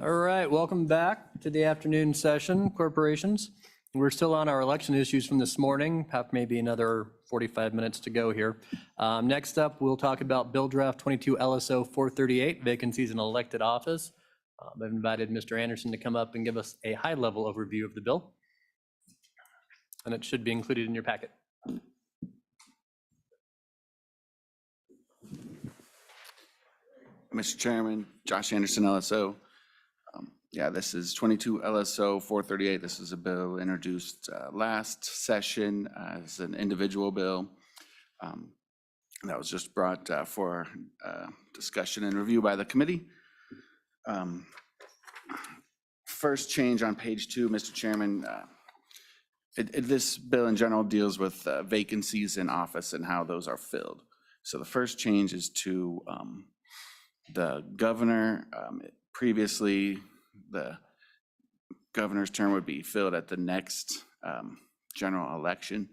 All right, welcome back to the afternoon session, corporations. We're still on our election issues from this morning, have maybe another 45 minutes to go here. Next up, we'll talk about Bill Draft 22 LSO 438, vacancies in elected office. I've invited Mr. Anderson to come up and give us a high-level overview of the bill, and it should be included in your packet. Mr. Chairman, Josh Anderson, LSO. This is 22 LSO 438. This is a bill introduced last session as an individual bill. That was just brought for discussion and review by the committee. First change on page 2, Mr. Chairman. This bill in general deals with vacancies in office and how those are filled. So the first change is to the governor. Previously, the governor's term would be filled at the next general election.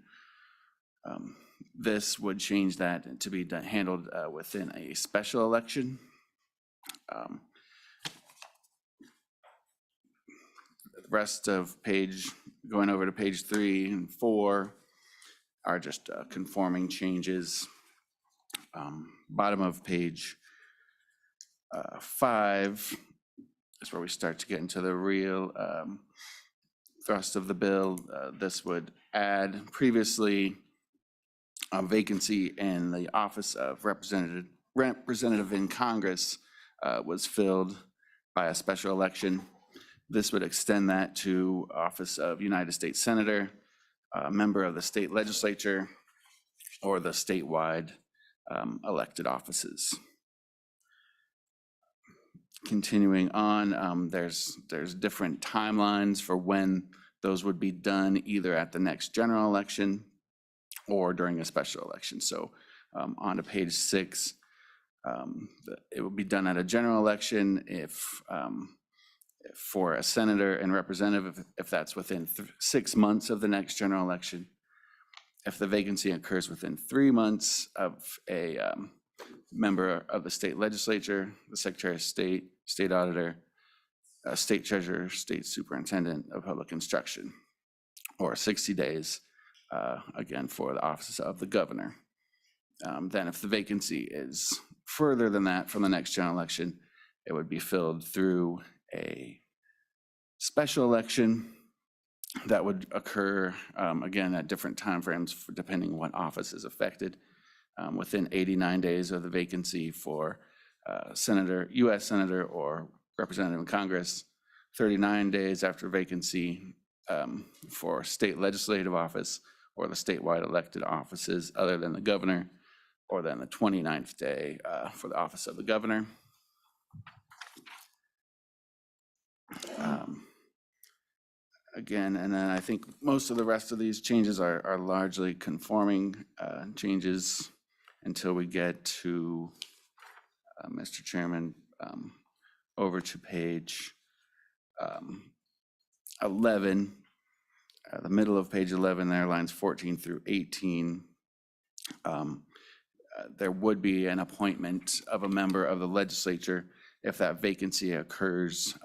This would change that to be handled within a special election. The rest of going over to page 3 and 4 are just conforming changes. Bottom of page 5 is where we start to get into the real thrust of the bill. This would add previously a vacancy in the office of representative in Congress was filled by a special election. This would extend that to office of United States Senator, a member of the state legislature, or the statewide elected offices. Continuing on, there's different timelines for when those would be done, either at the next general election or during a special election. So on to page 6, it will be done at a general election if for a senator and representative, if that's within 6 months of the next general election. If the vacancy occurs within 3 months of a member of the state legislature, the Secretary of State, state auditor, state treasurer, state superintendent of public instruction, or 60 days, again, for the office of the governor. Then if the vacancy is further than that from the next general election, it would be filled through a special election that would occur, again, at different timeframes depending on what office is affected. Within 89 days of the vacancy for senator, U.S. senator or representative in Congress, 39 days after vacancy for state legislative office or the statewide elected offices other than the governor, or then the 29th day for the office of the governor. Again, and then I think most of the rest of these changes are largely conforming changes until we get to, Mr. Chairman, over to page 11, the middle of page 11 there, lines 14 through 18. There would be an appointment of a member of the legislature if that vacancy occurs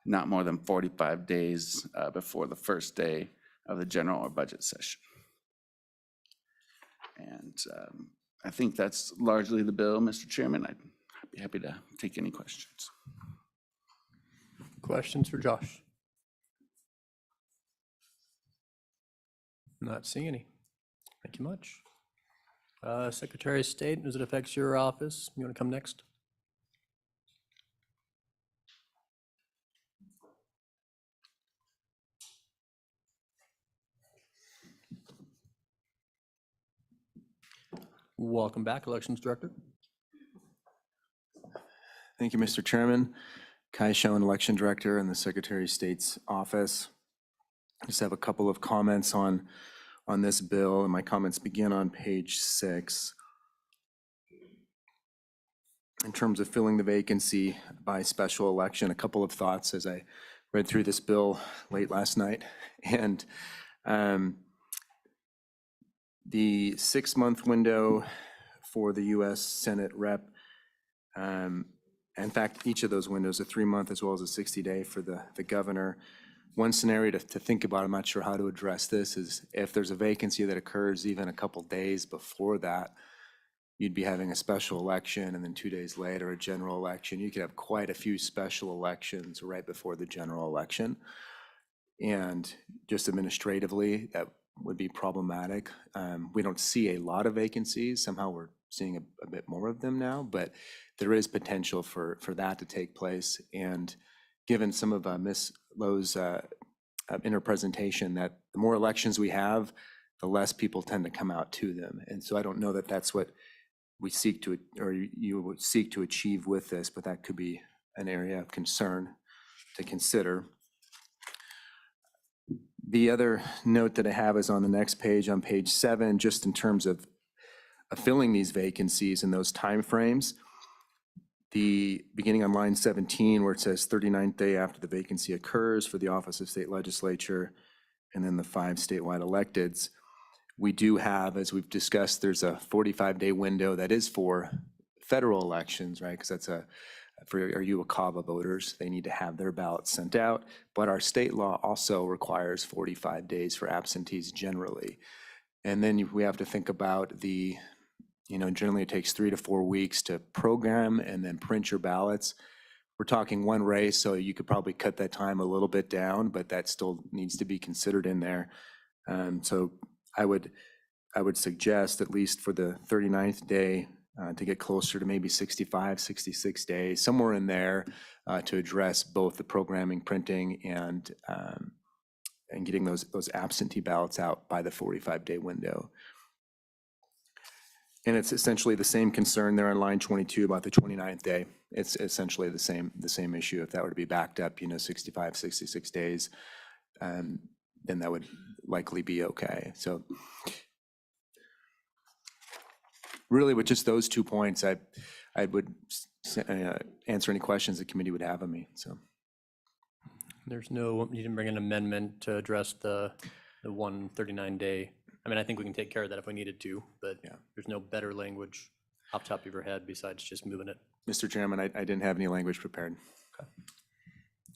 not more than 45 days before the first day of the general or budget session. And I think that's largely the bill, Mr. Chairman. I'd be happy to take any questions. Questions for Josh? Not seeing any. Thank you much. Secretary of State, as it affects your office, you want to come next? Welcome back, Elections Director. Thank you, Mr. Chairman. Kai Schoen, Election Director in the Secretary of State's office. I just have a couple of comments on this bill, and my comments begin on page 6. In terms of filling the vacancy by special election, a couple of thoughts as I read through this bill late last night. And the 6-month window for the U.S. Senate rep In fact, each of those windows, a 3-month as well as a 60-day for the governor. One scenario to think about, I'm not sure how to address this, is if there's a vacancy that occurs even a couple days before that, you'd be having a special election, and then 2 days later, a general election. You could have quite a few special elections right before the general election. And just administratively, that would be problematic. We don't see a lot of vacancies. Somehow we're seeing a bit more of them now, but there is potential for that to take place. And given some of Ms. Lowe's in her presentation, that the more elections we have, the less people tend to come out to them. And so I don't know that that's what we seek to, or you would seek to achieve with this, but that could be an area of concern to consider. The other note that I have is on the next page, on page 7, just in terms of filling these vacancies and those timeframes. The beginning on line 17, where it says 39th day after the vacancy occurs for the office of state legislature, and then the 5 statewide electeds. We do have, as we've discussed, there's a 45-day window that is for federal elections, right? Because that's for our UACAVA voters, they need to have their ballots sent out. But our state law also requires 45 days for absentees generally. And then we have to think about generally it takes 3 to 4 weeks to program and then print your ballots. We're talking one race, so you could probably cut that time a little bit down, but that still needs to be considered in there. So I would suggest, at least for the 39th day, to get closer to maybe 65, 66 days, somewhere in there, to address both the programming, printing, and getting those absentee ballots out by the 45-day window. And it's essentially the same concern there on line 22 about the 29th day. It's essentially the same issue. If that were to be backed up, 65, 66 days, then that would likely be okay. So really, with just those 2 points, I would answer any questions the committee would have of me. So You didn't bring an amendment to address the 139-day. I mean, I think we can take care of that if we needed to, but Yeah. there's no better language off the top of your head besides just moving it. Mr. Chairman, I didn't have any language prepared. Okay.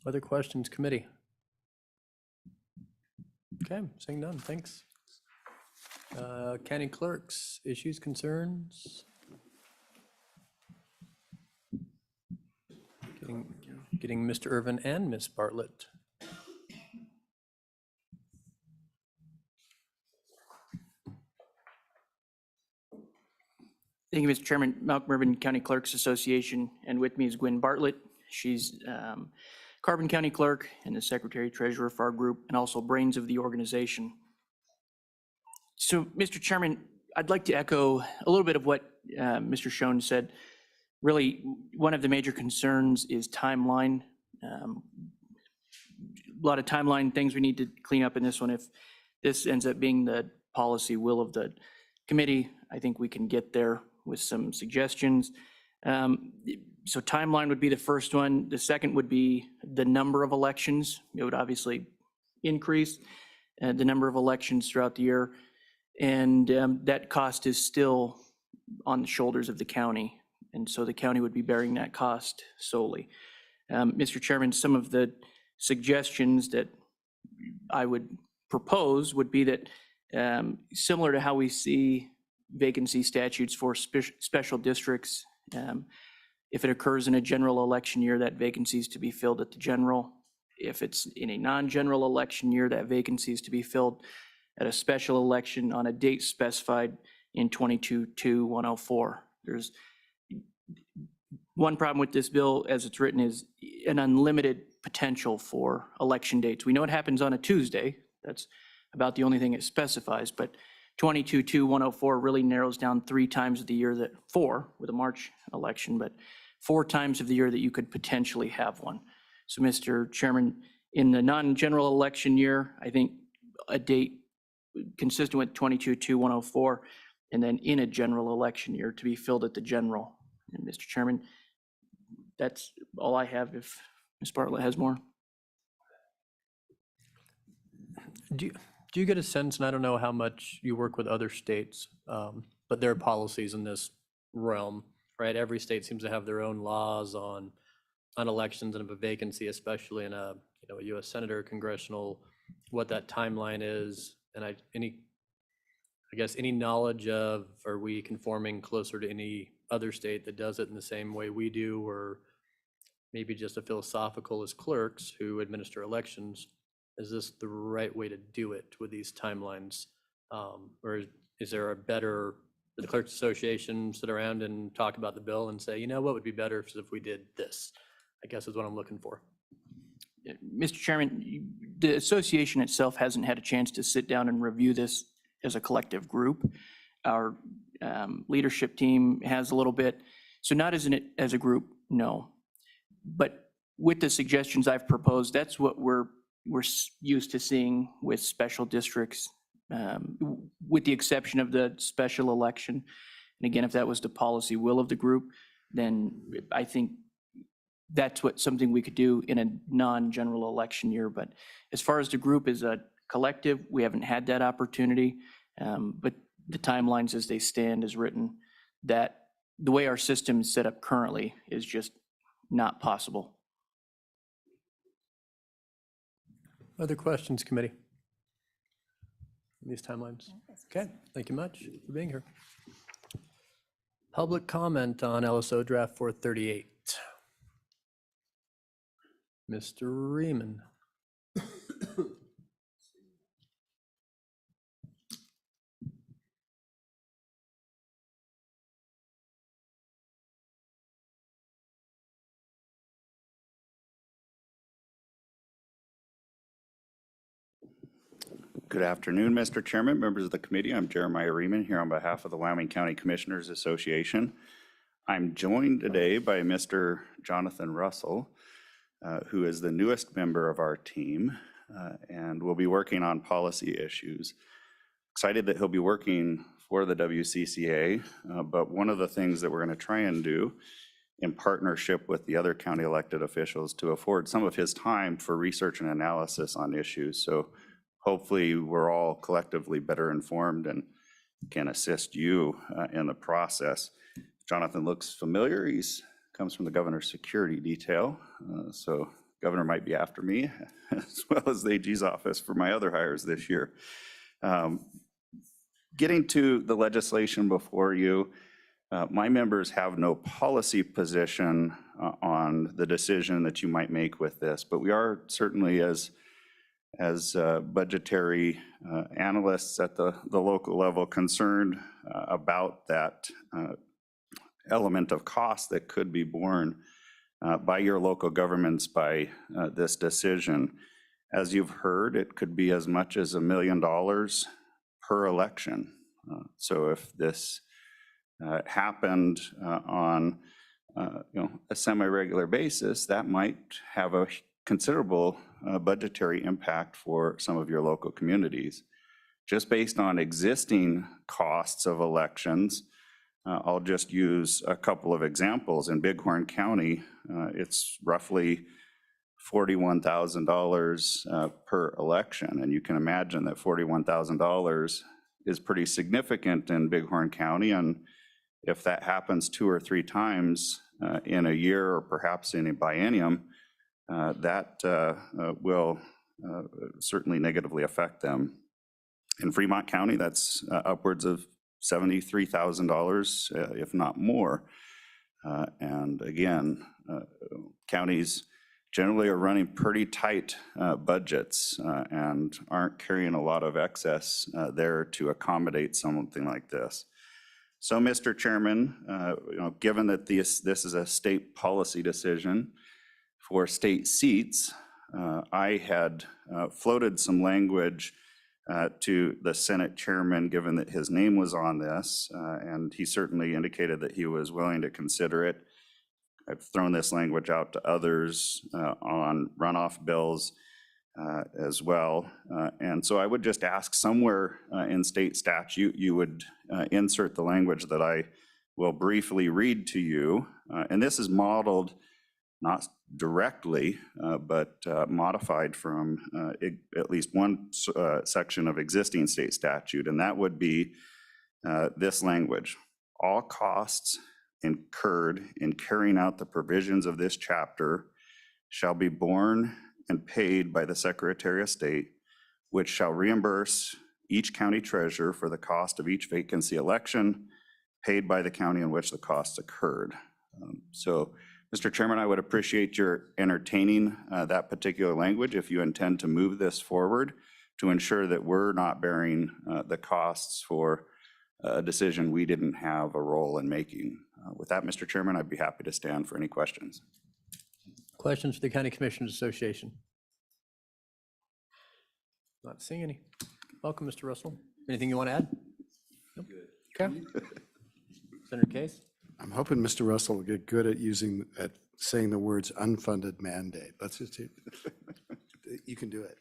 Other questions, committee? Okay, seeing none, thanks. County clerks, issues, concerns? Getting Mr. Irvin and Ms. Bartlett. Thank you, Mr. Chairman. Malcolm Urban County Clerks Association, and with me is Gwen Bartlett. She's Carbon County Clerk and the Secretary Treasurer for our group, and also brains of the organization. So, Mr. Chairman, I'd like to echo a little bit of what Mr. Schoen said. Really, one of the major concerns is timeline. A lot of timeline things we need to clean up in this one. If this ends up being the policy will of the committee, I think we can get there with some suggestions. So timeline would be the first one. The second would be the number of elections. It would obviously increase the number of elections throughout the year. And that cost is still on the shoulders of the county. And so the county would be bearing that cost solely. Mr. Chairman, some of the suggestions that I would propose would be that similar to how we see vacancy statutes for special districts, if it occurs in a general election year, that vacancy is to be filled at the general. If it's in a non-general election year, that vacancy is to be filled at a special election on a date specified in 22-104. There's one problem with this bill as it's written is an unlimited potential for election dates. We know it happens on a Tuesday. That's about the only thing it specifies, but 22-104 really narrows down 3 times of the year that 4 with a March election, but 4 times of the year that you could potentially have one. So, Mr. Chairman, in the non-general election year, I think a date consistent with 22-104, and then in a general election year to be filled at the general. And Mr. Chairman, that's all I have. If Ms. Bartlett has more. Do you get a sense, and I don't know how much you work with other states, but there are policies in this realm. right? Every state seems to have their own laws on elections and of a vacancy, especially in a, a US Senator, congressional, what that timeline is. And I guess any knowledge of, are we conforming closer to any other state that does it in the same way we do, or maybe just a philosophical as clerks who administer elections, is this the right way to do it with these timelines? Or is there a better, the Clerks Association sit around and talk about the bill and say, what would be better if we did this? I guess is what I'm looking for. Mr. Chairman, the association itself hasn't had a chance to sit down and review this as a collective group. Our leadership team has a little bit, so not as a group, no. But with the suggestions I've proposed, that's what we're used to seeing with special districts, with the exception of the special election. And again, if that was the policy will of the group, then I think that's something we could do in a non-general election year. But as far as the group as a collective, we haven't had that opportunity. But the timelines as they stand as written, that the way our system is set up currently is just not possible. Other questions, committee? These timelines? Okay, thank you much for being here. Public comment on LSO draft 438. Mr. Riemann. Good afternoon, Mr. Chairman, members of the committee. I'm Jeremiah Riemann here on behalf of the Wyoming County Commissioners Association. I'm joined today by Mr. Jonathan Russell, who is the newest member of our team and will be working on policy issues. Excited that he'll be working for the WCCA, but one of the things that we're going to try and do in partnership with the other county elected officials to afford some of his time for research and analysis on issues. So hopefully we're all collectively better informed and can assist you in the process. Jonathan looks familiar. He's comes from the governor's security detail. So governor might be after me as well as the AG's office for my other hires this year. Getting to the legislation before you, my members have no policy position on the decision that you might make with this, but we are certainly as budgetary analysts at the local level concerned about that element of cost that could be borne by your local governments by this decision. As you've heard, it could be as much as $1 million per election. So if this happened on a semi-regular basis, that might have a considerable budgetary impact for some of your local communities. Just based on existing costs of elections, I'll just use a couple of examples. In Bighorn County, it's roughly $41,000 per election. And you can imagine that $41,000 is pretty significant in Bighorn County. And if that happens 2 or 3 times in a year or perhaps in a biennium, that will certainly negatively affect them. In Fremont County, that's upwards of $73,000, if not more. And again, counties generally are running pretty tight budgets and aren't carrying a lot of excess there to accommodate something like this. So, Mr. Chairman, given that this is a state policy decision for state seats, I had floated some language to the Senate chairman, given that his name was on this, and he certainly indicated that he was willing to consider it. I've thrown this language out to others on runoff bills as well. And so I would just ask somewhere in state statute, you would insert the language that I will briefly read to you. And this is modeled not directly, but modified from at least one section of existing state statute, and that would be this language. All costs incurred in carrying out the provisions of this chapter shall be borne and paid by the Secretary of State, which shall reimburse each county treasurer for the cost of each vacancy election paid by the county in which the costs occurred. So, Mr. Chairman, I would appreciate your entertaining that particular language if you intend to move this forward to ensure that we're not bearing the costs for a decision we didn't have a role in making. With that, Mr. Chairman, I'd be happy to stand for any questions. Questions for the County Commissioners Association? Not seeing any. Welcome, Mr. Russell. Anything you want to add? Nope. Okay. Senator Case? I'm hoping Mr. Russell will get good at saying the words unfunded mandate. Let's just, you can do it.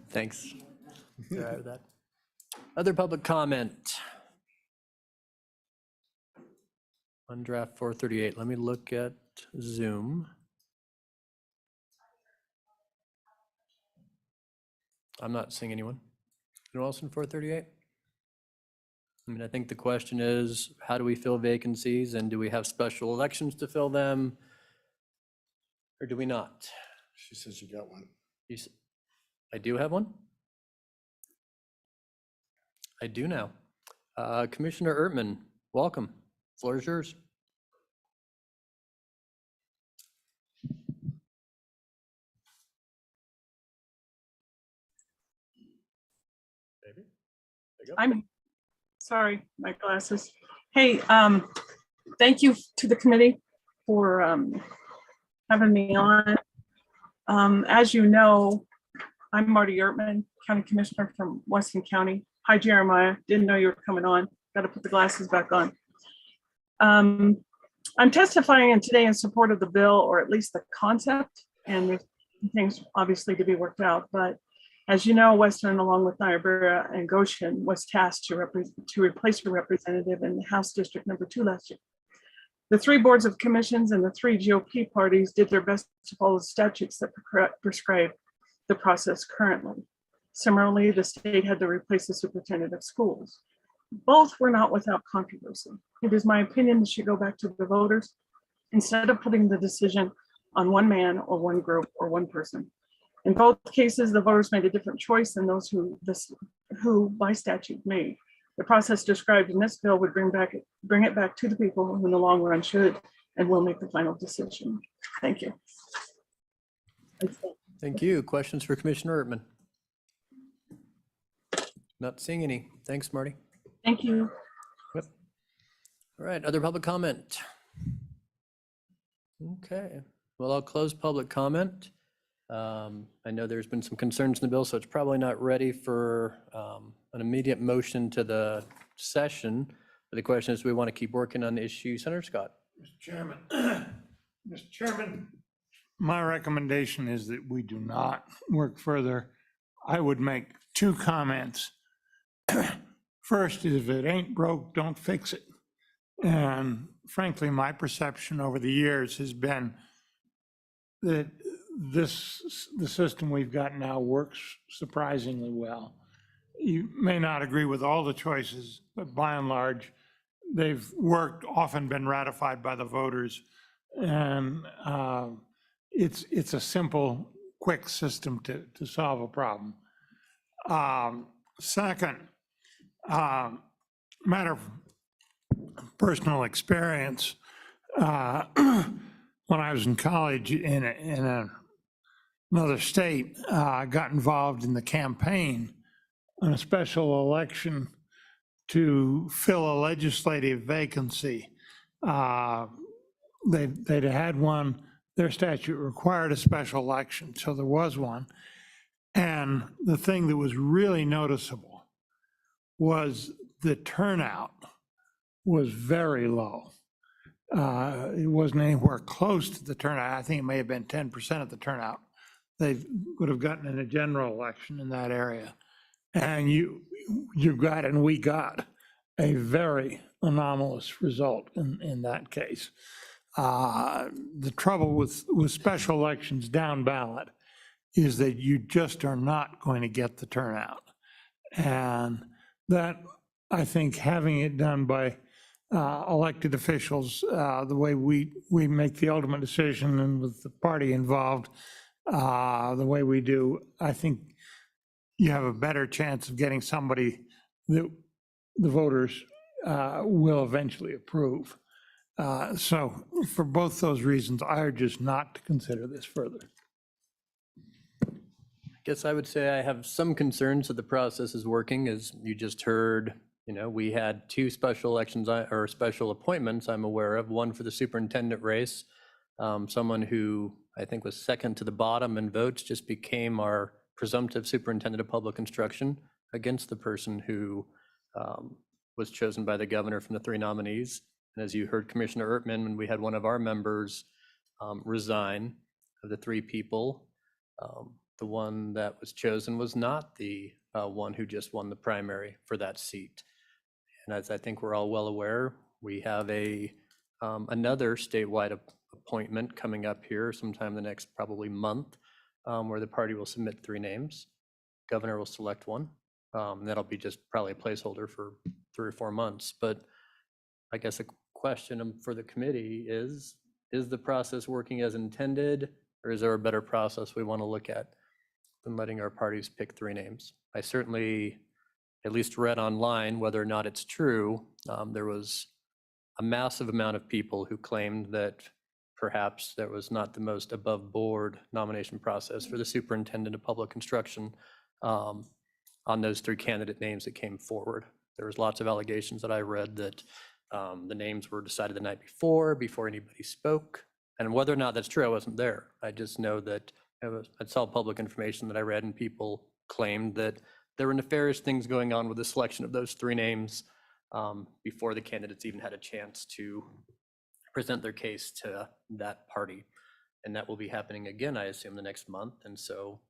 Thanks. All right with that. Other public comment? On draft 438, let me look at Zoom. I'm not seeing anyone. Anyone else in 438? I mean, I think the question is, how do we fill vacancies, and do we have special elections to fill them? Or do we not? She says you got one. I do have one? I do now. Commissioner Ertman, welcome. Floor is yours. Maybe. There you go. I'm sorry, my glasses. Hey, thank you to the committee for having me on. As you know, I'm Marty Ertman, County Commissioner from Weston County. Hi, Jeremiah. Didn't know you were coming on. Got to put the glasses back on. I'm testifying today in support of the bill, or at least the concept, and there's things obviously to be worked out. But as you know, Western, along with Niobrara and Goshen, was tasked to replace a representative in the House District Number 2 last year. The 3 boards of commissions and the 3 GOP parties did their best to follow the statutes that prescribe the process currently. Similarly, the state had to replace the superintendent of schools. Both were not without controversy. It is my opinion this should go back to the voters instead of putting the decision on one man or one group or one person. In both cases, the voters made a different choice than those who by statute made. The process described in this bill would bring it back to the people who in the long run should and will make the final decision. Thank you. Thank you. Questions for Commissioner Ertman? Not seeing any. Thanks, Marty. Thank you. Yep. All right, other public comment? Okay, well, I'll close public comment. I know there's been some concerns in the bill, so it's probably not ready for an immediate motion to the session. But the question is, do we want to keep working on the issue? Senator Scott. Mr. Chairman, Mr. Chairman, my recommendation is that we do not work further. I would make 2 comments. First is, if it ain't broke, don't fix it. And frankly, my perception over the years has been that the system we've got now works surprisingly well. You may not agree with all the choices, but by and large, they've worked, often been ratified by the voters. And it's a simple, quick system to solve a problem. Second, matter of personal experience, when I was in college in another state, I got involved in the campaign on a special election to fill a legislative vacancy. They'd had one, their statute required a special election, so there was one. And the thing that was really noticeable was the turnout was very low. It wasn't anywhere close to the turnout. I think it may have been 10% of the turnout they would have gotten in a general election in that area. And you got, and we got, a very anomalous result in that case. The trouble with special elections down ballot is that you just are not going to get the turnout. And that, I think, having it done by elected officials, the way we make the ultimate decision and with the party involved, the way we do, I think you have a better chance of getting somebody that the voters will eventually approve. So for both those reasons, I urge just not to consider this further. I guess I would say I have some concerns that the process is working. As you just heard, we had 2 special elections or special appointments I'm aware of, one for the superintendent race. Someone who I think was second to the bottom in votes just became our presumptive superintendent of public instruction against the person who was chosen by the governor from the 3 nominees. And as you heard Commissioner Ertman, when we had one of our members resign, of the 3 people, the one that was chosen was not the one who just won the primary for that seat. And as I think we're all well aware, we have another statewide appointment coming up here sometime the next probably month, where the party will submit 3 names. Governor will select one. That'll be just probably a placeholder for 3 or 4 months. But I guess a question for the committee is the process working as intended, or is there a better process we want to look at than letting our parties pick 3 names? I certainly at least read online, whether or not it's true, there was a massive amount of people who claimed that perhaps there was not the most above board nomination process for the superintendent of public instruction on those 3 candidate names that came forward. There was lots of allegations that I read that the names were decided the night before anybody spoke. And whether or not that's true, I wasn't there. I just know that I saw public information that I read, and people claimed that there were nefarious things going on with the selection of those 3 names before the candidates even had a chance to present their case to that party. And that will be happening again, I assume, the next month. And so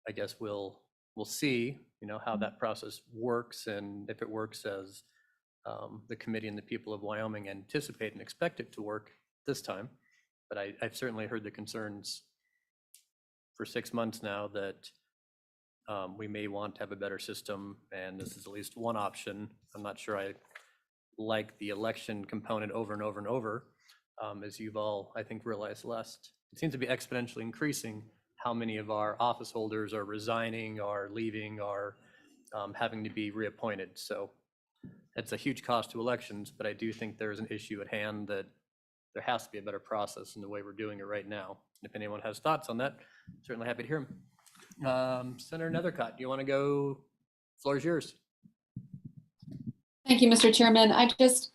I guess we'll see, how that process works, and if it works as the committee and the people of Wyoming anticipate and expect it to work this time. But I've certainly heard the concerns for 6 months now that we may want to have a better system, and this is at least one option. I'm not sure I like the election component over and over and over. As you've all, I think, realized it seems to be exponentially increasing how many of our office holders are resigning, are leaving, are having to be reappointed. So it's a huge cost to elections, but I do think there's an issue at hand that there has to be a better process in the way we're doing it right now. If anyone has thoughts on that, certainly happy to hear them. Senator Nethercott, do you want to go? Floor is yours. Thank you, Mr. Chairman. I just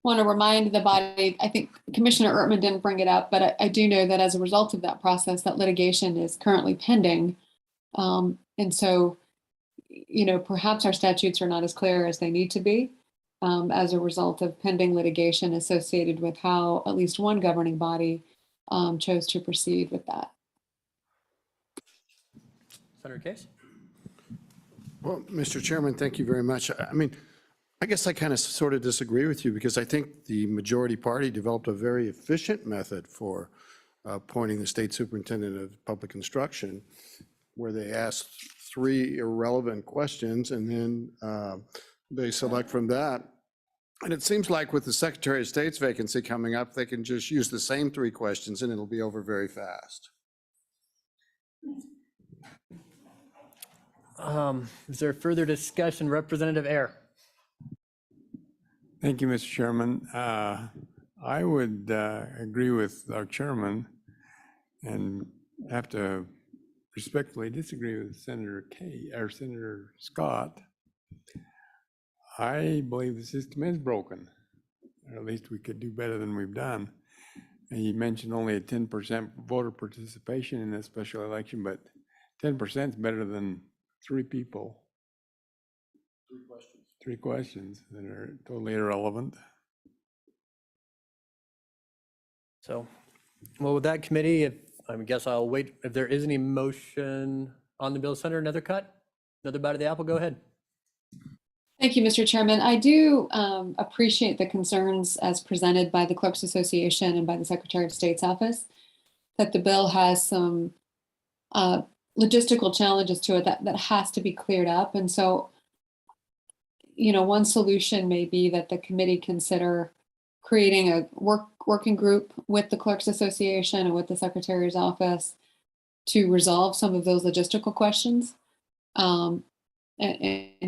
want to remind the body, I think Commissioner Ertman didn't bring it up, but I do know that as a result of that process, that litigation is currently pending. And so, perhaps our statutes are not as clear as they need to be as a result of pending litigation associated with how at least one governing body chose to proceed with that. Senator Case? Well, Mr. Chairman, thank you very much. I guess I kind of sort of disagree with you, because I think the majority party developed a very efficient method for appointing the state superintendent of public instruction, where they asked 3 irrelevant questions, and then they select from that. And it seems like with the Secretary of State's vacancy coming up, they can just use the same 3 questions and it'll be over very fast. Is there further discussion? Representative Ayer. Thank you, Mr. Chairman. I would agree with our chairman and have to respectfully disagree with Senator Scott. I believe the system is broken, or at least we could do better than we've done. And you mentioned only a 10% voter participation in this special election, but 10% is better than 3 people. 3 questions that are totally irrelevant. So, well, with that committee, I guess I'll wait. If there is any motion on the bill, Senator Nethercott, another bite of the apple, go ahead. Thank you, Mr. Chairman. I do appreciate the concerns as presented by the Clerks Association and by the Secretary of State's office, that the bill has some logistical challenges to it that has to be cleared up. And so one solution may be that the committee consider creating a working group with the Clerks Association and with the Secretary's office to resolve some of those logistical questions, and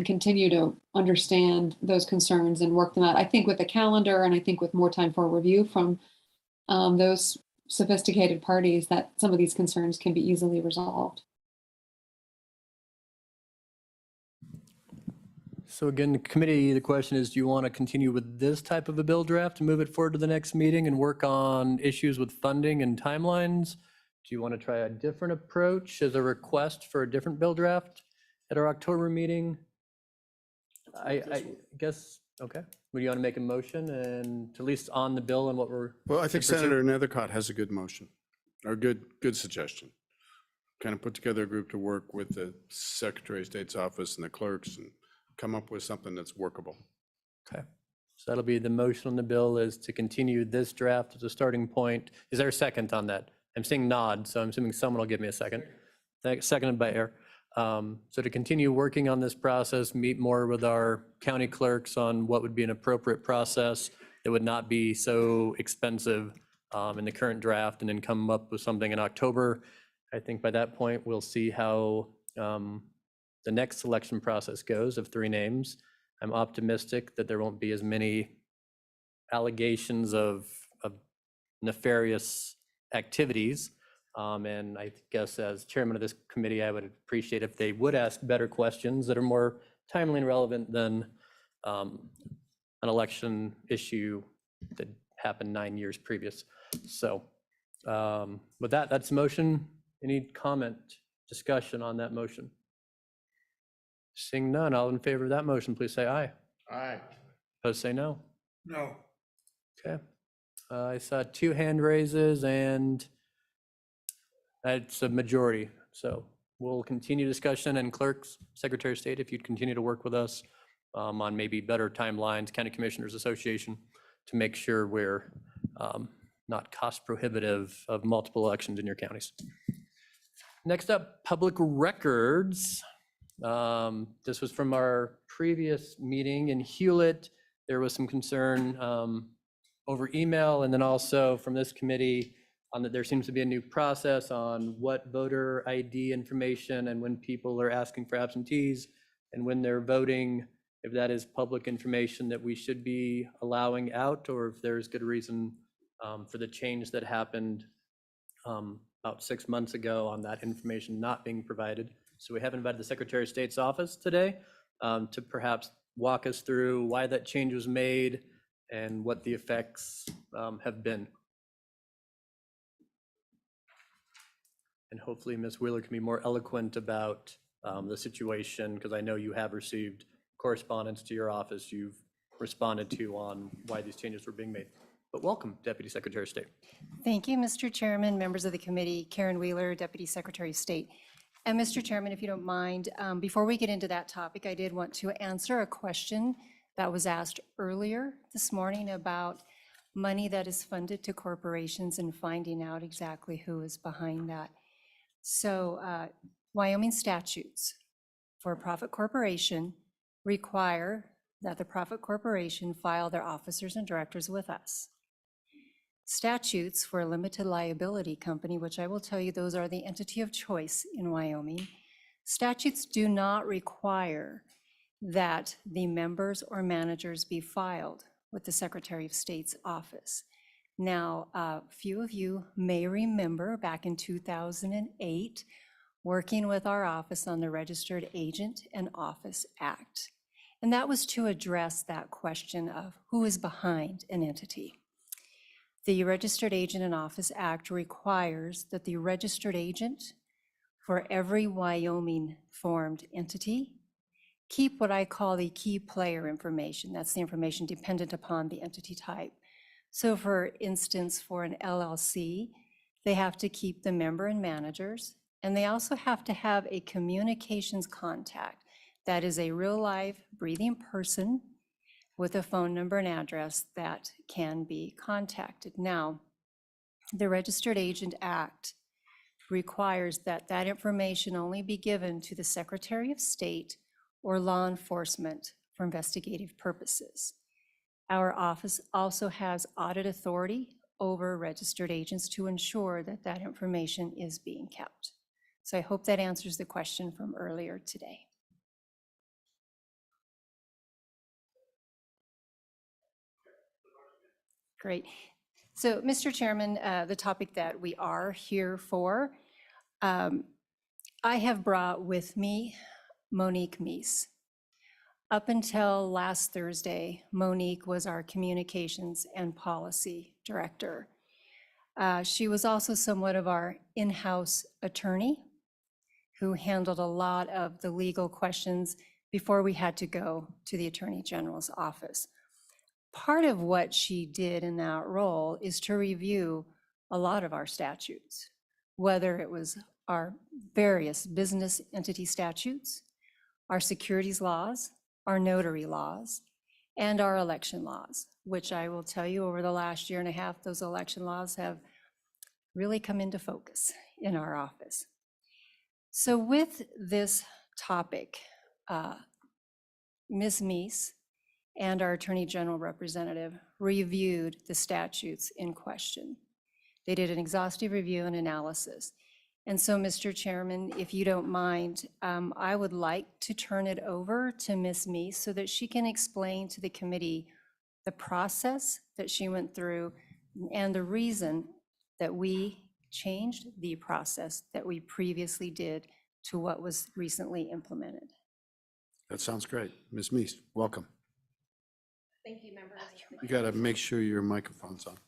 continue to understand those concerns and work them out. I think with the calendar, and I think with more time for review from those sophisticated parties, that some of these concerns can be easily resolved. So again, the committee, the question is, do you want to continue with this type of a bill draft to move it forward to the next meeting and work on issues with funding and timelines? Do you want to try a different approach as a request for a different bill draft at our October meeting? I guess, okay. Would you want to make a motion and at least on the bill and what we're? Well, I think to pursue? Senator Nethercott has a good motion, or good suggestion. Kind of put together a group to work with the Secretary of State's office and the clerks and come up with something that's workable. Okay, so that'll be the motion on the bill is to continue this draft as a starting point. Is there a second on that? I'm seeing nod, so I'm assuming someone will give me a second. Seconded by Air. So to continue working on this process, meet more with our county clerks on what would be an appropriate process that would not be so expensive in the current draft, and then come up with something in October. I think by that point, we'll see how the next selection process goes of 3 names. I'm optimistic that there won't be as many allegations of nefarious activities. And I guess as chairman of this committee, I would appreciate if they would ask better questions that are more timely and relevant than an election issue that happened 9 years previous. So with that, that's motion. Any comment, discussion on that motion? Seeing none, all in favor of that motion, please say aye. Aye. Opposed, say no. No. Okay. I saw 2 hand raises and that's a majority. So we'll continue discussion, and clerks, Secretary of State, if you'd continue to work with us on maybe better timelines, County Commissioners Association, to make sure we're not cost prohibitive of multiple elections in your counties. Next up, public records. This was from our previous meeting in Hewlett. There was some concern over email, and then also from this committee on that there seems to be a new process on what voter ID information and when people are asking for absentees and when they're voting, if that is public information that we should be allowing out, or if there's good reason for the change that happened about 6 months ago on that information not being provided. So we have invited the Secretary of State's office today to perhaps walk us through why that change was made and what the effects have been. And hopefully Ms. Wheeler can be more eloquent about the situation, because I know you have received correspondence to your office you've responded to on why these changes were being made. But welcome, Deputy Secretary of State. Thank you, Mr. Chairman, members of the committee, Karen Wheeler, Deputy Secretary of State. And Mr. Chairman, if you don't mind, before we get into that topic, I did want to answer a question that was asked earlier this morning about money that is funded to corporations and finding out exactly who is behind that. So Wyoming statutes for a profit corporation require that the profit corporation file their officers and directors with us. Statutes for a limited liability company, which I will tell you those are the entity of choice in Wyoming, statutes do not require that the members or managers be filed with the Secretary of State's office. Now, a few of you may remember back in 2008, working with our office on the Registered Agent and Office Act. And that was to address that question of who is behind an entity. The Registered Agent and Office Act requires that the registered agent for every Wyoming formed entity keep what I call the key player information. That's the information dependent upon the entity type. So for instance, for an LLC, they have to keep the member and managers, and they also have to have a communications contact that is a real live breathing person with a phone number and address that can be contacted. Now, the Registered Agent Act requires that that information only be given to the Secretary of State or law enforcement for investigative purposes. Our office also has audit authority over registered agents to ensure that that information is being kept. So I hope that answers the question from earlier today. Great. So, Mr. Chairman, the topic that we are here for, I have brought with me Monique Meese. Up until last Thursday, Monique was our Communications and Policy Director. She was also somewhat of our in-house attorney who handled a lot of the legal questions before we had to go to the Attorney General's office. Part of what she did in that role is to review a lot of our statutes, whether it was our various business entity statutes, our securities laws, our notary laws, and our election laws, which I will tell you over the last year and a half, those election laws have really come into focus in our office. So with this topic, Ms. Meese and our Attorney General representative reviewed the statutes in question. They did an exhaustive review and analysis. And so, Mr. Chairman, if you don't mind, I would like to turn it over to Ms. Meese so that she can explain to the committee the process that she went through and the reason that we changed the process that we previously did to what was recently implemented. That sounds great. Ms. Meese, welcome. Thank you, members. You got to make sure your microphone's on.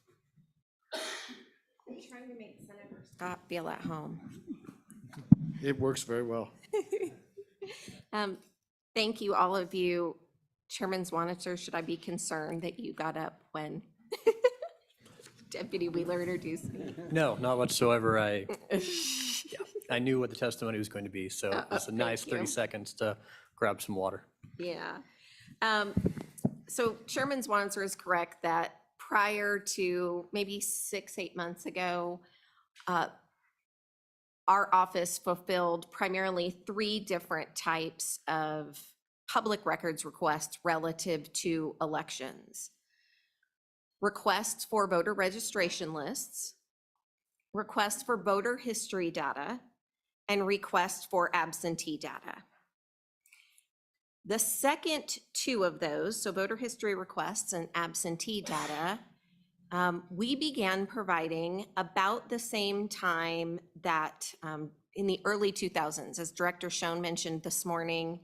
I'm trying to make Senator Scott feel at home. It works very well. Thank you, all of you. Chairman Zwanitzer, should I be concerned that you got up when Deputy Wheeler introduced me? No, not whatsoever. I knew what the testimony was going to be, so it's a nice 30 seconds to grab some water. Yeah. So Chairman Zwanitzer is correct that prior to maybe 6-8 months ago, our office fulfilled primarily 3 different types of public records requests relative to elections. Requests for voter registration lists, requests for voter history data, and requests for absentee data. The second 2 of those, so voter history requests and absentee data, we began providing about the same time that in the early 2000s, as Director Schoen mentioned this morning,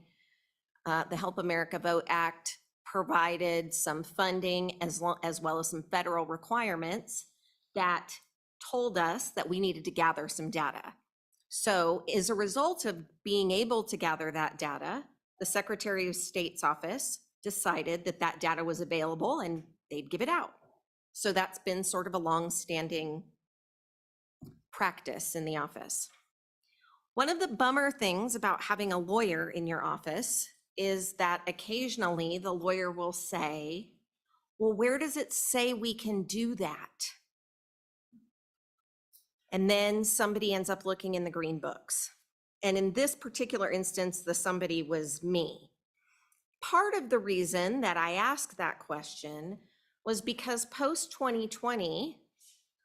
the Help America Vote Act provided some funding as well as some federal requirements that told us that we needed to gather some data. So as a result of being able to gather that data, the Secretary of State's office decided that that data was available and they'd give it out. So that's been sort of a long-standing practice in the office. One of the bummer things about having a lawyer in your office is that occasionally the lawyer will say, well, where does it say we can do that? And then somebody ends up looking in the green books. And in this particular instance, the somebody was me. Part of the reason that I asked that question was because post-2020,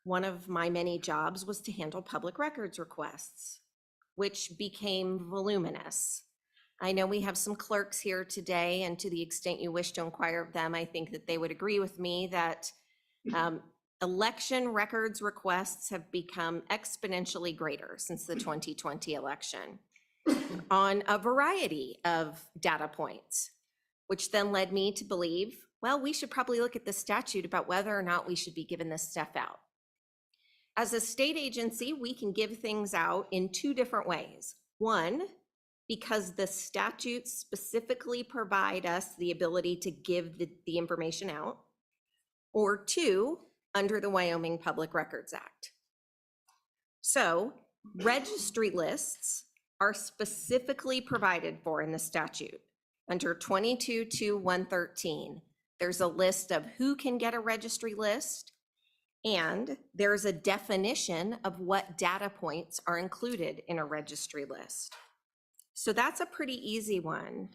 one of my many jobs was to handle public records requests, which became voluminous. I know we have some clerks here today, and to the extent you wish to inquire of them, I think that they would agree with me that election records requests have become exponentially greater since the 2020 election on a variety of data points, which then led me to believe, well, we should probably look at the statute about whether or not we should be giving this stuff out. As a state agency, we can give things out in 2 different ways. One, because the statutes specifically provide us the ability to give the information out, or 2, under the Wyoming Public Records Act. So registry lists are specifically provided for in the statute. Under 22-113, there's a list of who can get a registry list, and there's a definition of what data points are included in a registry list. So that's a pretty easy one.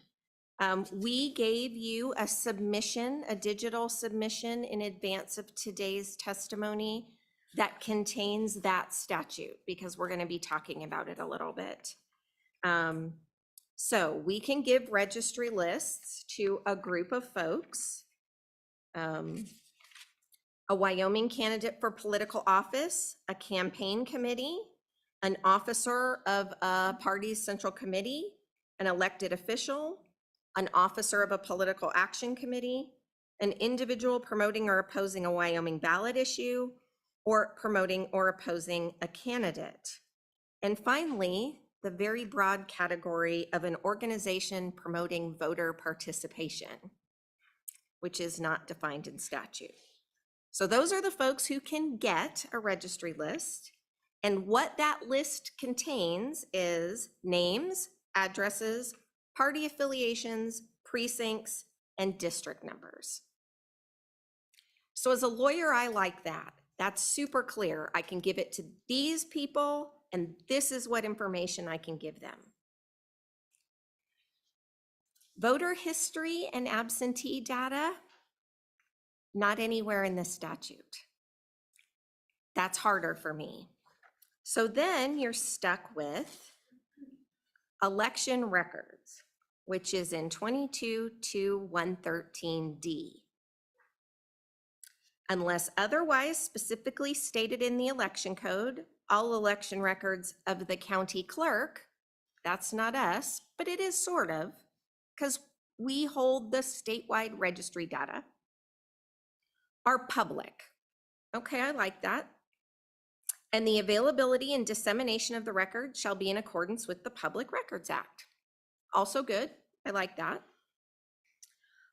We gave you a submission, a digital submission in advance of today's testimony that contains that statute, because we're going to be talking about it a little bit. So we can give registry lists to a group of folks. A Wyoming candidate for political office, a campaign committee, an officer of a party's central committee, an elected official, an officer of a political action committee, an individual promoting or opposing a Wyoming ballot issue, or promoting or opposing a candidate. And finally, the very broad category of an organization promoting voter participation, which is not defined in statute. So those are the folks who can get a registry list. And what that list contains is names, addresses, party affiliations, precincts, and district numbers. So as a lawyer, I like that. That's super clear. I can give it to these people, and this is what information I can give them. Voter history and absentee data, not anywhere in this statute. That's harder for me. So then you're stuck with election records, which is in 22-113D. Unless otherwise specifically stated in the election code, all election records of the county clerk, that's not us, but it is sort of, because we hold the statewide registry data, are public. Okay, I like that. And the availability and dissemination of the record shall be in accordance with the Public Records Act. Also good, I like that.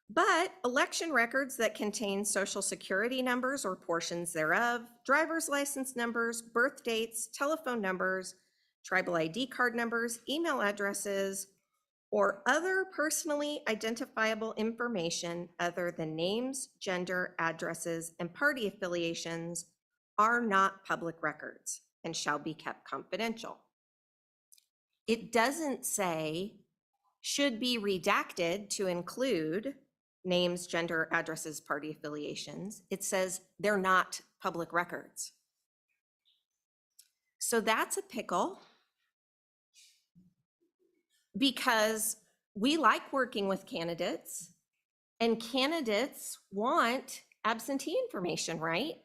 But election records that contain social security numbers or portions thereof, driver's license numbers, birth dates, telephone numbers, tribal ID card numbers, email addresses, or other personally identifiable information other than names, gender, addresses, and party affiliations are not public records and shall be kept confidential. It doesn't say should be redacted to include names, gender, addresses, party affiliations. It says they're not public records. So that's a pickle, because we like working with candidates, and candidates want absentee information, right?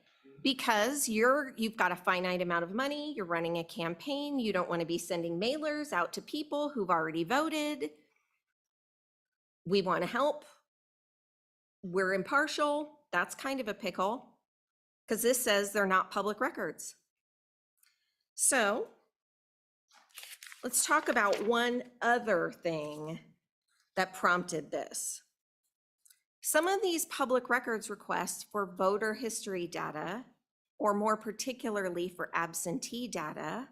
Because you've got a finite amount of money, you're running a campaign, you don't want to be sending mailers out to people who've already voted. We want to help. We're impartial. That's kind of a pickle, because this says they're not public records. So let's talk about one other thing that prompted this. Some of these public records requests for voter history data, or more particularly for absentee data,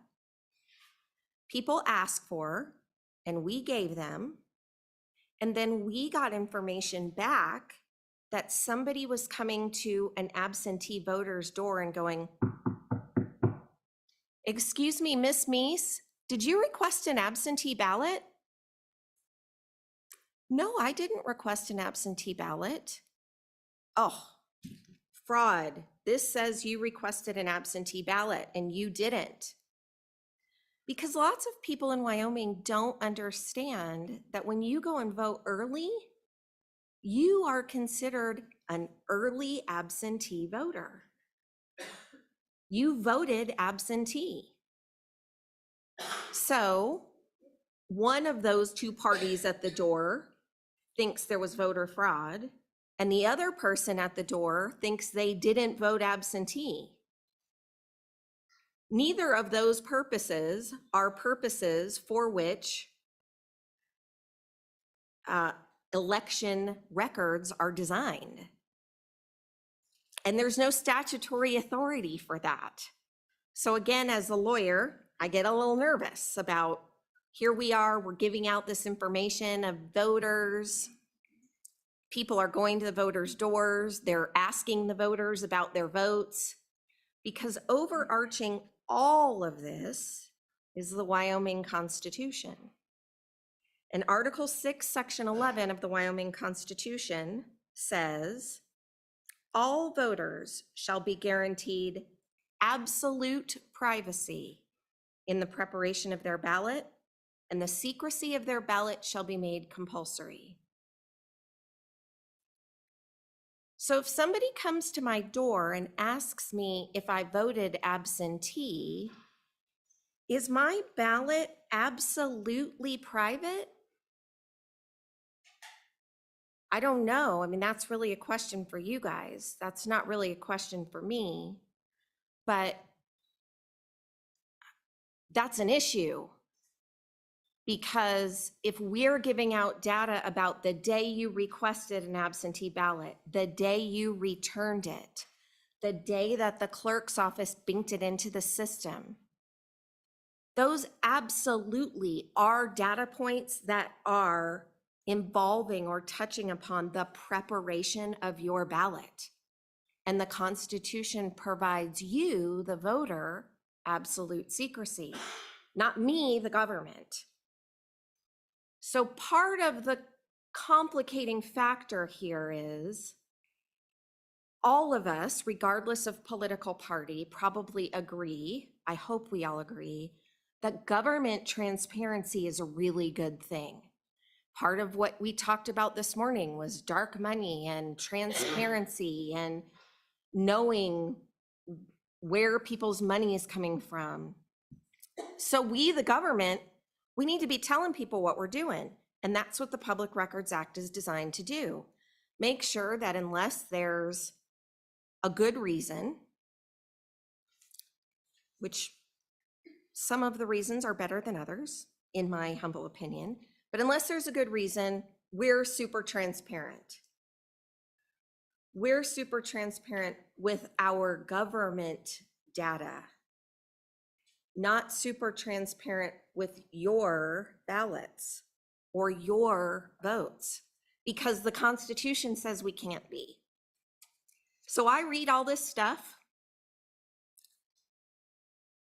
people asked for, and we gave them, and then we got information back that somebody was coming to an absentee voter's door and going, "Excuse me, Miss Meese, did you request an absentee ballot?" "No, I didn't request an absentee ballot." "Oh, fraud. This says you requested an absentee ballot and you didn't." Because lots of people in Wyoming don't understand that when you go and vote early, you are considered an early absentee voter. You voted absentee. So one of those two parties at the door thinks there was voter fraud, and the other person at the door thinks they didn't vote absentee. Neither of those purposes are purposes for which election records are designed. And there's no statutory authority for that. So again, as a lawyer, I get a little nervous about, here we are, we're giving out this information of voters. People are going to the voters' doors. They're asking the voters about their votes, because overarching all of this is the Wyoming Constitution. And Article 6, Section 11 of the Wyoming Constitution says, all voters shall be guaranteed absolute privacy in the preparation of their ballot, and the secrecy of their ballot shall be made compulsory. So if somebody comes to my door and asks me if I voted absentee, is my ballot absolutely private? I don't know. I mean, that's really a question for you guys. That's not really a question for me, but that's an issue. Because if we're giving out data about the day you requested an absentee ballot, the day you returned it, the day that the clerk's office binked it into the system, those absolutely are data points that are involving or touching upon the preparation of your ballot. And the Constitution provides you, the voter, absolute secrecy, not me, the government. So part of the complicating factor here is all of us, regardless of political party, probably agree, I hope we all agree, that government transparency is a really good thing. Part of what we talked about this morning was dark money and transparency and knowing where people's money is coming from. So we, the government, we need to be telling people what we're doing. And that's what the Public Records Act is designed to do. Make sure that unless there's a good reason, which some of the reasons are better than others, in my humble opinion, but unless there's a good reason, we're super transparent. We're super transparent with our government data, not super transparent with your ballots or your votes, because the Constitution says we can't be. So I read all this stuff.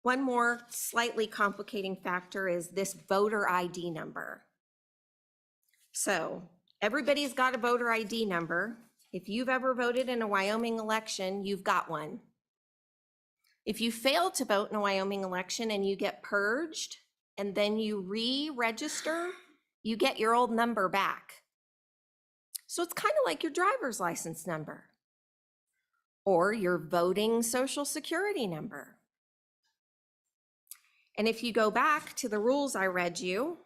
One more slightly complicating factor is this voter ID number. So everybody's got a voter ID number. If you've ever voted in a Wyoming election, you've got one. If you fail to vote in a Wyoming election and you get purged and then you re-register, you get your old number back. So it's kind of like your driver's license number or your voting social security number. And if you go back to the rules I read you,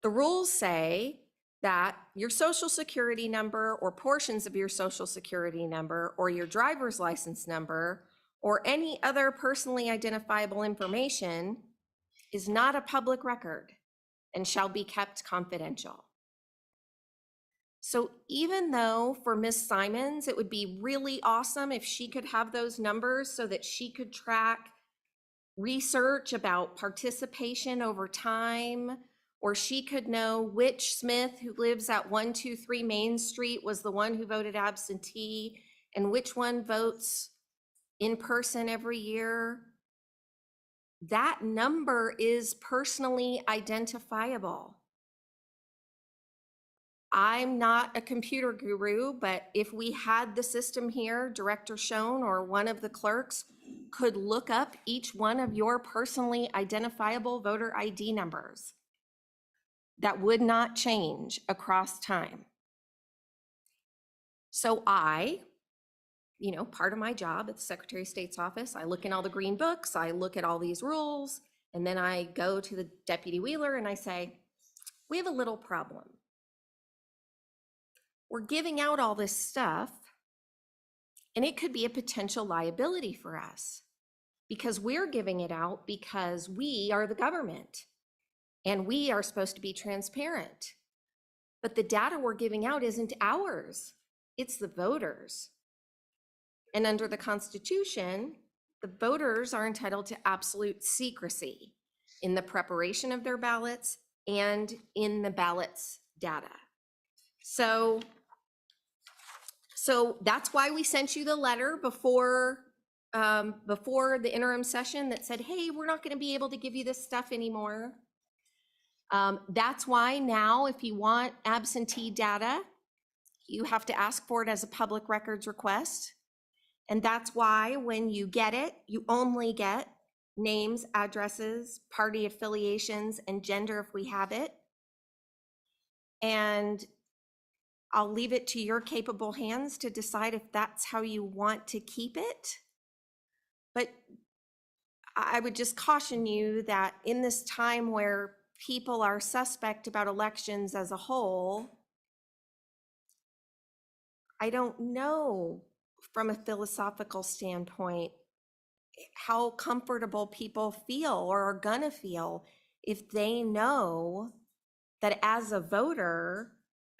the rules say that your social security number or portions of your social security number or your driver's license number or any other personally identifiable information is not a public record and shall be kept confidential. So even though for Ms. Simons, it would be really awesome if she could have those numbers so that she could track research about participation over time, or she could know which Smith who lives at 123 Main Street was the one who voted absentee and which one votes in person every year. That number is personally identifiable. I'm not a computer guru, but if we had the system here, Director Schoen or one of the clerks could look up each one of your personally identifiable voter ID numbers. That would not change across time. So part of my job at the Secretary of State's office, I look in all the green books, I look at all these rules, and then I go to the Deputy Wheeler and I say, we have a little problem. We're giving out all this stuff, and it could be a potential liability for us because we're giving it out because we are the government and we are supposed to be transparent. But the data we're giving out isn't ours, it's the voters. And under the Constitution, the voters are entitled to absolute secrecy in the preparation of their ballots and in the ballots data. So that's why we sent you the letter before the interim session that said, hey, we're not going to be able to give you this stuff anymore. That's why now, if you want absentee data, you have to ask for it as a public records request. And that's why when you get it, you only get names, addresses, party affiliations, and gender if we have it. And I'll leave it to your capable hands to decide if that's how you want to keep it. But I would just caution you that in this time where people are suspect about elections as a whole, I don't know from a philosophical standpoint how comfortable people feel or are gonna feel if they know that as a voter,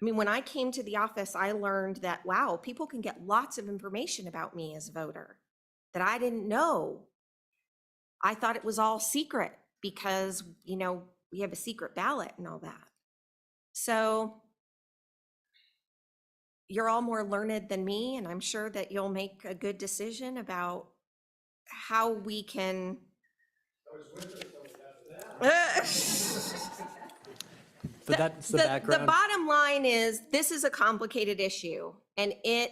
I mean, when I came to the office, I learned that, wow, people can get lots of information about me as a voter that I didn't know. I thought it was all secret because, you know, we have a secret ballot and all that. So you're all more learned than me, and I'm sure that you'll make a good decision about how we can. But that's the background. The bottom line is, this is a complicated issue, and it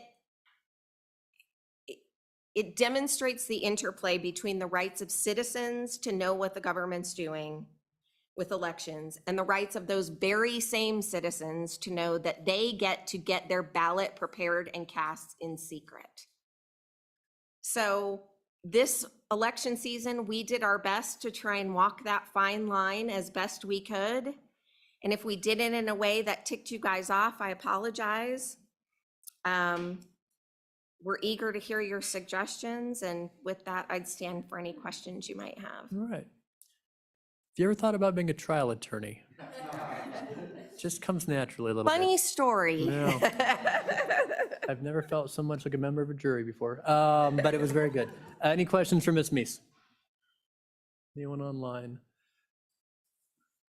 demonstrates the interplay between the rights of citizens to know what the government's doing with elections and the rights of those very same citizens to know that they get to get their ballot prepared and cast in secret. So this election season, we did our best to try and walk that fine line as best we could. And if we did it in a way that ticked you guys off, I apologize. We're eager to hear your suggestions, and with that, I'd stand for any questions you might have. All right. Have you ever thought about being a trial attorney? Just comes naturally a little Funny bit. story. I've never felt so much like a member of a jury before, but it was very good. Any questions for Ms. Meese? Anyone online?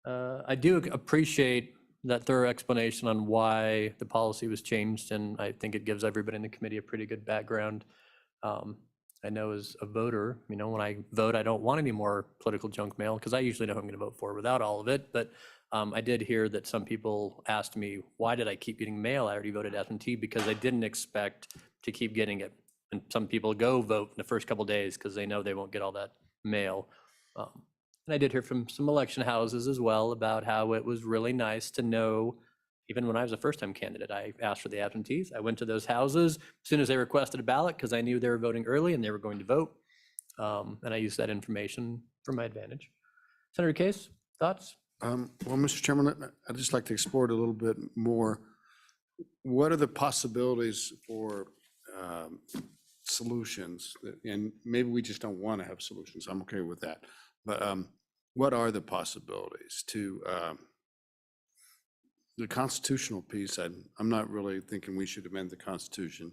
I do appreciate that thorough explanation on why the policy was changed, and I think it gives everybody in the committee a pretty good background. I know as a voter, you know, when I vote, I don't want any more political junk mail because I usually know who I'm going to vote for without all of it. But I did hear that some people asked me, why did I keep getting mail? I already voted absentee because I didn't expect to keep getting it. And some people go vote in the first couple days because they know they won't get all that mail. And I did hear from some election houses as well about how it was really nice to know, even when I was a first-time candidate, I asked for the absentees. I went to those houses as soon as they requested a ballot because I knew they were voting early and they were going to vote. And I used that information for my advantage. Senator Case, thoughts? Well, Mr. Chairman, I'd just like to explore it a little bit more. What are the possibilities for solutions? And maybe we just don't want to have solutions. I'm okay with that. But what are the possibilities to the constitutional piece? I'm not really thinking we should amend the Constitution,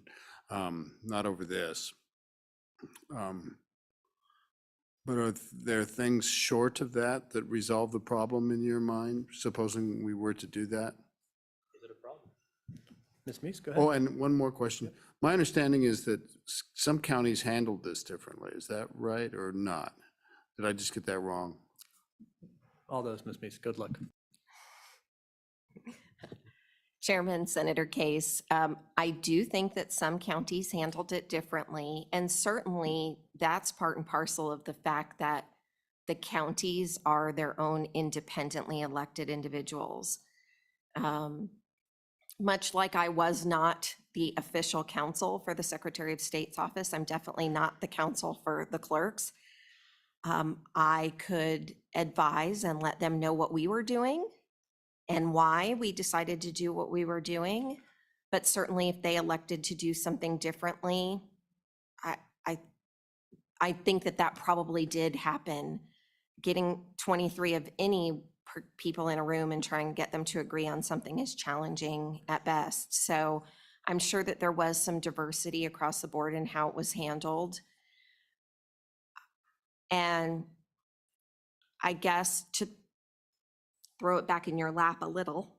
not over this. But are there things short of that that resolve the problem in your mind, supposing we were to do that? Is it a problem? Ms. Meese, go ahead. Oh, and one more question. My understanding is that some counties handled this differently. Is that right or not? Did I just get that wrong? All those, Ms. Meese, good luck. Chairman, Senator Case, I do think that some counties handled it differently. And certainly that's part and parcel of the fact that the counties are their own independently elected individuals. Much like I was not the official counsel for the Secretary of State's office, I'm definitely not the counsel for the clerks. I could advise and let them know what we were doing and why we decided to do what we were doing. But certainly if they elected to do something differently, I think that probably did happen. Getting 23 of any people in a room and trying to get them to agree on something is challenging at best. So I'm sure that there was some diversity across the board in how it was handled. And I guess to throw it back in your lap a little,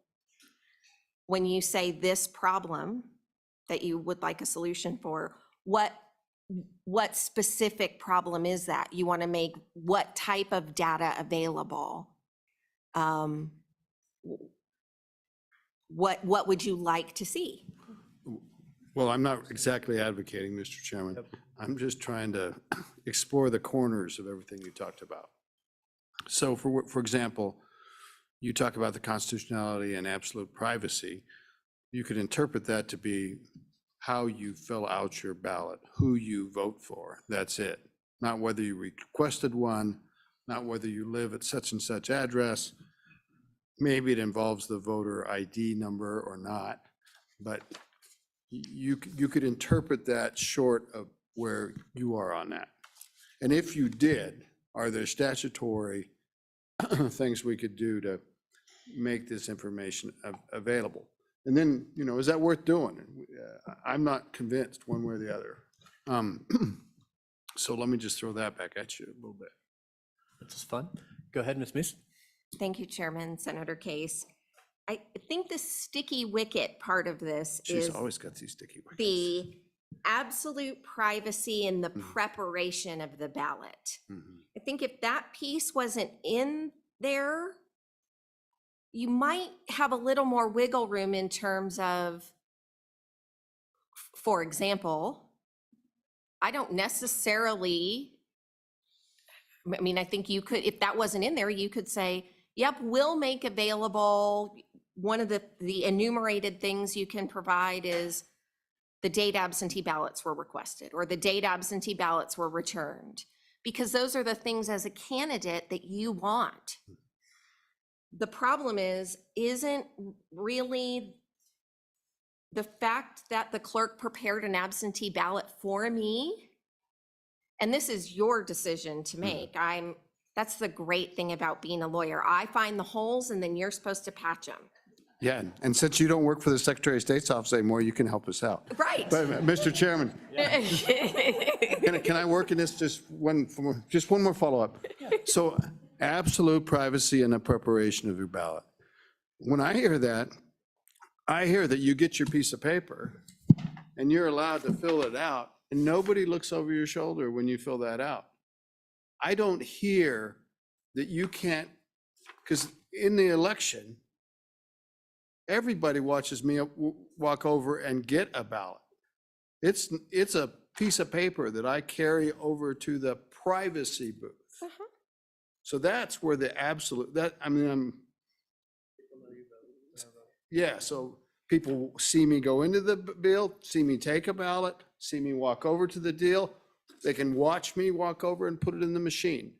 when you say this problem that you would like a solution for, what specific problem is that? You want to make what type of data available? what would you like to see? Well, I'm not exactly advocating, Mr. Chairman. I'm just trying to explore the corners of everything you talked about. So for example, you talk about the constitutionality and absolute privacy. You could interpret that to be how you fill out your ballot, who you vote for. That's it. Not whether you requested one, not whether you live at such and such address. Maybe it involves the voter ID number or not, but you could interpret that short of where you are on that. And if you did, are there statutory things we could do to make this information available? And then, is that worth doing? I'm not convinced one way or the other. So let me just throw that back at you a little bit. This is fun. Go ahead, Ms. Meese. Thank you, Chairman, Senator Case. I think the sticky wicket part of this She's is always got these sticky wickets. the absolute privacy in the preparation of the ballot. I think if that piece wasn't in there, you might have a little more wiggle room in terms of, for example, I don't necessarily, I think you could, if that wasn't in there, you could say, yep, we'll make available, one of the enumerated things you can provide is the date absentee ballots were requested or the date absentee ballots were returned, because those are the things as a candidate that you want. The problem isn't really the fact that the clerk prepared an absentee ballot for me. And this is your decision to make. That's the great thing about being a lawyer. I find the holes and then you're supposed to patch them. Yeah, and since you don't work for the Secretary of State's office anymore, you can help us out. Right. But Mr. Chairman, can I work in this just one more follow-up? So absolute privacy in the preparation of your ballot. When I hear that, I hear that you get your piece of paper and you're allowed to fill it out and nobody looks over your shoulder when you fill that out. I don't hear that you can't, because in the election, everybody watches me walk over and get a ballot. It's a piece of paper that I carry over to the privacy booth. So that's where the absolute, so people see me go into the bill, see me take a ballot, see me walk over to the deal. They can watch me walk over and put it in the machine.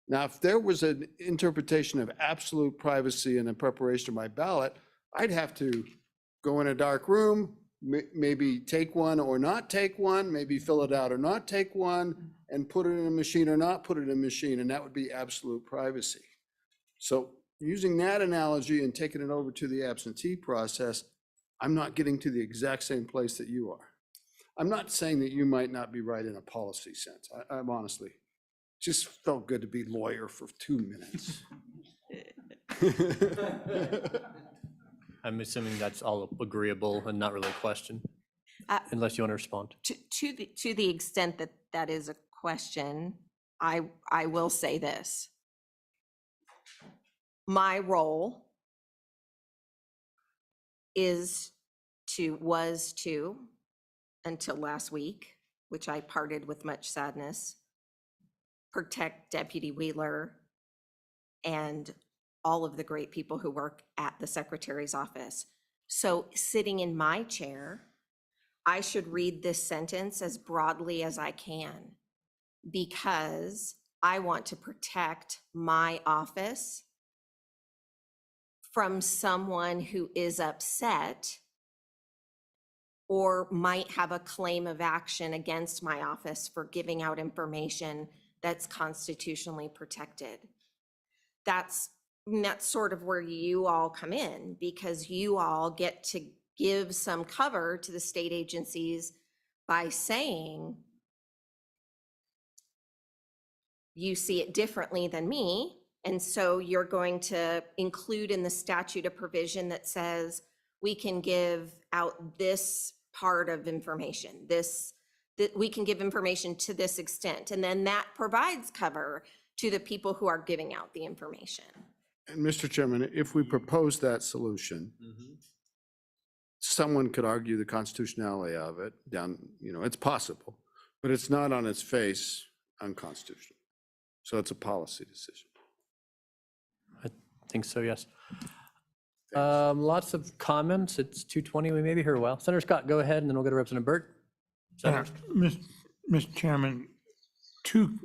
Now, if there was an interpretation of absolute privacy in the preparation of my ballot, I'd have to go in a dark room, maybe take one or not take one, maybe fill it out or not take one, and put it in a machine or not put it in a machine, and that would be absolute privacy. So using that analogy and taking it over to the absentee process, I'm not getting to the exact same place that you are. I'm not saying that you might not be right in a policy sense. I'm honestly, just felt good to be lawyer for 2 minutes. I'm assuming that's all agreeable and not really a question, unless you want to respond. To the extent that that is a question, I will say this. My role was to, until last week, which I parted with much sadness, protect Deputy Wheeler and all of the great people who work at the Secretary's office. So sitting in my chair, I should read this sentence as broadly as I can, because I want to protect my office from someone who is upset or might have a claim of action against my office for giving out information that's constitutionally protected. That's sort of where you all come in, because you all get to give some cover to the state agencies by saying you see it differently than me. And so you're going to include in the statute a provision that says we can give out this part of information, that we can give information to this extent. And then that provides cover to the people who are giving out the information. And Mr. Chairman, if we propose that solution, someone could argue the constitutionality of it down, it's possible, but it's not on its face unconstitutional. So it's a policy decision. I think so, yes. Lots of comments. It's 2:20. We may be here a while. Senator Scott, go ahead, and then we'll go to Representative Burt. Senator Mr. Chairman, two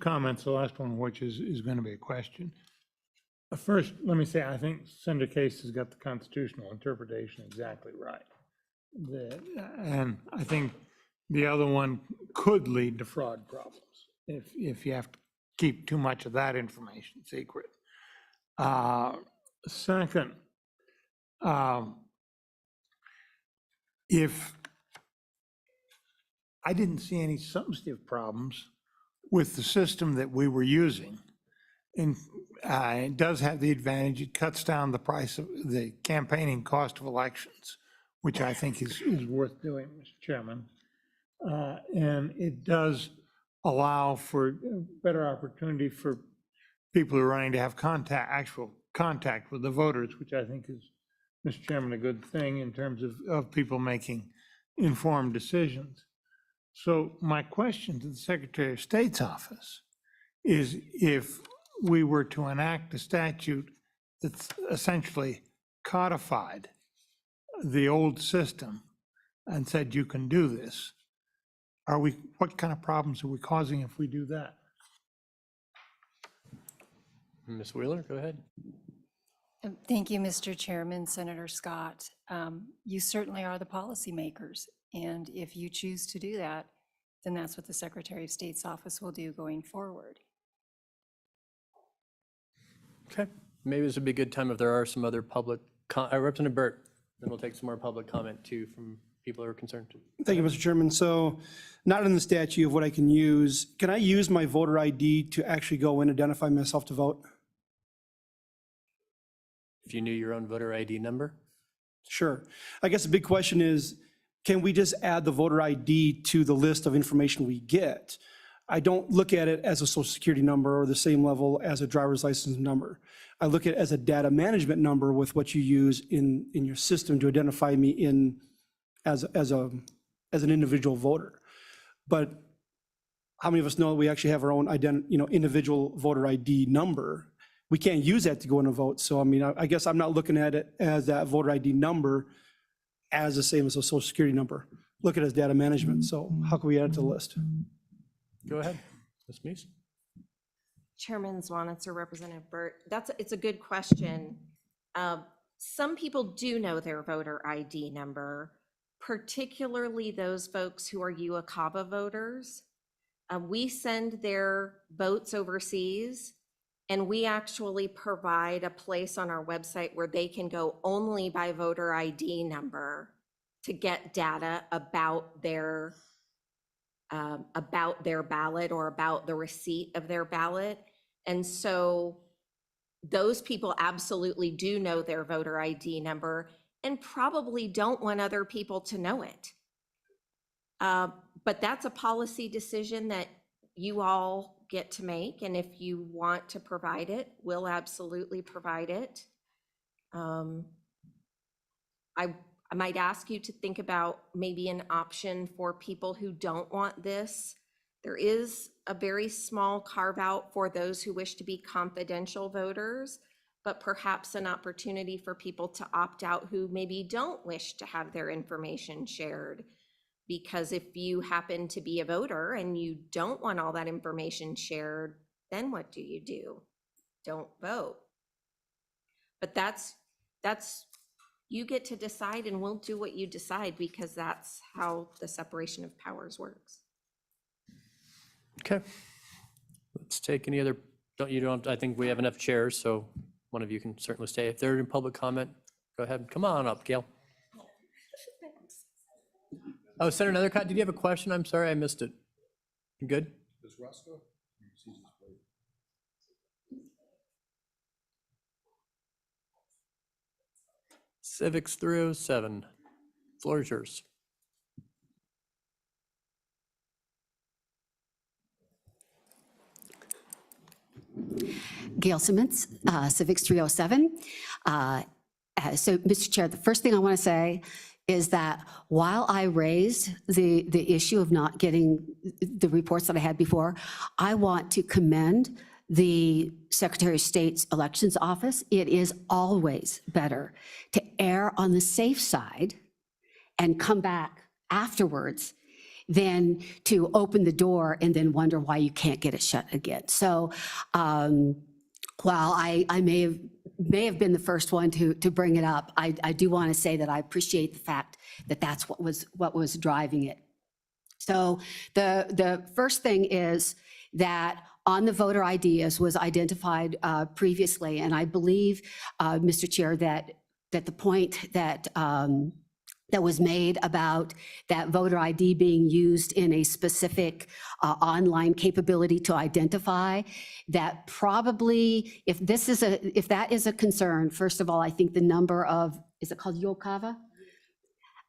comments, the last one of which is going to be a question. First, let me say, I think Senator Case has got the constitutional interpretation exactly right. And I think the other one could lead to fraud problems if you have to keep too much of that information secret. Second, if I didn't see any substantive problems with the system that we were using, and it does have the advantage, it cuts down the price of the campaigning cost of elections, which I think is worth doing, Mr. Chairman. And it does allow for better opportunity for people who are running to have actual contact with the voters, which I think is, Mr. Chairman, a good thing in terms of people making informed decisions. So my question to the Secretary of State's office is, if we were to enact a statute that's essentially codified the old system and said you can do this, what kind of problems are we causing if we do that? Ms. Wheeler, go ahead. Thank you, Mr. Chairman, Senator Scott. You certainly are the policymakers, and if you choose to do that, then that's what the Secretary of State's office will do going forward. Okay, maybe this would be a good time if there are some other public, Representative Burt, then we'll take some more public comment too from people who are concerned. Thank you, Mr. Chairman. So not in the statute of what I can use. Can I use my voter ID to actually go and identify myself to vote? If you knew your own voter ID number? Sure. I guess the big question is, can we just add the voter ID to the list of information we get? I don't look at it as a social security number or the same level as a driver's license number. I look at it as a data management number with what you use in your system to identify me as an individual voter. But how many of us know we actually have our own individual voter ID number? We can't use that to go in and vote. So I mean, I guess I'm not looking at it as that voter ID number as the same as a social security number. Look at it as data management. So how can we add it to the list? Go ahead, Ms. Meese. Chairman Zwanitz or Representative Burt, it's a good question. Some people do know their voter ID number, particularly those folks who are UACABA voters. We send their votes overseas, and we actually provide a place on our website where they can go only by voter ID number to get data about their ballot or about the receipt of their ballot. And so those people absolutely do know their voter ID number and probably don't want other people to know it. But that's a policy decision that you all get to make. And if you want to provide it, we'll absolutely provide it. I might ask you to think about maybe an option for people who don't want this. There is a very small carve out for those who wish to be confidential voters, but perhaps an opportunity for people to opt out who maybe don't wish to have their information shared. Because if you happen to be a voter and you don't want all that information shared, then what do? Don't vote. But that's you get to decide, and we'll do what you decide, because that's how the separation of powers works. Okay. Let's take any other, I think we have enough chairs, so one of you can certainly stay. If they're in public comment, go ahead. Come on up, Gail. Oh, Senator Nethercott, did you have a question? I'm sorry, I missed it. You good? Does Russ go? Civics 307. Floor is yours. Gail Simmons, Civics 307. So, Mr. Chair, the first thing I want to say is that while I raised the issue of not getting the reports that I had before, I want to commend the Secretary of State's Elections Office. It is always better to err on the safe side and come back afterwards than to open the door and then wonder why you can't get it shut again. So while I may have been the first one to bring it up, I do want to say that I appreciate the fact that that's what was driving it. So the first thing is that on the voter ID, as was identified previously, and I believe, Mr. Chair, that the point that that was made about that voter ID being used in a specific online capability to identify, that probably, if that is a concern, first of all, I think the number of, is it called Yokava?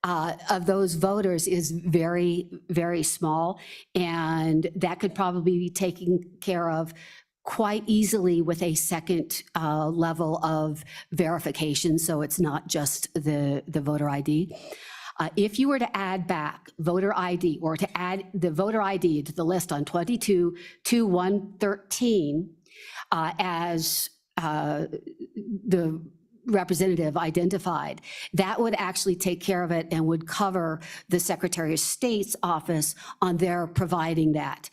Of those voters is very, very small, and that could probably be taken care of quite easily with a second level of verification, so it's not just the voter ID. If you were to add back voter ID, or to add the voter ID to the list on 22-113 as the representative identified, that would actually take care of it and would cover the Secretary of State's office on their providing that.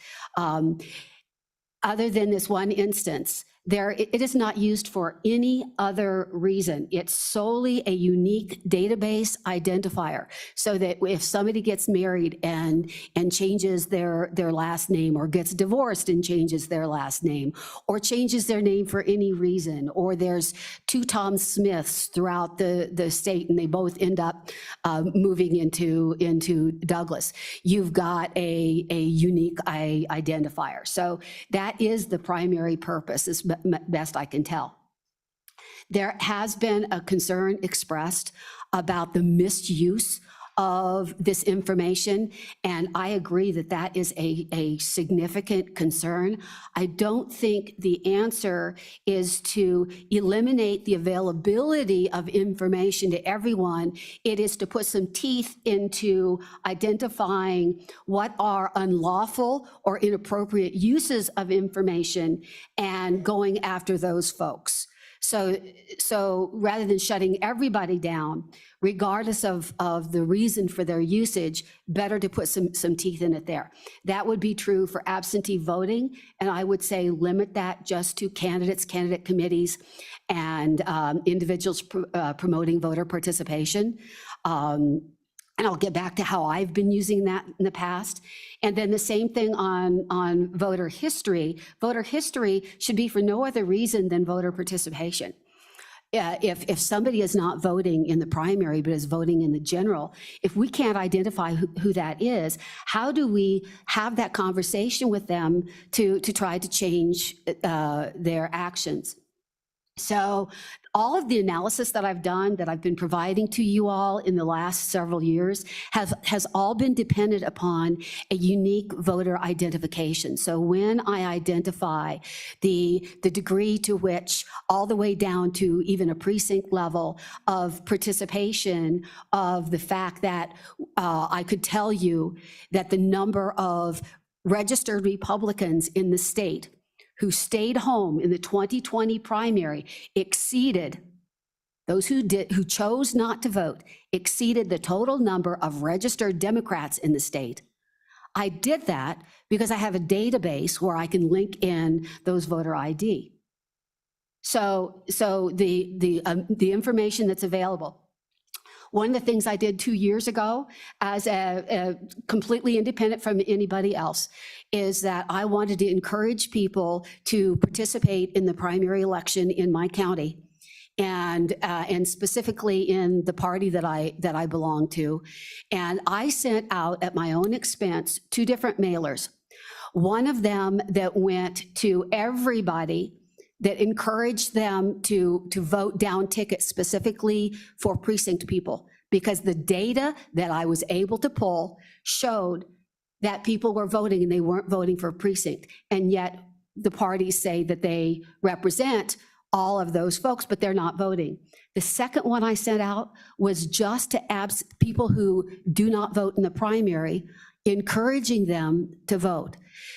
Other than this one instance, it is not used for any other reason. It's solely a unique database identifier, so that if somebody gets married and changes their last name, or gets divorced and changes their last name, or changes their name for any reason, or there's two Tom Smiths throughout the state and they both end up moving into Douglas, you've got a unique identifier. So that is the primary purpose, is best I can tell. There has been a concern expressed about the misuse of this information, and I agree that that is a significant concern. I don't think the answer is to eliminate the availability of information to everyone. It is to put some teeth into identifying what are unlawful or inappropriate uses of information and going after those folks. So rather than shutting everybody down, regardless of the reason for their usage, better to put some teeth in it there. That would be true for absentee voting, and I would say limit that just to candidates, candidate committees, and individuals promoting voter participation. And I'll get back to how I've been using that in the past. And then the same thing on voter history. Voter history should be for no other reason than voter participation. If somebody is not voting in the primary but is voting in the general, if we can't identify who that is, how do we have that conversation with them to try to change their actions? So all of the analysis that I've done, that I've been providing to you all in the last several years, has all been dependent upon a unique voter identification. So when I identify the degree to which, all the way down to even a precinct level of participation, of the fact that I could tell you that the number of registered Republicans in the state who stayed home in the 2020 primary exceeded, those who chose not to vote, exceeded the total number of registered Democrats in the state. I did that because I have a database where I can link in those voter ID. So the information that's available. One of the things I did 2 years ago, as a completely independent from anybody else, is that I wanted to encourage people to participate in the primary election in my county, and specifically in the party that I belong to. And I sent out at my own expense 2 different mailers. One of them that went to everybody, that encouraged them to vote down tickets specifically for precinct people, because the data that I was able to pull showed that people were voting and they weren't voting for precinct. And yet the parties say that they represent all of those folks, but they're not voting. The second one I sent out was just to people who do not vote in the primary, encouraging them to vote.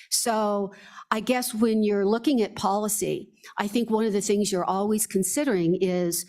So I guess when you're looking at policy, I think one of the things you're always considering is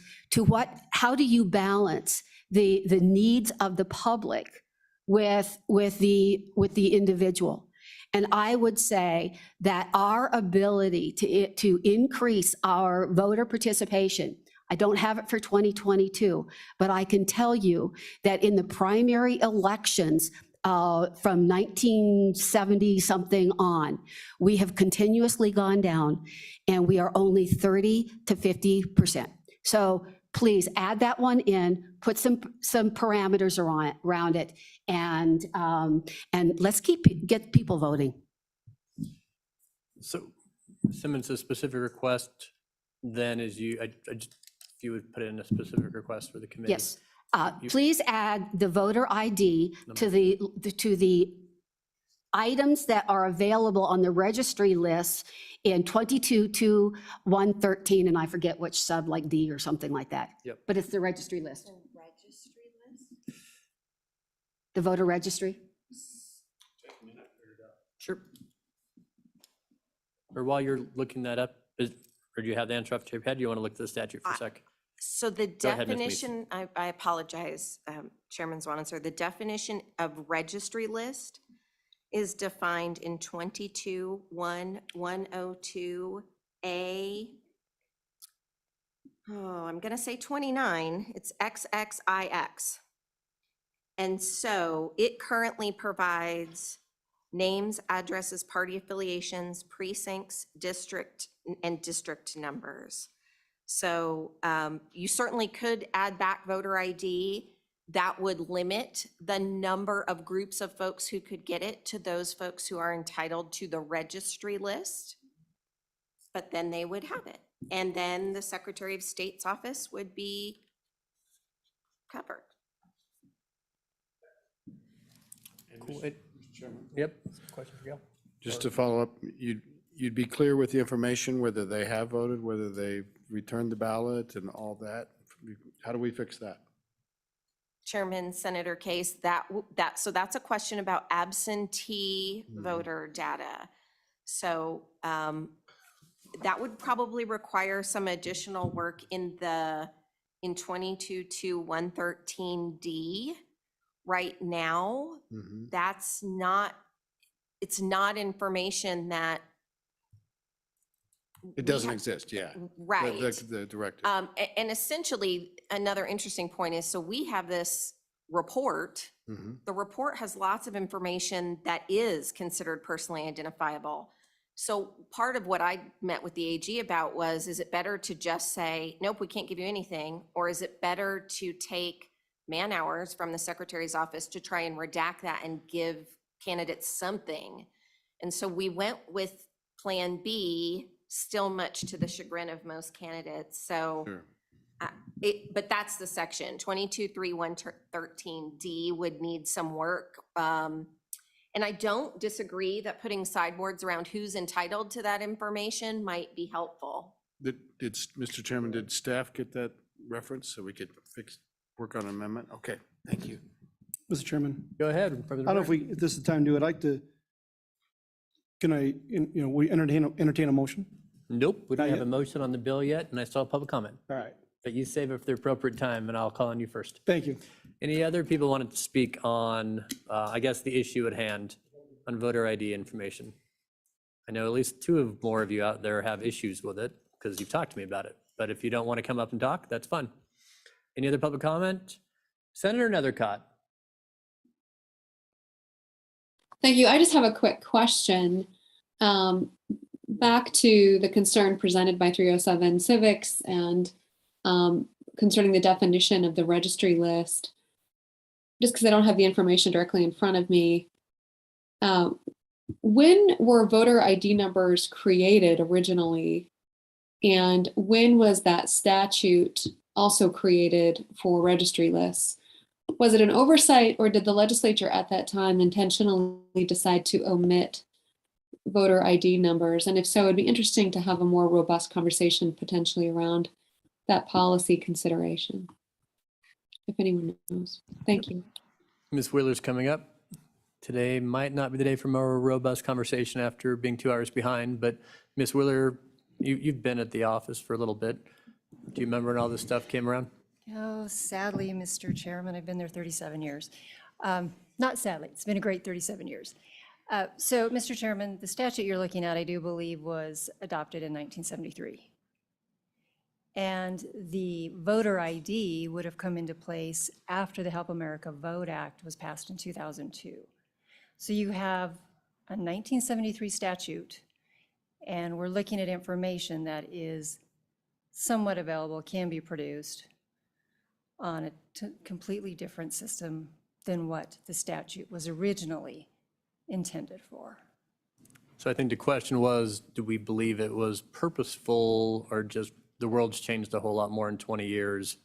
how do you balance the needs of the public with the individual? And I would say that our ability to increase our voter participation, I don't have it for 2022, but I can tell you that in the primary elections from 1970 something on, we have continuously gone down, and we are only 30 to 50%. So please add that one in, put some parameters around it, and let's get people voting. So Simmons, a specific request then is if you would put in a specific request for the committee. Yes. Please add the voter ID to the items that are available on the registry list in 22-113, and I forget which sub, like D or something like that. Yep. But it's the registry list. The voter registry. Sure. Or while you're looking that up, or do you have the answer off the top of your head? Do you want to look at the statute for a sec? So the Go ahead, Ms. Meese. definition, I apologize, Chairman Swanensor, the definition of registry list is defined in 22-102A. I'm going to say 29, it's XXIX. And so it currently provides names, addresses, party affiliations, precincts, district, and district numbers. So you certainly could add back voter ID. That would limit the number of groups of folks who could get it to those folks who are entitled to the registry list. But then they would have it. And then the Secretary of State's office would be covered. Cool. Yep. Question for Gail? Just to follow up, you'd be clear with the information, whether they have voted, whether they returned the ballot and all that? How do we fix that? Chairman, Senator Case, so that's a question about absentee voter data. So that would probably require some additional work in 22-113D. Right now, it's not information that It doesn't exist, yeah. Right. The directive. And essentially, another interesting point is, so we have this report. The report has lots of information that is considered personally identifiable. So part of what I met with the AG about was, is it better to just say, nope, we can't give you anything? Or is it better to take man hours from the Secretary's office to try and redact that and give candidates something? And so we went with Plan B, still much to the chagrin of most candidates. So, Sure. But that's the section, 22-3-113D would need some work. And I don't disagree that putting sideboards around who's entitled to that information might be helpful. Mr. Chairman, did staff get that reference so we could work on an amendment? Okay, thank you. Mr. Chairman, Go ahead. I don't know if this is the time to do it. I'd like to, we entertain a motion? Nope, we don't Not have yet? a motion on the bill yet, and I still have public comment. All right, But you save it for the appropriate time, and I'll call on you first. thank you. Any other people wanted to speak on, I guess, the issue at hand on voter ID information? I know at least more of you out there have issues with it because you've talked to me about it. But if you don't want to come up and talk, that's fine. Any other public comment? Senator Nethercott. Thank you. I just have a quick question. Back to the concern presented by 307 Civics and concerning the definition of the registry list. Just because I don't have the information directly in front of me, when were voter ID numbers created originally? And when was that statute also created for registry lists? Was it an oversight, or did the legislature at that time intentionally decide to omit voter ID numbers? And if so, it'd be interesting to have a more robust conversation potentially around that policy consideration, if anyone knows. Thank you. Ms. Wheeler's coming up. Today might not be the day for more robust conversation after being 2 hours behind, but Ms. Wheeler, you've been at the office for a little bit. Do you remember when all this stuff came around? Oh, sadly, Mr. Chairman, I've been there 37 years. Not sadly, it's been a great 37 years. So, Mr. Chairman, the statute you're looking at, I do believe, was adopted in 1973. And the voter ID would have come into place after the Help America Vote Act was passed in 2002. So you have a 1973 statute, and we're looking at information that is somewhat available, can be produced on a completely different system than what the statute was originally intended for. So I think the question was, do we believe it was purposeful or just the world's changed a whole lot more in 20 years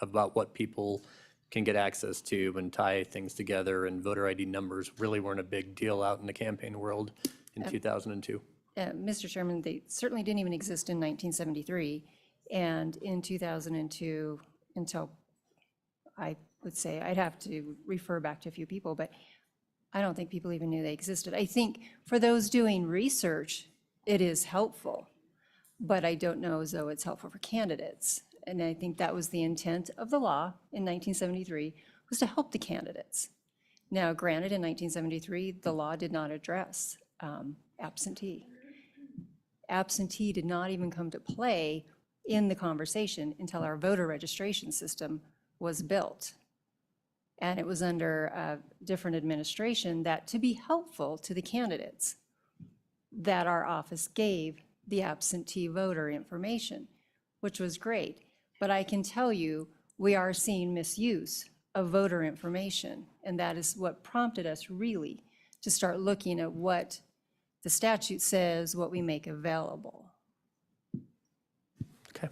about what people can get access to and tie things together, and voter ID numbers really weren't a big deal out in the campaign world in 2002. Mr. Chairman, they certainly didn't even exist in 1973. And in 2002, until I would say, I'd have to refer back to a few people, but I don't think people even knew they existed. I think for those doing research, it is helpful, but I don't know as though it's helpful for candidates. And I think that was the intent of the law in 1973, was to help the candidates. Now, granted, in 1973, the law did not address absentee. Absentee did not even come to play in the conversation until our voter registration system was built. And it was under a different administration that, to be helpful to the candidates, that our office gave the absentee voter information, which was great. But I can tell you, we are seeing misuse of voter information, and that is what prompted us really to start looking at what the statute says, what we make available. Okay.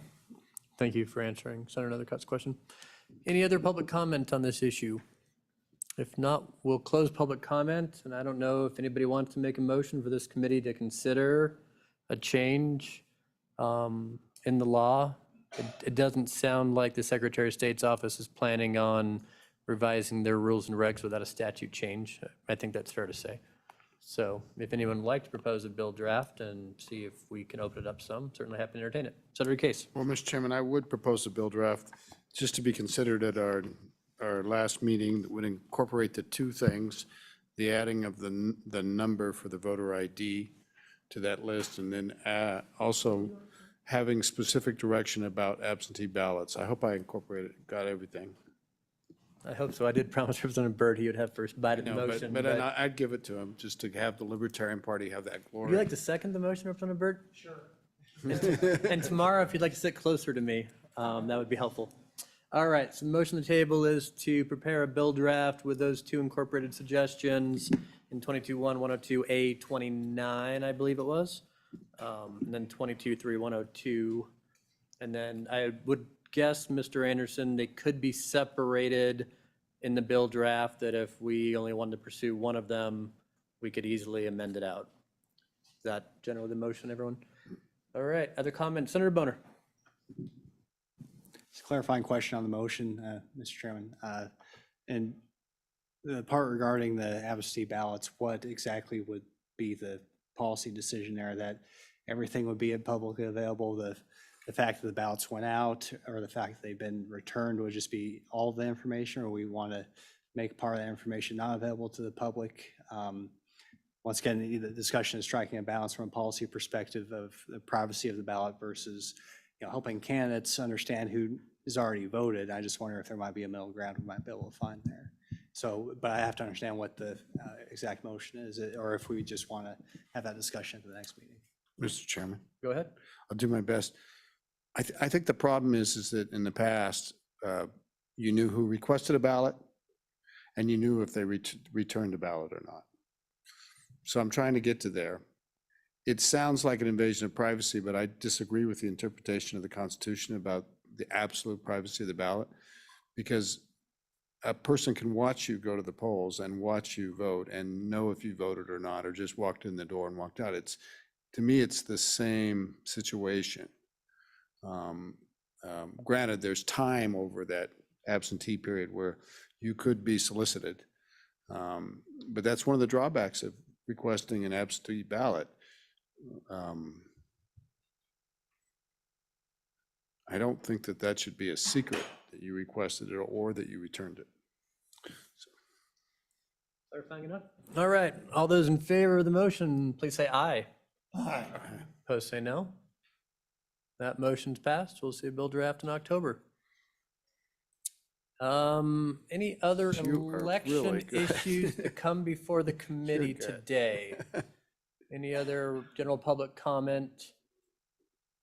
Thank you for answering Senator Nethercott's question. Any other public comment on this issue? If not, we'll close public comment, and I don't know if anybody wants to make a motion for this committee to consider a change in the law. It doesn't sound like the Secretary of State's office is planning on revising their rules and regs without a statute change. I think that's fair to say. So if anyone would like to propose a bill draft and see if we can open it up some, certainly happy to entertain it. Senator Case. Well, Mr. Chairman, I would propose a bill draft just to be considered at our last meeting that would incorporate the two things, the adding of the number for the voter ID to that list, and then also having specific direction about absentee ballots. I hope I incorporated, got everything. I hope so. I did promise Representative Byrd he would have first bite at the No, motion. but I'd give it to him, just to have the Libertarian Party have that glory. Would you like to second the motion, Representative Byrd? Sure. And tomorrow, if you'd like to sit closer to me, that would be helpful. All right, so the motion on the table is to prepare a bill draft with those two incorporated suggestions in 22-1, 102A29, I believe it was, and then 22-3, 102. And then I would guess, Mr. Anderson, they could be separated in the bill draft, that if we only wanted to pursue one of them, we could easily amend it out. Is that generally the motion, everyone? All right, other comments? Senator Boner. Just a clarifying question on the motion, Mr. Chairman. And the part regarding the absentee ballots, what exactly would be the policy decision there? That everything would be publicly available, the fact that the ballots went out, or the fact that they've been returned would just be all the information, or we want to make part of that information not available to the public? Once again, the discussion is striking a balance from a policy perspective of the privacy of the ballot versus, helping candidates understand who is already voted. I just wonder if there might be a middle ground we might be able to find there. So, but I have to understand what the exact motion is, or if we just want to have that discussion at the next meeting. Mr. Chairman. Go ahead. I'll do my best. I think the problem is that in the past, you knew who requested a ballot, and you knew if they returned a ballot or not. So I'm trying to get to there. It sounds like an invasion of privacy, but I disagree with the interpretation of the Constitution about the absolute privacy of the ballot, because a person can watch you go to the polls and watch you vote and know if you voted or not, or just walked in the door and walked out. To me, it's the same situation. Granted, there's time over that absentee period where you could be solicited. But that's one of the drawbacks of requesting an absentee ballot. I don't think that should be a secret that you requested it or that you returned it. Clarifying enough? All right, all those in favor of the motion, please say aye. Aye. Opposed, say no. That motion's passed. We'll see a bill draft in October. Any other You are election really good. issues to come before the committee good. today? Any other general public comment?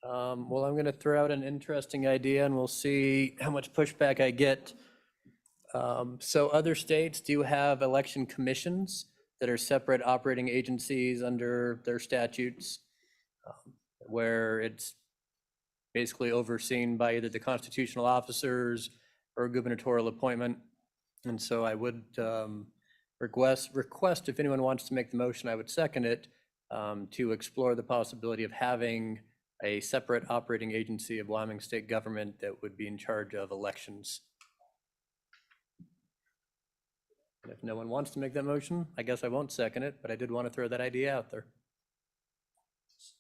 Well, I'm going to throw out an interesting idea and we'll see how much pushback I get. So other states do have election commissions that are separate operating agencies under their statutes, where it's basically overseen by either the constitutional officers or gubernatorial appointment. And so I would request if anyone wants to make the motion, I would second it, to explore the possibility of having a separate operating agency of Wyoming state government that would be in charge of elections. And if no one wants to make that motion, I guess I won't second it, but I did want to throw that idea out there.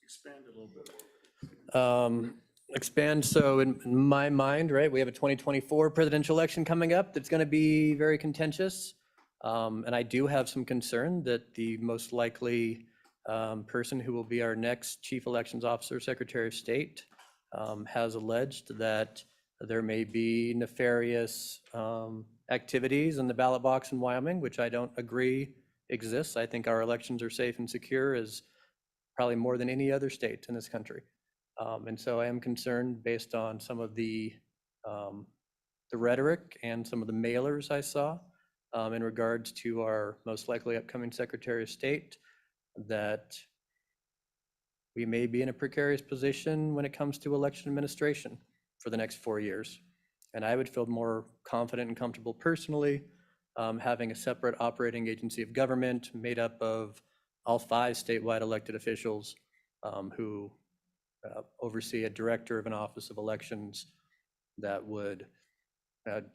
Expand a little bit. Expand, so in my mind, right, we have a 2024 presidential election coming up that's going to be very contentious. And I do have some concern that the most likely person who will be our next chief elections officer, Secretary of State, has alleged that there may be nefarious activities in the ballot box in Wyoming, which I don't agree exists. I think our elections are safe and secure as probably more than any other state in this country. And so I am concerned based on some of the rhetoric and some of the mailers I saw in regards to our most likely upcoming Secretary of State, that we may be in a precarious position when it comes to election administration for the next 4 years. And I would feel more confident and comfortable personally having a separate operating agency of government made up of all 5 statewide elected officials who oversee a director of an office of elections that would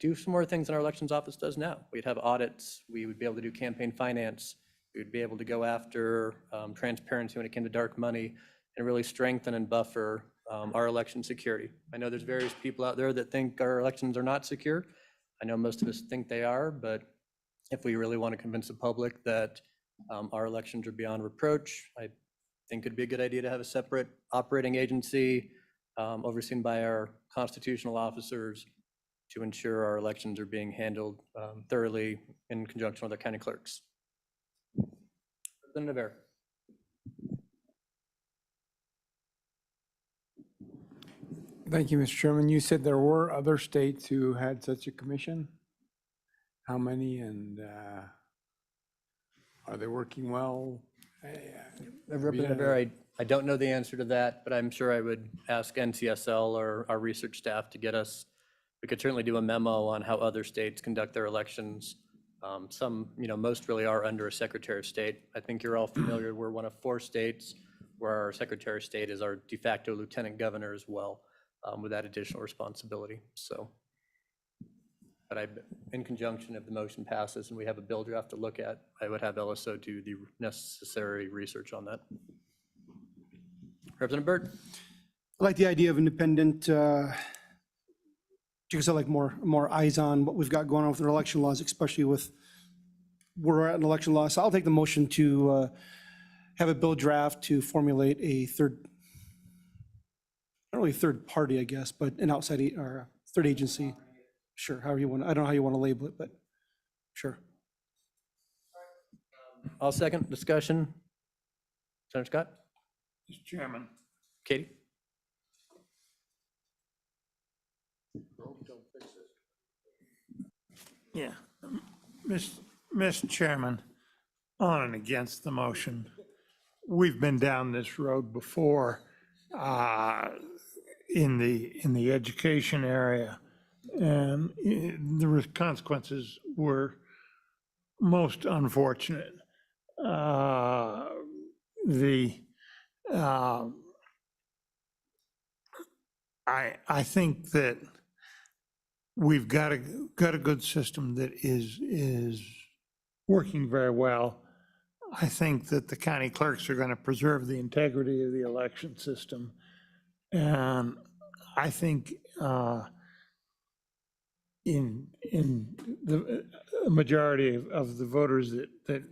do some more things than our elections office does now. We'd have audits, we would be able to do campaign finance, we would be able to go after transparency when it came to dark money and really strengthen and buffer our election security. I know there's various people out there that think our elections are not secure. I know most of us think they are, but if we really want to convince the public that our elections are beyond reproach, I think it'd be a good idea to have a separate operating agency overseen by our constitutional officers to ensure our elections are being handled thoroughly in conjunction with our county clerks. Representative Bear. Thank you, Mr. Chairman. You said there were other states who had such a commission. How many, and are they working well? Representative Bear, I don't know the answer to that, but I'm sure I would ask NCSL or our research staff to get us. We could certainly do a memo on how other states conduct their elections. Some, most really are under a Secretary of State. I think you're all familiar. We're one of 4 states where our Secretary of State is our de facto lieutenant governor as well, with that additional responsibility. So, but in conjunction, if the motion passes and we have a bill draft to look at, I would have LSO do the necessary research on that. Representative Byrd. I like the idea of independent, because I like more eyes on what we've got going on with our election laws, especially with where we're at in election laws. So I'll take the motion to have a bill draft to formulate a not really third party, I guess, but an outside or third agency. Sure, however you want. I don't know how you want to label it, but sure. I'll second. Discussion. Senator Scott. Mr. Chairman. Katie. Yeah. Mr. Chairman, on and against the motion. We've been down this road before in the education area and the consequences were most unfortunate. I think that we've got a good system that is working very well. I think that the county clerks are going to preserve the integrity of the election system. And I think in the majority of the voters that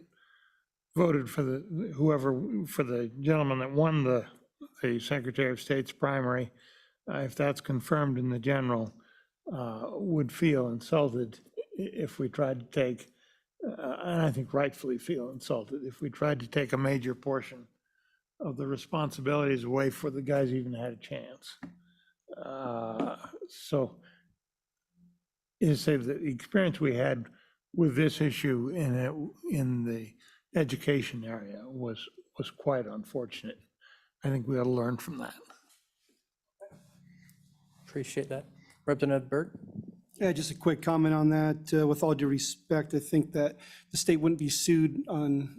voted for the gentleman that won the Secretary of State's primary, if that's confirmed in the general, would feel insulted if we tried to take, and I think rightfully feel insulted, if we tried to take a major portion of the responsibilities away for the guys who even had a chance. So is say the experience we had with this issue in the education area was quite unfortunate. I think we ought to learn from that. Appreciate that. Representative Burt? Yeah, just a quick comment on that. With all due respect, I think that the state wouldn't be sued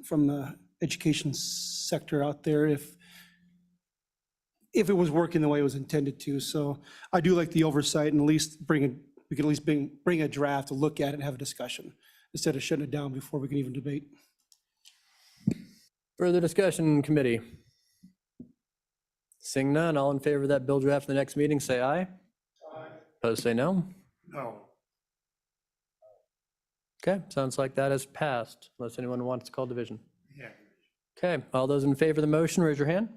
from the education sector out there if it was working the way it was intended to. So I do like the oversight, and at least we could at least bring a draft to look at it and have a discussion instead of shutting it down before we can even debate. Further discussion, committee? Seeing none, all in favor of that bill draft for the next meeting, say aye. Aye. Opposed, say no. No. Okay, sounds like that has passed, unless anyone wants to call division. Yeah. Okay, all those in favor of the motion, raise your hand.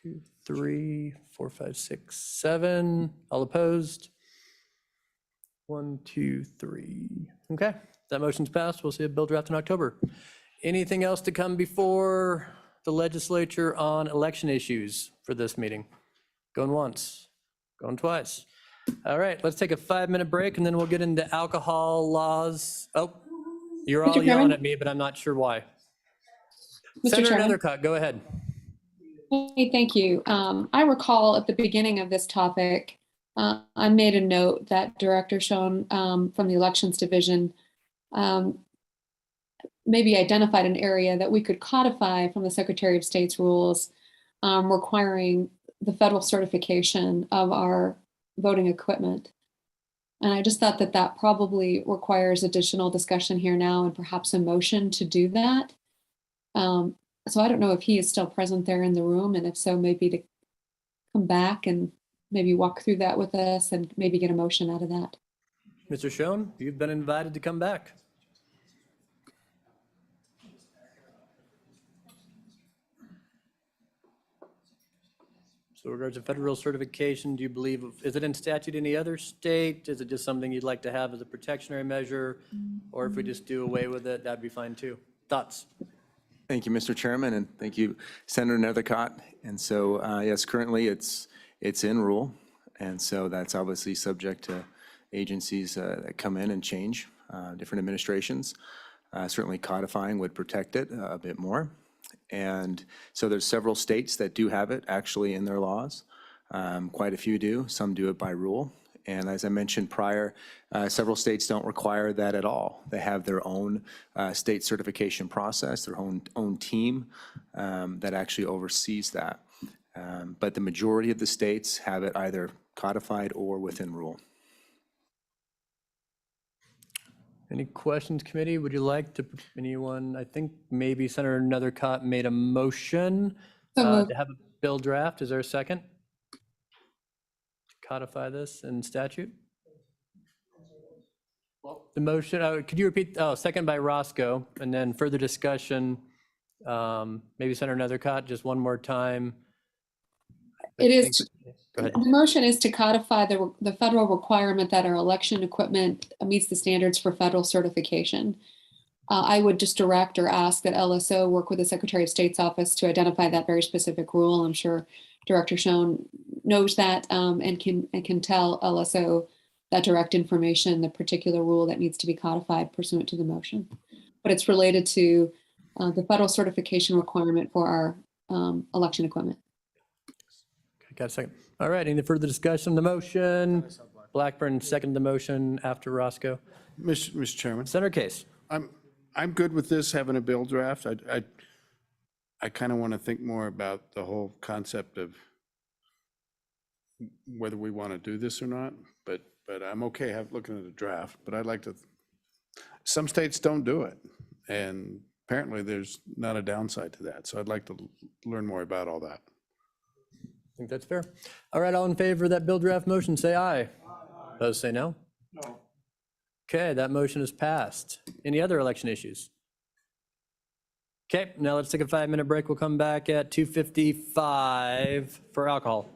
2, 3, 4, 5, 6, 7. All opposed? 1, 2, 3. Okay, that motion's passed. We'll see a bill draft in October. Anything else to come before the legislature on election issues for this meeting? Going once, going twice. All right, let's take a 5-minute break and then we'll get into alcohol laws. Oh, you're all yelling at me, but I'm not sure why. Senator Nethercutt, go ahead. Hey, thank you. I recall at the beginning of this topic, I made a note that Director Schoen from the Elections Division maybe identified an area that we could codify from the Secretary of State's rules requiring the federal certification of our voting equipment. And I just thought that that probably requires additional discussion here now and perhaps a motion to do that. So I don't know if he is still present there in the room, and if so, maybe to come back and maybe walk through that with us and maybe get a motion out of that. Mr. Schoen, you've been invited to come back. So in regards to federal certification, do you believe, is it in statute in any other state? Is it just something you'd like to have as a protectionary measure? Or if we just do away with it, that'd be fine too. Thoughts? Thank you, Mr. Chairman, and thank you, Senator Nethercutt. And so, yes, currently it's in rule, and so that's obviously subject to agencies that come in and change, different administrations. Certainly codifying would protect it a bit more. And so there's several states that do have it actually in their laws. Quite a few do. Some do it by rule. And as I mentioned prior, several states don't require that at all. They have their own state certification process, their own team that actually oversees that. But the majority of the states have it either codified or within rule. Any questions, committee? Would you like to, anyone, I think maybe Senator Nethercutt made a motion to have a bill draft. Is there a second? Codify this in statute? The motion, could you repeat? Oh, second by Roscoe, and then further discussion. Maybe Senator Nethercutt, just one more time. It is, go ahead. the motion is to codify the federal requirement that our election equipment meets the standards for federal certification. I would just direct or ask that LSO work with the Secretary of State's office to identify that very specific rule. I'm sure Director Schoen knows that and can tell LSO that direct information, the particular rule that needs to be codified pursuant to the motion. But it's related to the federal certification requirement for our election equipment. Got a second. All right, any further discussion on the motion? Blackburn seconded the motion after Roscoe. Mr. Chairman, Senator Case. I'm good with this, having a bill draft. I kind of want to think more about the whole concept of whether we want to do this or not, but I'm okay looking at a draft, but I'd like to, some states don't do it, and apparently there's not a downside to that, so I'd like to learn more about all that. I think that's fair. All right, all in favor of that bill draft motion, say aye. Those say no. No. Okay, that motion is passed. Any other election issues? Okay, now let's take a 5-minute break. We'll come back at 2:55 for alcohol.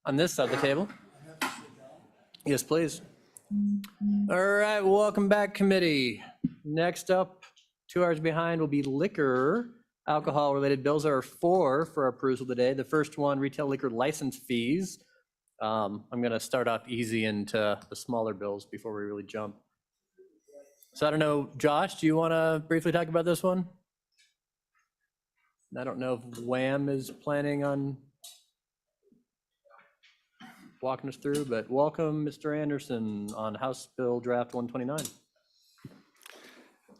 on this side of the table. Yes, please. All right, welcome back, committee. Next up, 2 hours behind, will be liquor. Alcohol-related bills. There are 4 for our perusal today. The first one, retail liquor license fees. I'm going to start off easy into the smaller bills before we really jump. So I don't know, Josh, do you want to briefly talk about this one? I don't know if Wham is planning on walking us through, but welcome, Mr. Anderson, on House Bill Draft 129.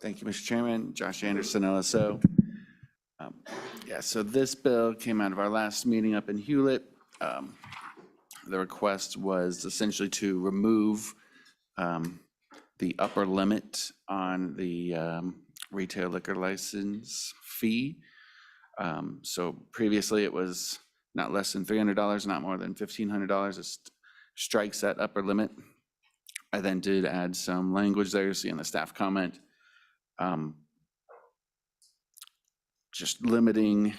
Thank you, Mr. Chairman. Josh Anderson, LSO. Yeah, so this bill came out of our last meeting up in Hewlett. The request was essentially to remove the upper limit on the retail liquor license fee. So previously it was not less than $300, not more than $1,500. It strikes that upper limit. I then did add some language there, you see in the staff comment, just limiting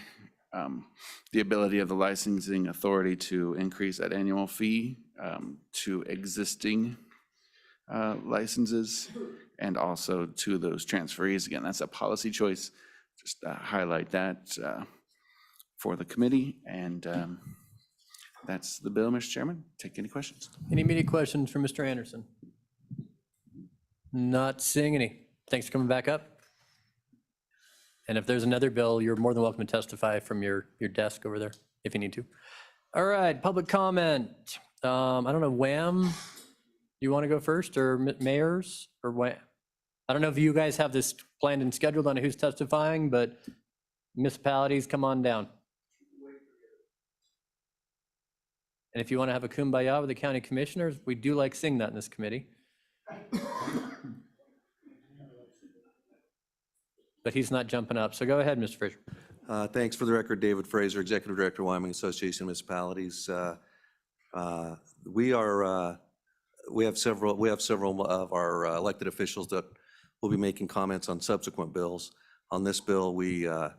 the ability of the licensing authority to increase that annual fee to existing licenses and also to those transferees. Again, that's a policy choice. Just highlight that for the committee, and that's the bill, Mr. Chairman. Take any questions. Any immediate questions for Mr. Anderson? Not seeing any. Thanks for coming back up. And if there's another bill, you're more than welcome to testify from your desk over there if you need to. All right, public comment. I don't know, Wham, you want to go first, or mayors, or Wham? I don't know if you guys have this planned and scheduled on who's testifying, but municipalities, come on down. And if you want to have a kumbaya with the county commissioners, we do like sing that in this committee. But he's not jumping up, so go ahead, Mr. Fraser. Thanks. For the record, David Fraser, Executive Director, Wyoming Association of Municipalities. We have several of our elected officials that will be making comments on subsequent bills. On this bill, we are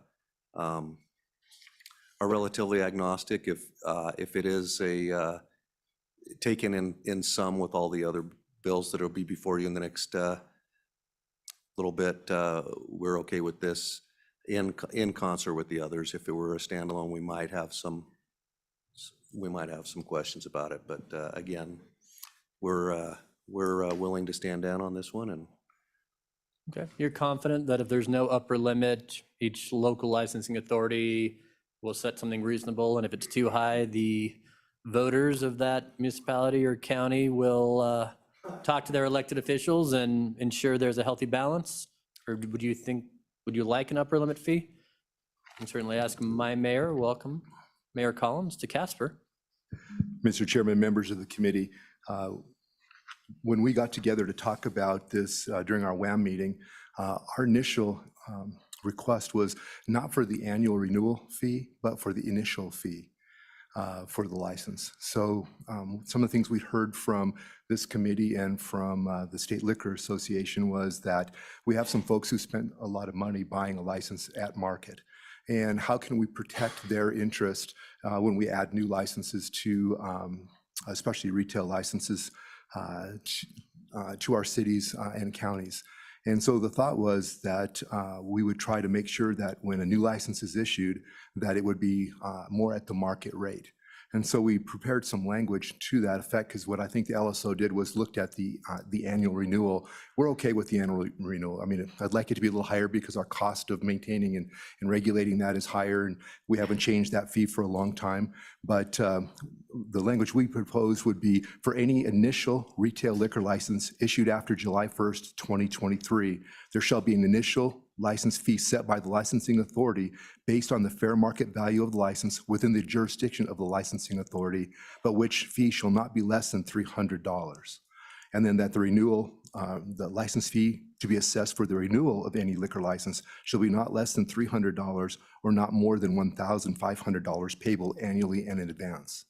relatively agnostic if it is taken in sum with all the other bills that will be before you in the next little bit. We're okay with this in concert with the others. If it were a standalone, we might have some questions about it. But again, we're willing to stand down on this one. And okay, you're confident that if there's no upper limit, each local licensing authority will set something reasonable, and if it's too high, the voters of that municipality or county will talk to their elected officials and ensure there's a healthy balance? Or would you like an upper limit fee? I can certainly ask my mayor. Welcome, Mayor Collins, to Casper. Mr. Chairman, members of the committee, when we got together to talk about this during our WAM meeting, our initial request was not for the annual renewal fee, but for the initial fee for the license. So some of the things we heard from this committee and from the State Liquor Association was that we have some folks who spent a lot of money buying a license at market. And how can we protect their interest when we add new licenses to, especially retail licenses, to our cities and counties? And so the thought was that we would try to make sure that when a new license is issued, that it would be more at the market rate. And so we prepared some language to that effect, because what I think the LSO did was looked at the annual renewal. We're okay with the annual renewal. I mean, I'd like it to be a little higher because our cost of maintaining and regulating that is higher, and we haven't changed that fee for a long time. But the language we propose would be for any initial retail liquor license issued after July 1st, 2023, there shall be an initial license fee set by the licensing authority based on the fair market value of the license within the jurisdiction of the licensing authority, but which fee shall not be less than $300. And then that the renewal, the license fee to be assessed for the renewal of any liquor license shall be not less than $300 or not more than $1,500 payable annually and in advance.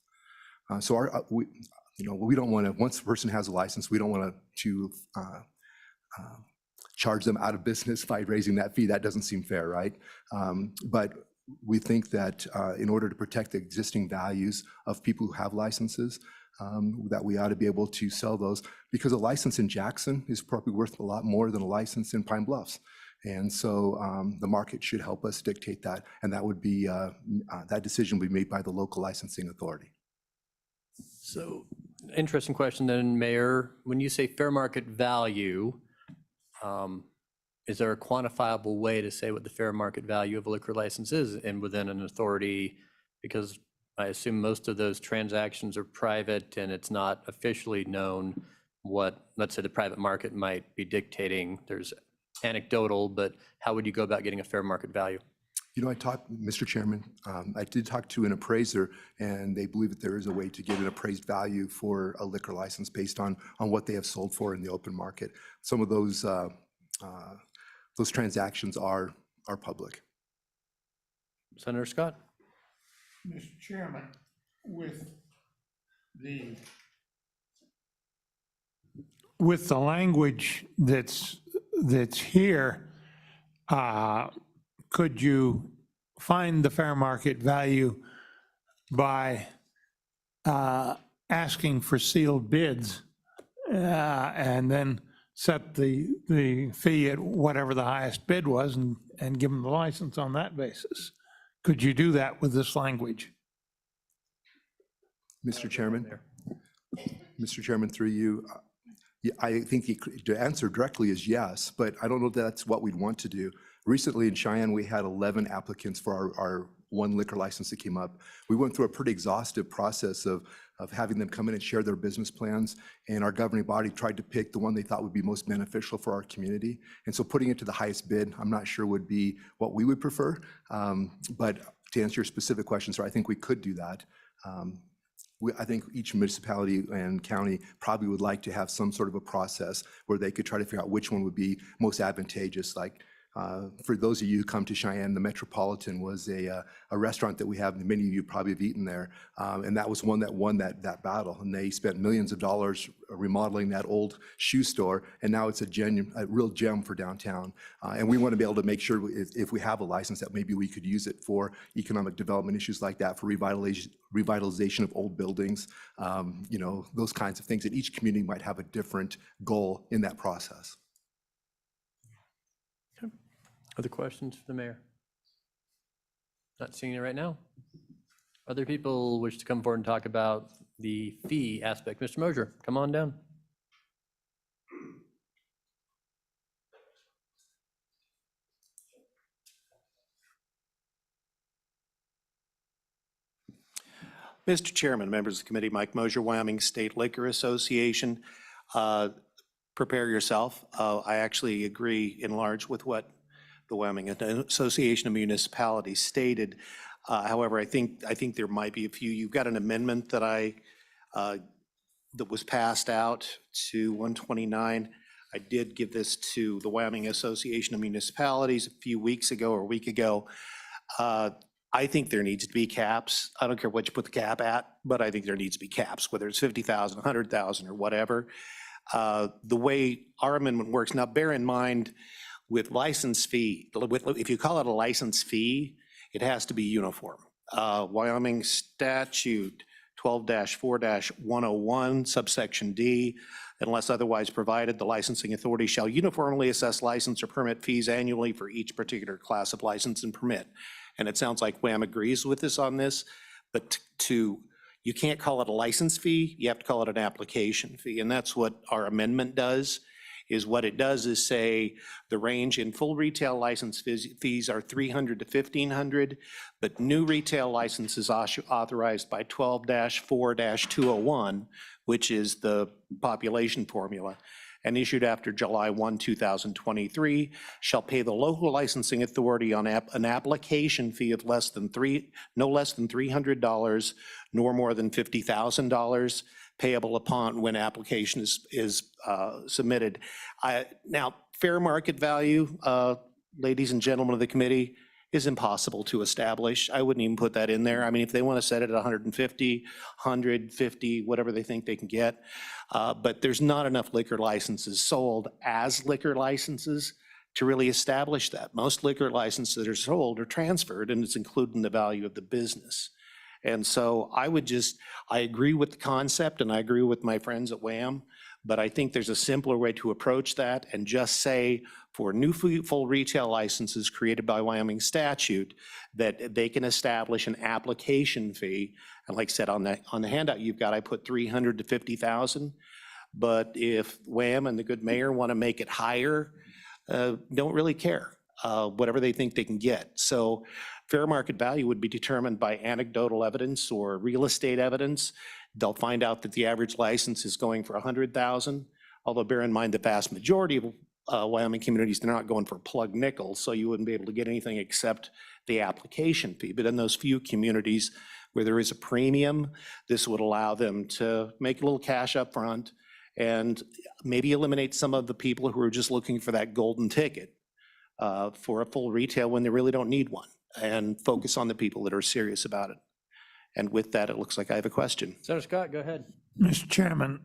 So we don't want to, once a person has a license, we don't want to charge them out of business by raising that fee. That doesn't seem fair, right? But we think that in order to protect the existing values of people who have licenses, that we ought to be able to sell those, because a license in Jackson is probably worth a lot more than a license in Pine Bluffs. And so the market should help us dictate that, and that would be, that decision will be made by the local licensing authority. So, interesting question then, Mayor. When you say fair market value, is there a quantifiable way to say what the fair market value of a liquor license is and within an authority? Because I assume most of those transactions are private and it's not officially known what, let's say, the private market might be dictating. There's anecdotal, but how would you go about getting a fair market value? You know, Mr. Chairman, I did talk to an appraiser, and they believe that there is a way to get an appraised value for a liquor license based on what they have sold for in the open market. Some of those transactions are public. Senator Scott? Mr. Chairman, with the language that's here, could you find the fair market value by asking for sealed bids and then set the fee at whatever the highest bid was and give them the license on that basis? Could you do that with this language? Mr. Chairman, through you, I think the answer directly is yes, but I don't know if that's what we'd want to do. Recently in Cheyenne, we had 11 applicants for our one liquor license that came up. We went through a pretty exhaustive process of having them come in and share their business plans, and our governing body tried to pick the one they thought would be most beneficial for our community. And so putting it to the highest bid, I'm not sure would be what we would prefer. But to answer your specific question, sir, I think we could do that. I think each municipality and county probably would like to have some sort of a process where they could try to figure out which one would be most advantageous. Like for those of you who come to Cheyenne, the Metropolitan was a restaurant that we have, and many of you probably have eaten there, and that was one that won that battle. And they spent millions of dollars remodeling that old shoe store, and now it's a real gem for downtown. And we want to be able to make sure if we have a license that maybe we could use it for economic development issues like that, for revitalization of old buildings, you know, those kinds of things. And each community might have a different goal in that process. Other questions for the mayor? Not seeing it right now. Other people wish to come forward and talk about the fee aspect. Mr. Mosier, come on down. Mr. Chairman, members of the committee, Mike Mosier, Wyoming State Liquor Association. Prepare yourself. I actually agree in large with what the Wyoming Association of Municipalities stated. However, I think there might be a few. You've got an amendment that that was passed out to 129. I did give this to the Wyoming Association of Municipalities a few weeks ago or a week ago. I think there needs to be caps. I don't care what you put the cap at, but I think there needs to be caps, whether it's 50,000, 100,000, or whatever. The way our amendment works, now bear in mind, with license fee, if you call it a license fee, it has to be uniform. Wyoming statute 12-4-101, subsection D, unless otherwise provided, the licensing authority shall uniformly assess license or permit fees annually for each particular class of license and permit. And it sounds like WAM agrees with us on this, but you can't call it a license fee, you have to call it an application fee. And that's what our amendment does. What it does is say the range in full retail license fees are $300 to $1,500, but new retail licenses authorized by 12-4-201, which is the population formula, and issued after July 1, 2023, shall pay the local licensing authority on an application fee of no less than $300, nor more than $50,000, payable upon when application is submitted. Now, fair market value, ladies and gentlemen of the committee, is impossible to establish. I wouldn't even put that in there. I mean, if they want to set it at 150, 150, whatever they think they can get, but there's not enough liquor licenses sold as liquor licenses to really establish that. Most liquor licenses that are sold are transferred, and it's included in the value of the business. And so I agree with the concept, and I agree with my friends at WHAM, but I think there's a simpler way to approach that and just say for new full retail licenses created by Wyoming statute, that they can establish an application fee. And like I said, on the handout you've got, I put 300 to 50,000. But if WHAM and the good mayor want to make it higher, don't really care, whatever they think they can get. So fair market value would be determined by anecdotal evidence or real estate evidence. They'll find out that the average license is going for 100,000, although bear in mind the vast majority of Wyoming communities, they're not going for plug nickel, so you wouldn't be able to get anything except the application fee. But in those few communities where there is a premium, this would allow them to make a little cash up front and maybe eliminate some of the people who are just looking for that golden ticket for a full retail when they really don't need one, and focus on the people that are serious about it. And with that, it looks like I have a question. Senator Scott, go ahead. Mr. Chairman,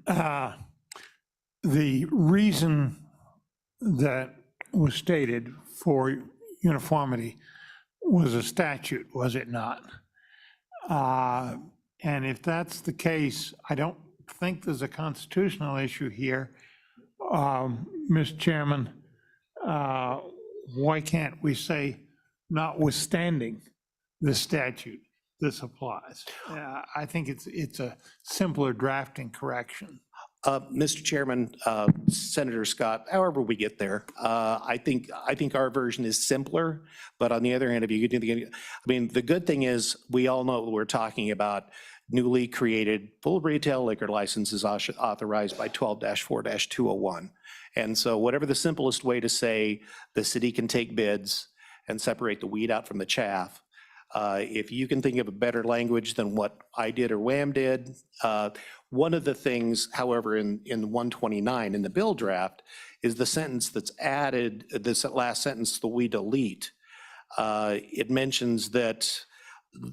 the reason that was stated for uniformity was a statute, was it not? And if that's the case, I don't think there's a constitutional issue here. Mr. Chairman, why can't we say, notwithstanding the statute, this applies? I think it's a simpler drafting correction. Mr. Chairman, Senator Scott, however we get there, I think our version is simpler, but on the other hand, if you could do the good thing is we all know we're talking about newly created full retail liquor licenses authorized by 12-4-201. And so whatever the simplest way to say the city can take bids and separate the weed out from the chaff, if you can think of a better language than what I did or WHAM did. One of the things, however, in 129 in the bill draft is the sentence that's added, this last sentence that we delete. It mentions that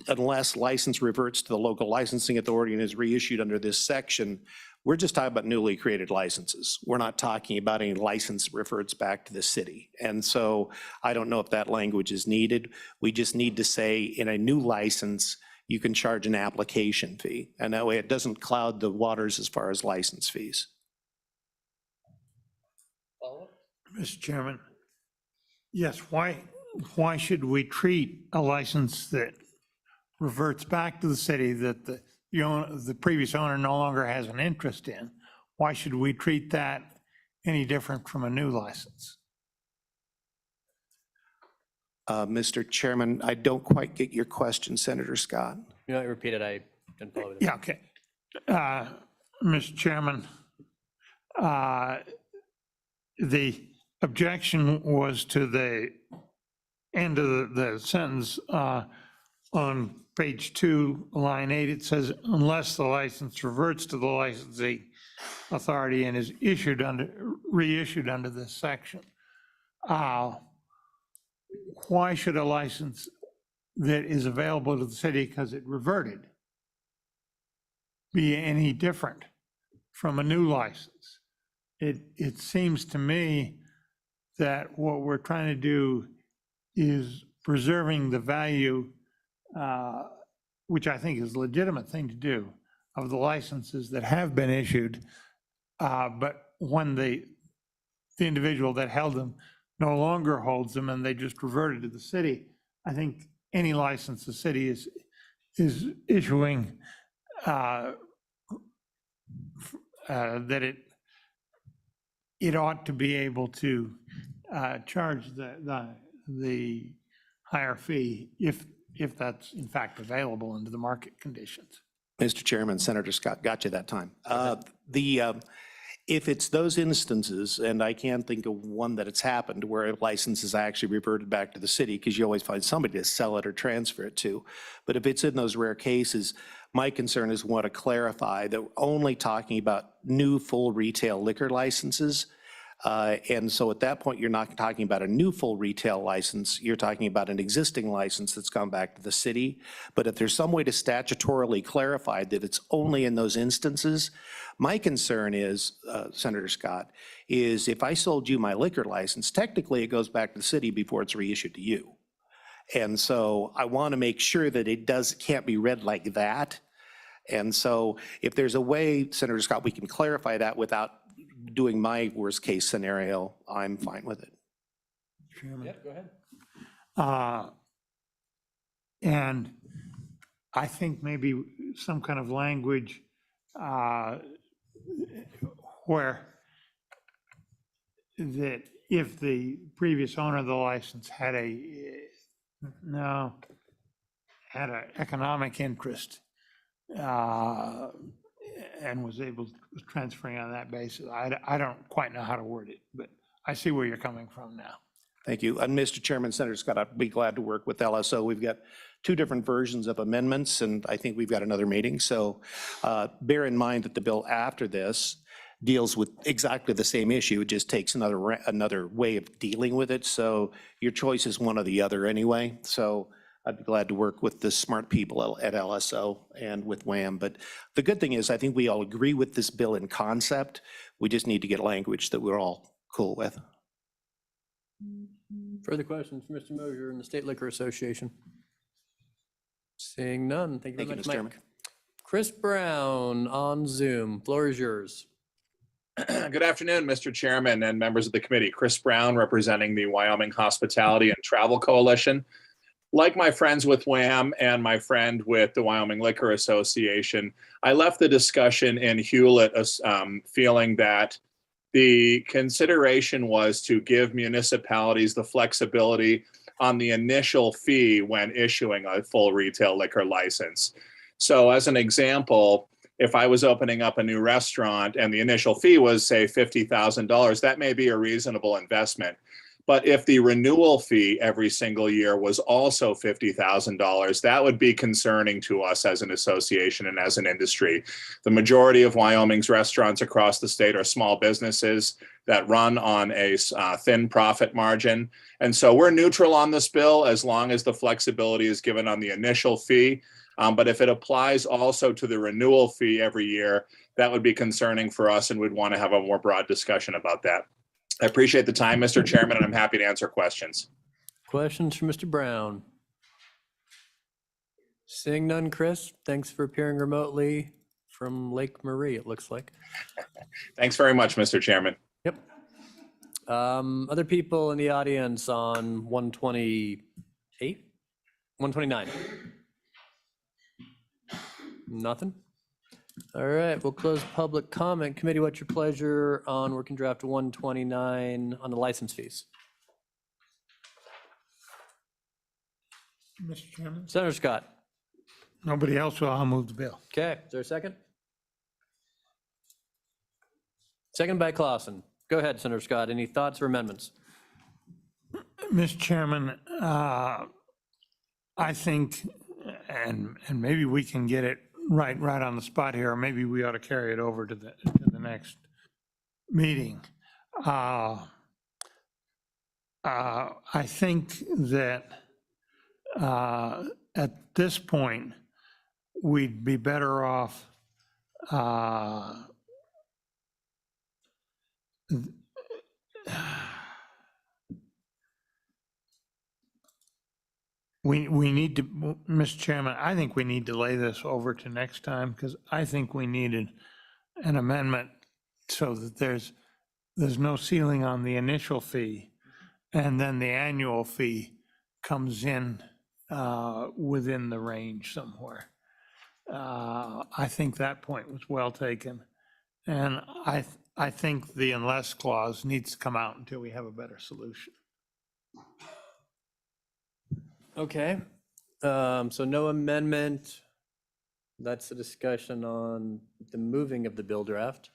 unless license reverts to the local licensing authority and is reissued under this section, we're just talking about newly created licenses. We're not talking about any license reverts back to the city. And so I don't know if that language is needed. We just need to say in a new license, you can charge an application fee. And that way it doesn't cloud the waters as far as license fees. Mr. Chairman, yes, why should we treat a license that reverts back to the city that the previous owner no longer has an interest in? Why should we treat that any different from a new license? Mr. Chairman, I don't quite get your question, Senator Scott. You know, repeat it, I didn't follow it. Yeah, okay. Mr. Chairman, the objection was to the end of the sentence on page 2, line 8. It says, unless the license reverts to the licensing authority and is reissued under this section. Why should a license that is available to the city because it reverted be any different from a new license? It seems to me that what we're trying to do is preserving the value, which I think is a legitimate thing to do, of the licenses that have been issued, but when the individual that held them no longer holds them and they just reverted to the city, I think any license the city is issuing that it ought to be able to charge the higher fee if that's in fact available under the market conditions. Mr. Chairman, Senator Scott, got you that time. If it's those instances, and I can't think of one that it's happened where a license is actually reverted back to the city, because you always find somebody to sell it or transfer it to. But if it's in those rare cases, my concern is want to clarify that we're only talking about new full retail liquor licenses. And so at that point, you're not talking about a new full retail license. You're talking about an existing license that's gone back to the city. But if there's some way to statutorily clarify that it's only in those instances, my concern is, Senator Scott, is if I sold you my liquor license, technically it goes back to the city before it's reissued to you. And so I want to make sure that can't be read like that. And so if there's a way, Senator Scott, we can clarify that without doing my worst case scenario, I'm fine with it. Chairman. Yep, go ahead. And I think maybe some kind of language where that if the previous owner of the license had an economic interest and was transferring on that basis. I don't quite know how to word it, but I see where you're coming from now. Thank you. And Mr. Chairman, Senator Scott, I'd be glad to work with LSO. We've got two different versions of amendments, and I think we've got another meeting. So bear in mind that the bill after this deals with exactly the same issue. It just takes another way of dealing with it. So your choice is one or the other anyway. So I'd be glad to work with the smart people at LSO and with WHAM. But the good thing is I think we all agree with this bill in concept. We just need to get language that we're all cool with. Further questions for Mr. Mosier and the State Liquor Association? Seeing none. Thank you very much, Mr. Chairman. Mike. Chris Brown on Zoom. Floor is yours. Good afternoon, Mr. Chairman and members of the committee. Chris Brown, representing the Wyoming Hospitality and Travel Coalition. Like my friends with WHAM and my friend with the Wyoming Liquor Association, I left the discussion in Hewlett feeling that the consideration was to give municipalities the flexibility on the initial fee when issuing a full retail liquor license. So as an example, if I was opening up a new restaurant and the initial fee was, say, $50,000, that may be a reasonable investment. But if the renewal fee every single year was also $50,000, that would be concerning to us as an association and as an industry. The majority of Wyoming's restaurants across the state are small businesses that run on a thin profit margin. And so we're neutral on this bill as long as the flexibility is given on the initial fee. But if it applies also to the renewal fee every year, that would be concerning for us, and we'd want to have a more broad discussion about that. I appreciate the time, Mr. Chairman, and I'm happy to answer questions. Questions for Mr. Brown? Seeing none, Chris, thanks for appearing remotely from Lake Marie, it looks like. Thanks very much, Mr. Chairman. Yep. Other people in the audience on 128? 129? Nothing? All right, we'll close public comment. Committee, what's your pleasure on working draft 129 on the license fees? Mr. Chairman? Senator Scott. Nobody else will, I'll move the bill. Okay, is there a second? Second by Clausen. Go ahead, Senator Scott. Any thoughts or amendments? Mr. Chairman, I think, and maybe we can get it right on the spot here, or maybe we ought to carry it over to the next meeting. I think that at this point, we'd be better off we need to, Mr. Chairman, I think we need to lay this over to next time, because I think we needed an amendment so that there's no ceiling on the initial fee, and then the annual fee comes in within the range somewhere. I think that point was well taken, and I think the unless clause needs to come out until we have a better solution. Okay, so no amendment. That's a discussion on the moving of the bill draft.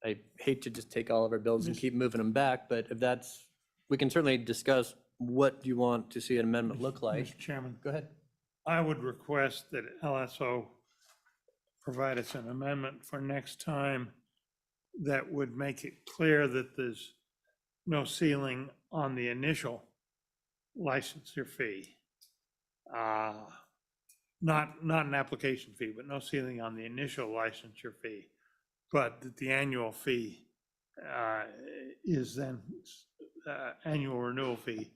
I hate to just take all of our bills and keep moving them back, but if that's, we can certainly discuss what you want to see an amendment look like. Mr. Chairman. Go ahead. I would request that LSO provide us an amendment for next time that would make it clear that there's no ceiling on the initial licensure fee. Not an application fee, but no ceiling on the initial licensure fee. But that the annual fee is then, annual renewal fee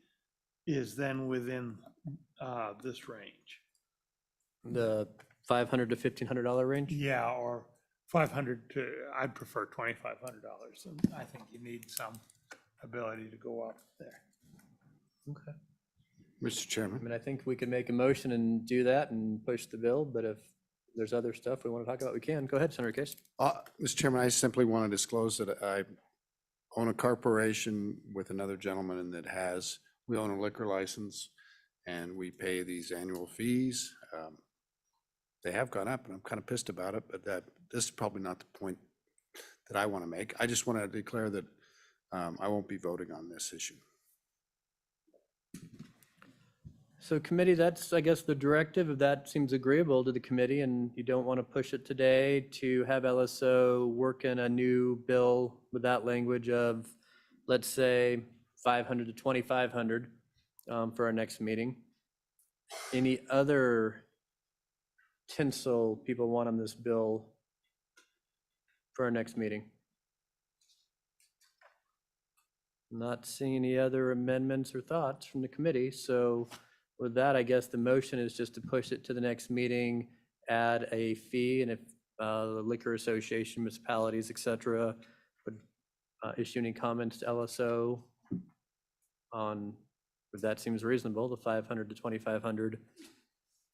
is then within this range. The $500 to $1,500 range? Yeah, or 500 to, I'd prefer $2,500. And I think you need some ability to go up there. Okay. Mr. I Chairman. mean, I think we can make a motion and do that and push the bill, but if there's other stuff we want to talk about, we can. Go ahead, Senator Case. Mr. Chairman, I simply want to disclose that I own a corporation with another gentleman and we own a liquor license and we pay these annual fees. They have gone up and I'm kind of pissed about it, but this is probably not the point that I want to make. I just want to declare that I won't be voting on this issue. So committee, that's, I guess, the directive. If that seems agreeable to the committee and you don't want to push it today, to have LSO work in a new bill with that language of, let's say, 500 to 2,500 for our next meeting. Any other tinsel people want on this bill for our next meeting? Not seeing any other amendments or thoughts from the committee, so with that, I guess the motion is just to push it to the next meeting, add a fee, and if the Liquor Association, municipalities, et cetera, would issue any comments to LSO on, if that seems reasonable, the 500 to 2,500,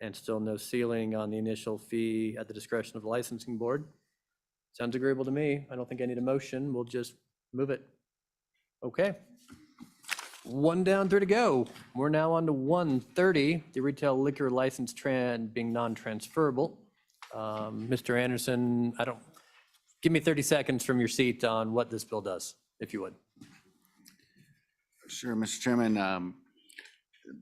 and still no ceiling on the initial fee at the discretion of the licensing board. Sounds agreeable to me. I don't think I need a motion. We'll just move it. Okay. 1 down, 3 to go. We're now on to 130, the retail liquor license trend being non-transferable. Mr. Anderson, give me 30 seconds from your seat on what this bill does, if you would. Sure, Mr. Chairman. The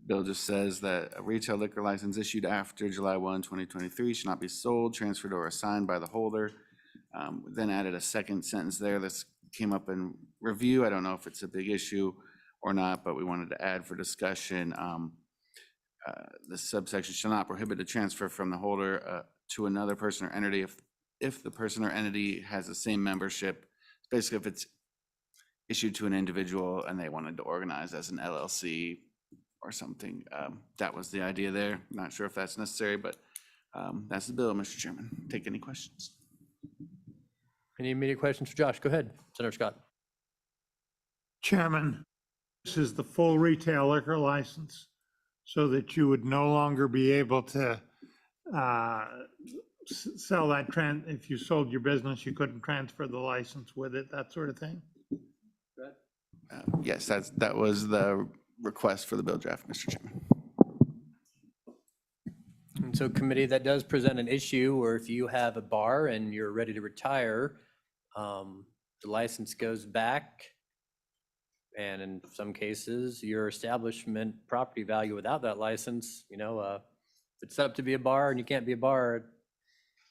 bill just says that a retail liquor license issued after July 1, 2023 should not be sold, transferred, or assigned by the holder. Then added a second sentence there. This came up in review. I don't know if it's a big issue or not, but we wanted to add for discussion. The subsection shall not prohibit the transfer from the holder to another person or entity if the person or entity has the same membership. Basically, if it's issued to an individual and they wanted to organize as an LLC or something. That was the idea there. Not sure if that's necessary, but that's the bill, Mr. Chairman. Take any questions. Any immediate questions for Josh? Go ahead, Senator Scott. Chairman, this is the full retail liquor license so that you would no longer be able to sell that if you sold your business, you couldn't transfer the license with it, that sort of thing? Yes, that was the request for the bill draft, Mr. Chairman. And so committee, that does present an issue where if you have a bar and you're ready to retire, the license goes back. And in some cases, your establishment property value without that license, if it's set up to be a bar and you can't be a bar,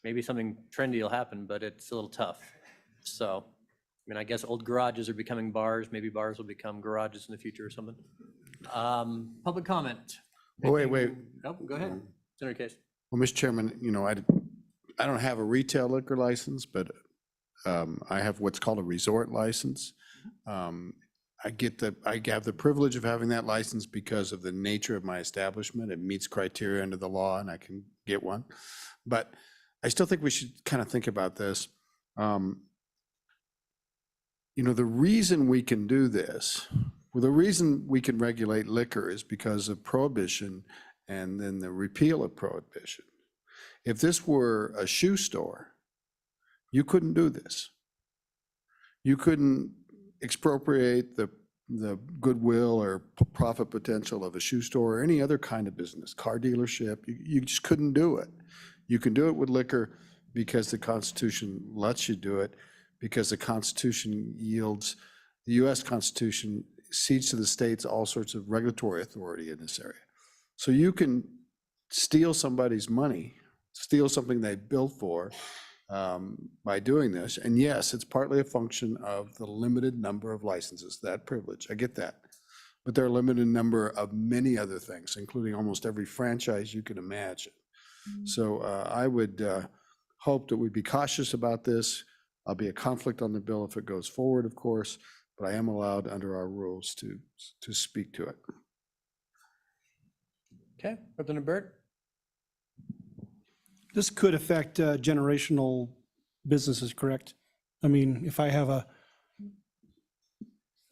maybe something trendy will happen, but it's a little tough. So, I guess old garages are becoming bars. Maybe bars will become garages in the future or something. Public comment. Wait. Oh, go ahead, Senator Case. Well, Mr. Chairman, I don't have a retail liquor license, but I have what's called a resort license. I have the privilege of having that license because of the nature of my establishment. It meets criteria under the law and I can get one. But I still think we should kind of think about this. The reason we can do this, the reason we can regulate liquor is because of prohibition and then the repeal of prohibition. If this were a shoe store, you couldn't do this. You couldn't expropriate the goodwill or profit potential of a shoe store or any other kind of business, car dealership. You just couldn't do it. You can do it with liquor because the Constitution lets you do it, because the Constitution yields, the US Constitution cedes to the states all sorts of regulatory authority in this area. So you can steal somebody's money, steal something they built for, by doing this. And yes, it's partly a function of the limited number of licenses, that privilege. I get that. But there are a limited number of many other things, including almost every franchise you can imagine. So I would hope that we'd be cautious about this. I'll be a conflict on the bill if it goes forward, of course, but I am allowed under our rules to speak to it. Okay, Representative Burt? This could affect generational businesses, correct? I mean, if I have I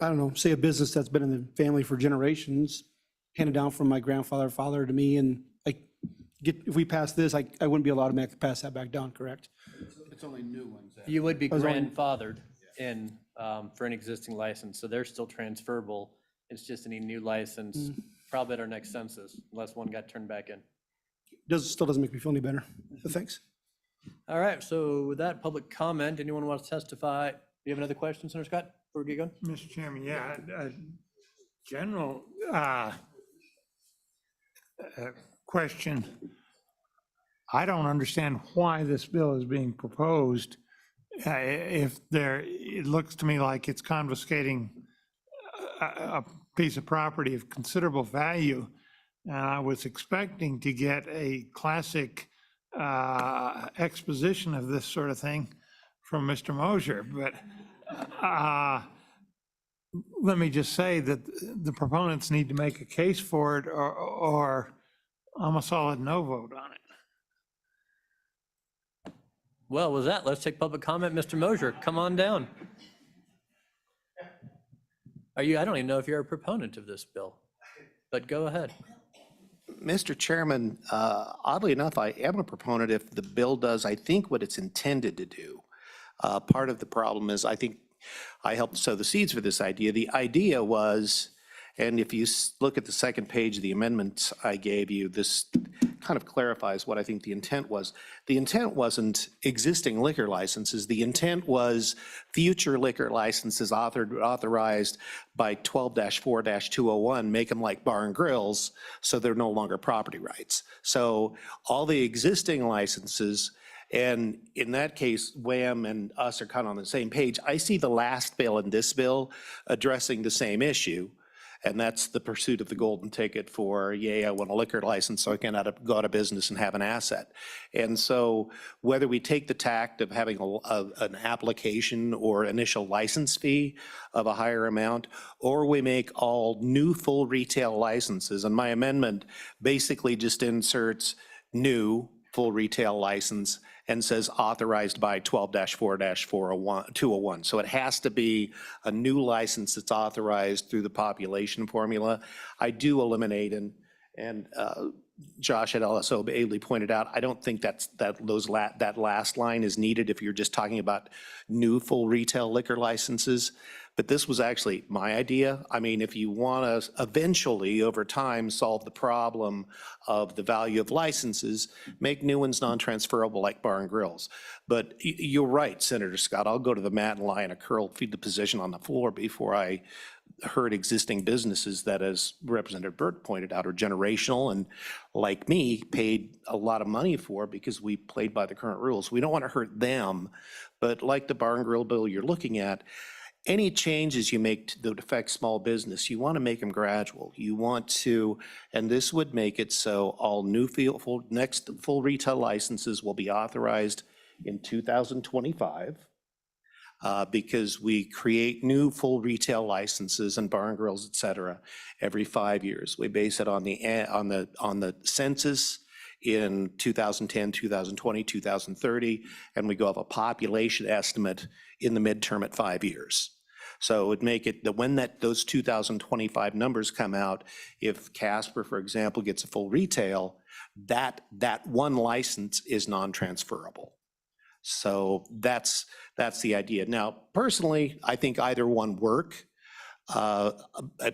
don't know, say a business that's been in the family for generations, handed down from my grandfather or father to me, and if we pass this, I wouldn't be allowed to pass that back down, correct? It's only new ones. You would be I was only- grandfathered in for an existing license, so they're still transferable. It's just any new license, probably at our next census, unless one got turned back in. Still doesn't make me feel any better, but thanks. All right, so with that public comment, anyone want to testify? Do you have another question, Senator Scott, before we get going? Mr. Chairman, yeah, general question. I don't understand why this bill is being proposed. It looks to me like it's confiscating a piece of property of considerable value. And I was expecting to get a classic exposition of this sort of thing from Mr. Mosier, but let me just say that the proponents need to make a case for it, or I'm a solid no vote on it. Well, with that, let's take public comment. Mr. Mosier, come on down. I don't even know if you're a proponent of this bill, but go ahead. Mr. Chairman, oddly enough, I am a proponent if the bill does, I think, what it's intended to do. Part of the problem is I think I helped sow the seeds for this idea. The idea was, and if you look at the second page of the amendments I gave you, this kind of clarifies what I think the intent was. The intent wasn't existing liquor licenses. The intent was future liquor licenses authorized by 12-4-201, make them like bar and grills, so they're no longer property rights. So all the existing licenses, and in that case, WHAM and us are kind of on the same page. I see the last bill and this bill addressing the same issue. And that's the pursuit of the golden ticket for, I want a liquor license so I can go out of business and have an asset. And so whether we take the tact of having an application or initial license fee of a higher amount, or we make all new full retail licenses, and my amendment basically just inserts new full retail license and says authorized by 12-4-201. So it has to be a new license that's authorized through the population formula. I do eliminate, and Josh had also ably pointed out, I don't think that last line is needed if you're just talking about new full retail liquor licenses. But this was actually my idea. I mean, if you want to eventually, over time, solve the problem of the value of licenses, make new ones non-transferable like bar and grills. But you're right, Senator Scott. I'll go to the mat and lie in a curl, feed the position on the floor before I hurt existing businesses that, as Representative Burt pointed out, are generational and, like me, paid a lot of money for because we played by the current rules. We don't want to hurt them, but like the bar and grill bill you're looking at, any changes you make that affect small business, you want to make them gradual. You want to, and this would make it so all new next full retail licenses will be authorized in 2025 because we create new full retail licenses and bar and grills, et cetera, every 5 years. We base it on the census in 2010, 2020, 2030, and we go have a population estimate in the midterm at 5 years. So it would make it that when those 2025 numbers come out, if Casper, for example, gets a full retail, that one license is non-transferable. So that's the idea. Now, personally, I think either one work.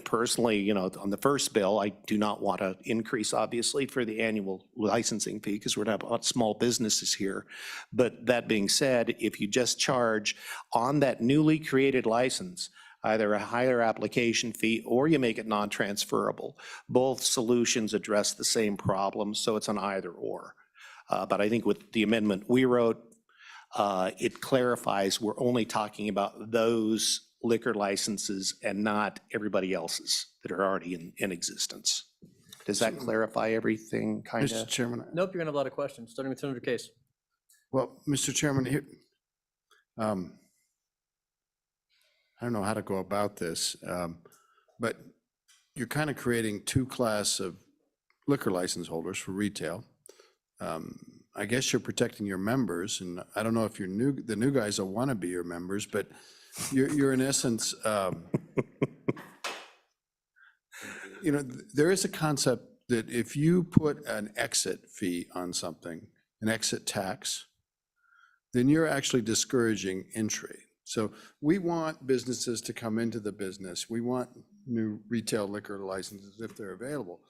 Personally, on the first bill, I do not want to increase, obviously, for the annual licensing fee because we're going to have a lot of small businesses here. But that being said, if you just charge on that newly created license, either a higher application fee or you make it non-transferable, both solutions address the same problem, so it's an either or. But I think with the amendment we wrote, it clarifies we're only talking about those liquor licenses and not everybody else's that are already in existence. Does that clarify everything, kind Mr. of? Chairman, Nope, you're gonna have a lot of questions, starting with Senator Case. well, Mr. Chairman, here, I don't know how to go about this, but you're kind of creating two class of liquor license holders for retail. I guess you're protecting your members, and I don't know if the new guys will want to be your members, but you're in essence, there is a concept that if you put an exit fee on something, an exit tax, then you're actually discouraging entry. So we want businesses to come into the business. We want new retail liquor licenses if they're available.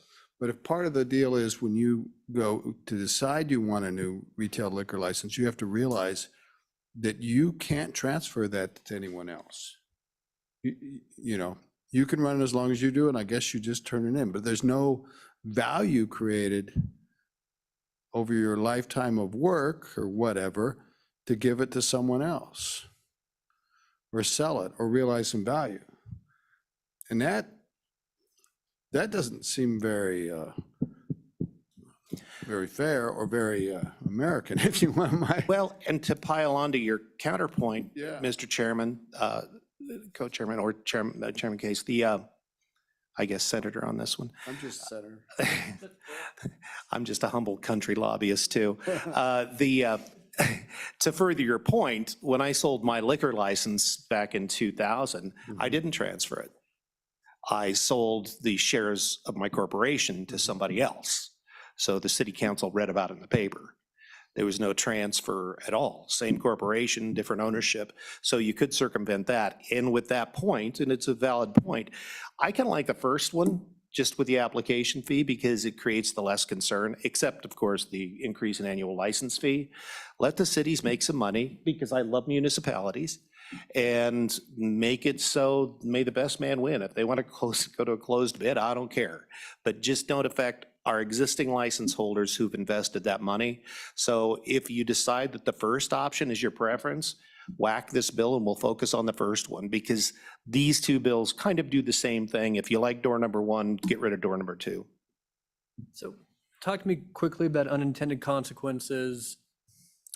But if part of the deal is when you go to decide you want a new retail liquor license, you have to realize that you can't transfer that to anyone else. You can run it as long as you do, and I guess you just turn it in, but there's no value created over your lifetime of work or whatever to give it to someone else or sell it or realize some value. And that doesn't seem very fair or very American, if you want my. Well, and to pile onto your counterpoint, Yeah. Mr. Chairman, co-chairman or Chairman Case, I guess senator on this one. I'm just senator. I'm just a humble country lobbyist too. To further your point, when I sold my liquor license back in 2000, I didn't transfer it. I sold the shares of my corporation to somebody else. So the city council read about it in the paper. There was no transfer at all. Same corporation, different ownership. So you could circumvent that. And with that point, and it's a valid point, I kind of like the first one, just with the application fee, because it creates the less concern, except of course the increase in annual license fee. Let the cities make some money, because I love municipalities, and make it so may the best man win. If they want to go to a closed bid, I don't care. But just don't affect our existing license holders who've invested that money. So if you decide that the first option is your preference, whack this bill and we'll focus on the first one, because these two bills kind of do the same thing. If you like door number one, get rid of door number two. So talk to me quickly about unintended consequences.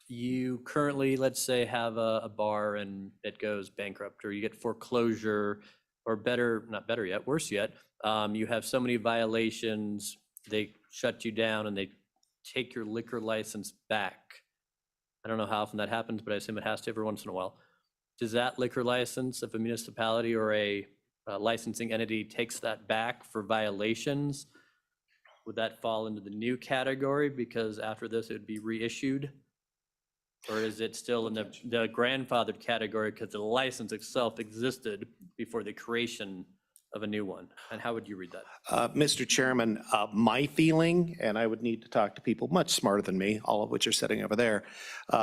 You currently, let's say, have a bar and it goes bankrupt, or you get foreclosure, or not better yet, worse yet, you have so many violations, they shut you down and they take your liquor license back. I don't know how often that happens, but I assume it has to every once in a while. Does that liquor license, if a municipality or a licensing entity takes that back for violations, would that fall into the new category because after this it would be reissued? Or is it still in the grandfathered category because the license itself existed before the creation of a new one? And how would you read that? Mr. Chairman, my feeling, and I would need to talk to people much smarter than me, all of which are sitting over there,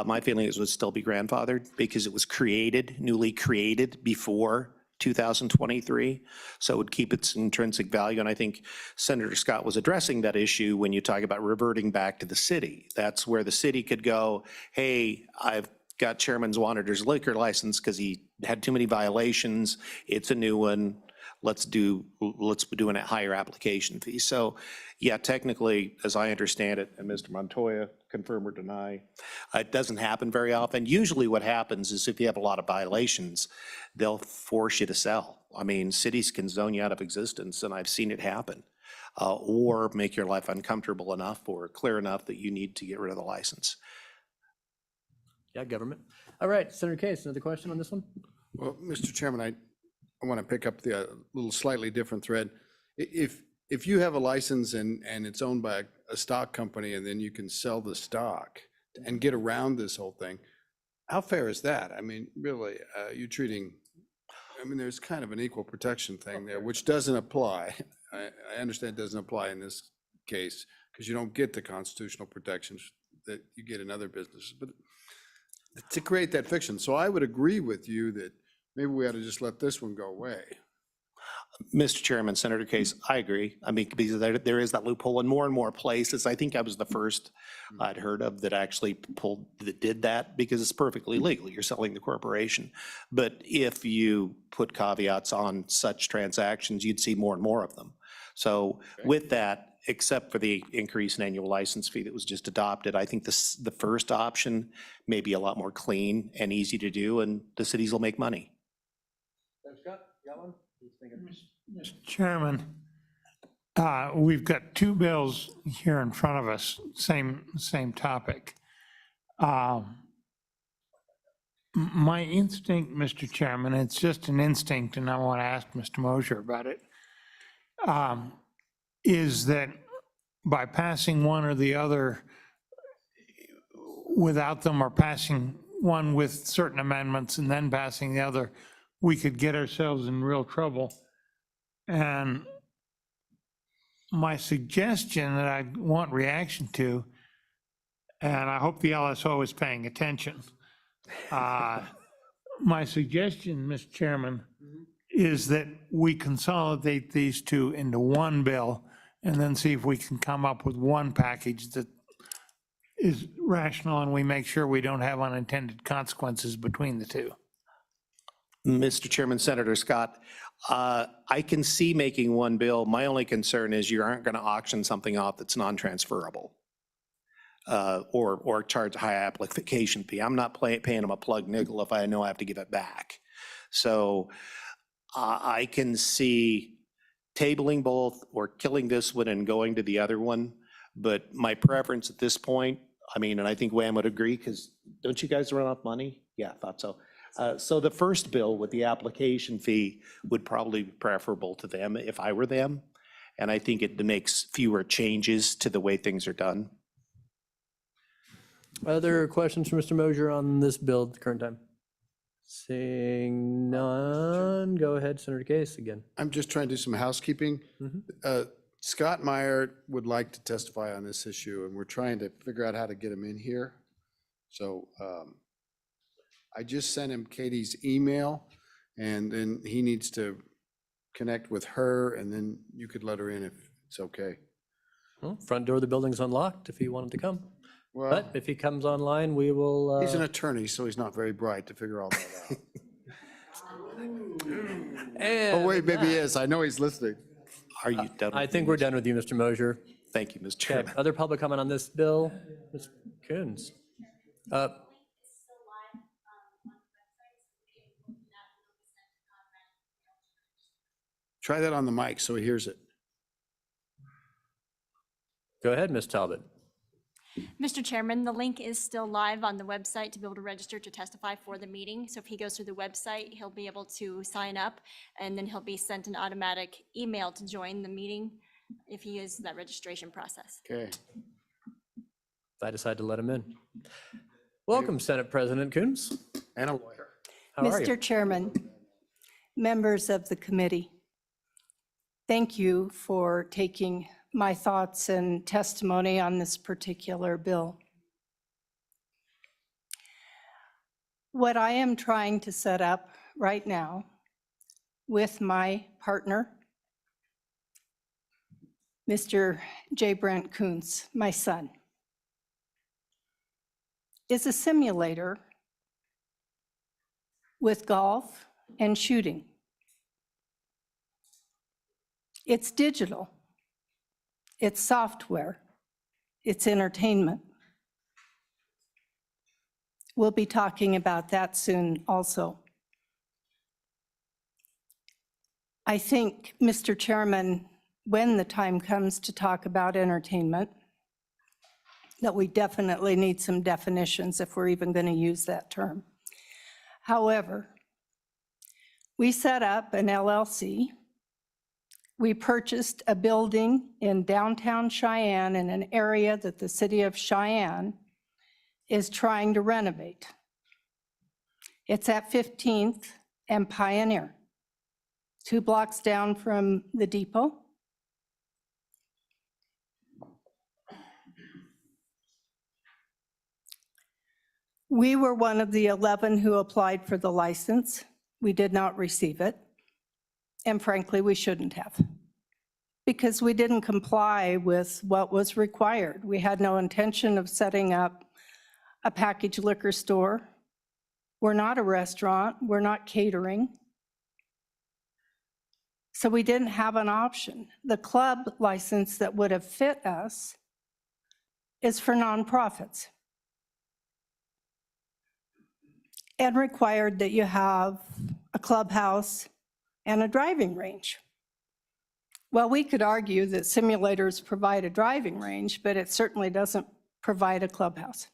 my feeling is it would still be grandfathered because it was newly created before 2023, so it would keep its intrinsic value. And I think Senator Scott was addressing that issue when you talk about reverting back to the city. That's where the city could go, hey, I've got Chairman Zwander's liquor license because he had too many violations. It's a new one. Let's do a higher application fee. So yeah, technically, as I understand it, and Mr. Montoya, confirm or deny, it doesn't happen very often. Usually what happens is if you have a lot of violations, they'll force you to sell. I mean, cities can zone you out of existence, and I've seen it happen, or make your life uncomfortable enough or clear enough that you need to get rid of the license. Yeah, government. All right, Senator Case, another question on this one? Well, Mr. Chairman, I want to pick up the little slightly different thread. If you have a license and it's owned by a stock company and then you can sell the stock and get around this whole thing, how fair is that? I mean, really, you're treating, I mean, there's kind of an equal protection thing there, which doesn't apply. I understand it doesn't apply in this case because you don't get the constitutional protections that you get in other businesses, but to create that fiction. So I would agree with you that maybe we ought to just let this one go away. Mr. Chairman, Senator Case, I agree. I mean, because there is that loophole in more places. I think I was the first I'd heard of that actually did that, because it's perfectly legal. You're selling the corporation. But if you put caveats on such transactions, you'd see more and more of them. So with that, except for the increase in annual license fee that was just adopted, I think the first option may be a lot more clean and easy to do, and the cities will make money. Scott, got one? Mr. Chairman, we've got two bills here in front of us, same topic. My instinct, Mr. Chairman, it's just an instinct, and I want to ask Mr. Mosher about it, is that by passing one or the other without them, or passing one with certain amendments and then passing the other, we could get ourselves in real trouble. And my suggestion that I want reaction to, and I hope the LSO is paying attention, my suggestion, Mr. Chairman, is that we consolidate these two into one bill and then see if we can come up with one package that is rational, and we make sure we don't have unintended consequences between the two. Mr. Chairman, Senator Scott, I can see making one bill. My only concern is you aren't going to auction something off that's non-transferable, or charge a high application fee. I'm not paying them a plug nickel if I know I have to give it back. So I can see tabling both or killing this one and going to the other one. But my preference at this point, I mean, and I think Wham would agree, because don't you guys run off money? Yeah, I thought so. So the first bill with the application fee would probably be preferable to them if I were them. And I think it makes fewer changes to the way things are done. Other questions for Mr. Mosher on this bill at the current time? Seeing none, go ahead, Senator Case again. I'm just trying to do some housekeeping. Scott Meyer would like to testify on this issue, and we're trying to figure out how to get him in here. So I just sent him Katie's email, and then he needs to connect with her, and then you could let her in if it's okay. Well, front door of the building's unlocked if he wanted to come. Well, But if he comes online, we will. he's an attorney, so he's not very bright to figure all that out. Oh, wait, maybe he is. I know he's listening. Are you done? I think we're done with you, Mr. Mosher. Thank you, Mr. Okay, Chairman. other public comment on this bill? Ms. Coons? Try that on the mic so he hears it. Go ahead, Ms. Talbot. Mr. Chairman, the link is still live on the website to be able to register to testify for the meeting. So if he goes through the website, he'll be able to sign up, and then he'll be sent an automatic email to join the meeting if he uses that registration process. Okay. If I decide to let him in. Welcome, Senate President Coons. And a lawyer. How are you? Mr. Chairman, members of the committee, thank you for taking my thoughts and testimony on this particular bill. What I am trying to set up right now with my partner, Mr. J. Brent Coons, my son, is a simulator with golf and shooting. It's digital. It's software. It's entertainment. We'll be talking about that soon also. I think, Mr. Chairman, when the time comes to talk about entertainment, that we definitely need some definitions if we're even going to use that term. However, we set up an LLC. We purchased a building in downtown Cheyenne in an area that the city of Cheyenne is trying to renovate. It's at 15th and Pioneer, 2 blocks down from the depot. We were one of the 11 who applied for the license. We did not receive it. And frankly, we shouldn't have, because we didn't comply with what was required. We had no intention of setting up a packaged liquor store. We're not a restaurant. We're not catering. So we didn't have an option. The club license that would have fit us is for nonprofits and required that you have a clubhouse and a driving range. Well, we could argue that simulators provide a driving range, but it certainly doesn't provide a clubhouse.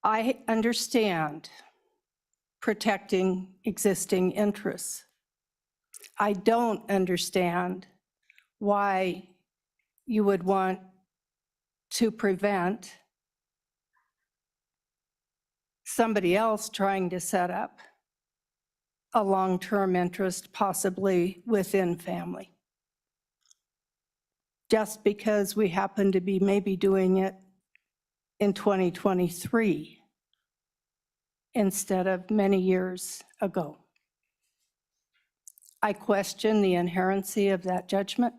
I understand protecting existing interests. I don't understand why you would want to prevent somebody else trying to set up a long-term interest, possibly within family, just because we happen to be maybe doing it in 2023 instead of many years ago. I question the inherency of that judgment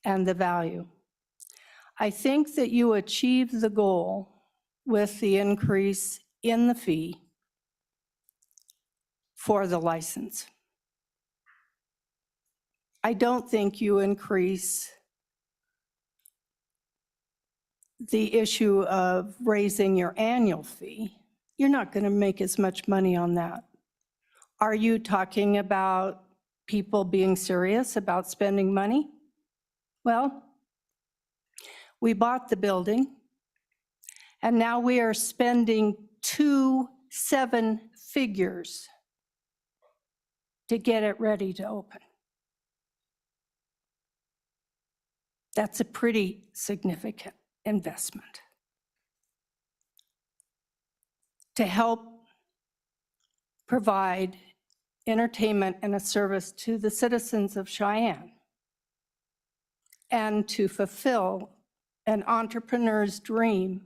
and the value. I think that you achieve the goal with the increase in the fee for the license. I don't think you increase the issue of raising your annual fee. You're not going to make as much money on that. Are you talking about people being serious about spending money? Well, we bought the building, and now we are spending 2 7 figures to get it ready to open. That's a pretty significant investment to help provide entertainment and a service to the citizens of Cheyenne and to fulfill an entrepreneur's dream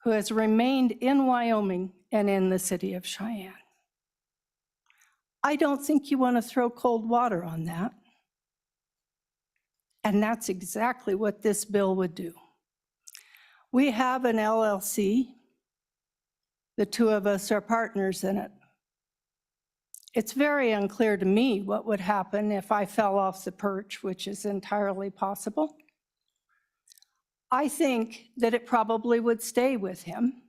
who has remained in Wyoming and in the city of Cheyenne. I don't think you want to throw cold water on that. And that's exactly what this bill would do. We have an LLC. The two of us are partners in it. It's very unclear to me what would happen if I fell off the perch, which is entirely possible. I think that it probably would stay with him.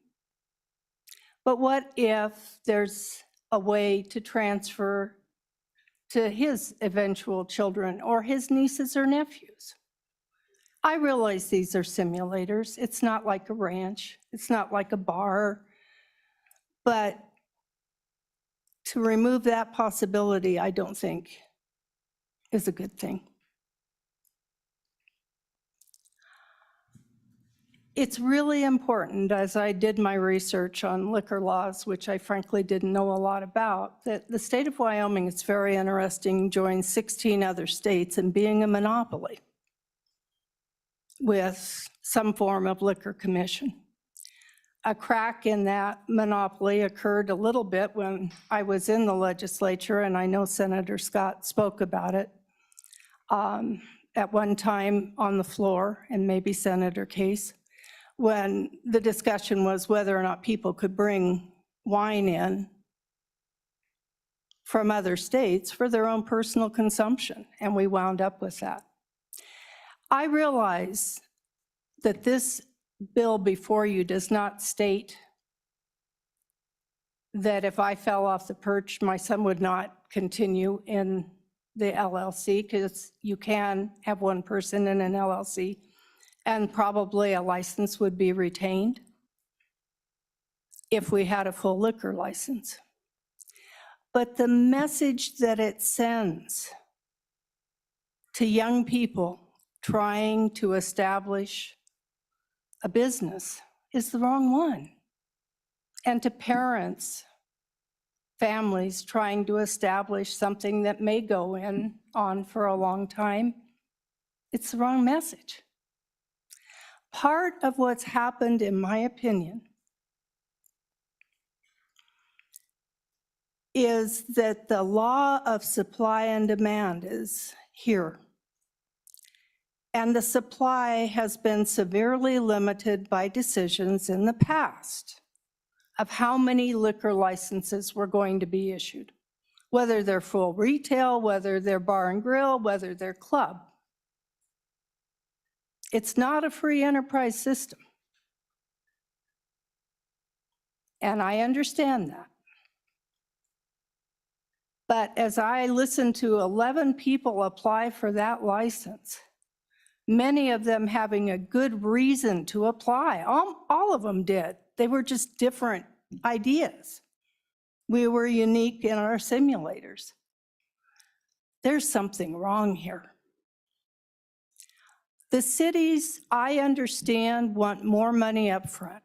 But what if there's a way to transfer to his eventual children or his nieces or nephews? I realize these are simulators. It's not like a ranch. It's not like a bar. But to remove that possibility, I don't think is a good thing. It's really important, as I did my research on liquor laws, which I frankly didn't know a lot about, that the state of Wyoming, it's very interesting, joined 16 other states in being a monopoly with some form of liquor commission. A crack in that monopoly occurred a little bit when I was in the legislature, and I know Senator Scott spoke about it at one time on the floor, and maybe Senator Case, when the discussion was whether or not people could bring wine in from other states for their own personal consumption, and we wound up with that. I realize that this bill before you does not state that if I fell off the perch, my son would not continue in the LLC, because you can have one person in an LLC, and probably a license would be retained if we had a full liquor license. But the message that it sends to young people trying to establish a business is the wrong one. And to parents, families trying to establish something that may go on for a long time, it's the wrong message. Part of what's happened, in my opinion, is that the law of supply and demand is here. And the supply has been severely limited by decisions in the past of how many liquor licenses were going to be issued, whether they're full retail, whether they're bar and grill, whether they're club. It's not a free enterprise system. And I understand that. But as I listened to 11 people apply for that license, many of them having a good reason to apply, all of them did. They were just different ideas. We were unique in our simulators. There's something wrong here. The cities, I understand, want more money up front.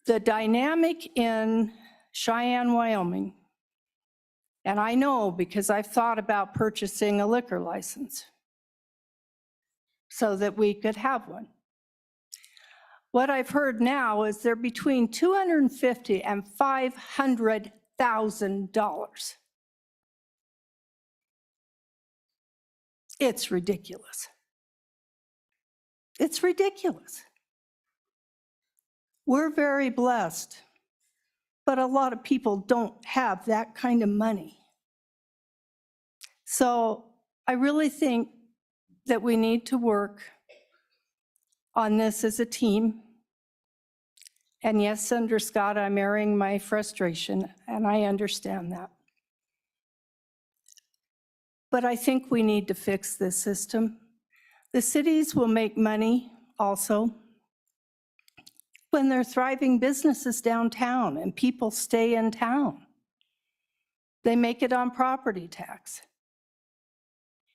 The dynamic in Cheyenne, Wyoming, and I know because I've thought about purchasing a liquor license so that we could have one. What I've heard now is they're between $250,000 and $500,000. It's ridiculous. It's ridiculous. We're very blessed, but a lot of people don't have that kind of money. So I really think that we need to work on this as a team. And yes, Senator Scott, I'm airing my frustration, and I understand that. But I think we need to fix this system. The cities will make money also when they're thriving businesses downtown and people stay in town. They make it on property tax.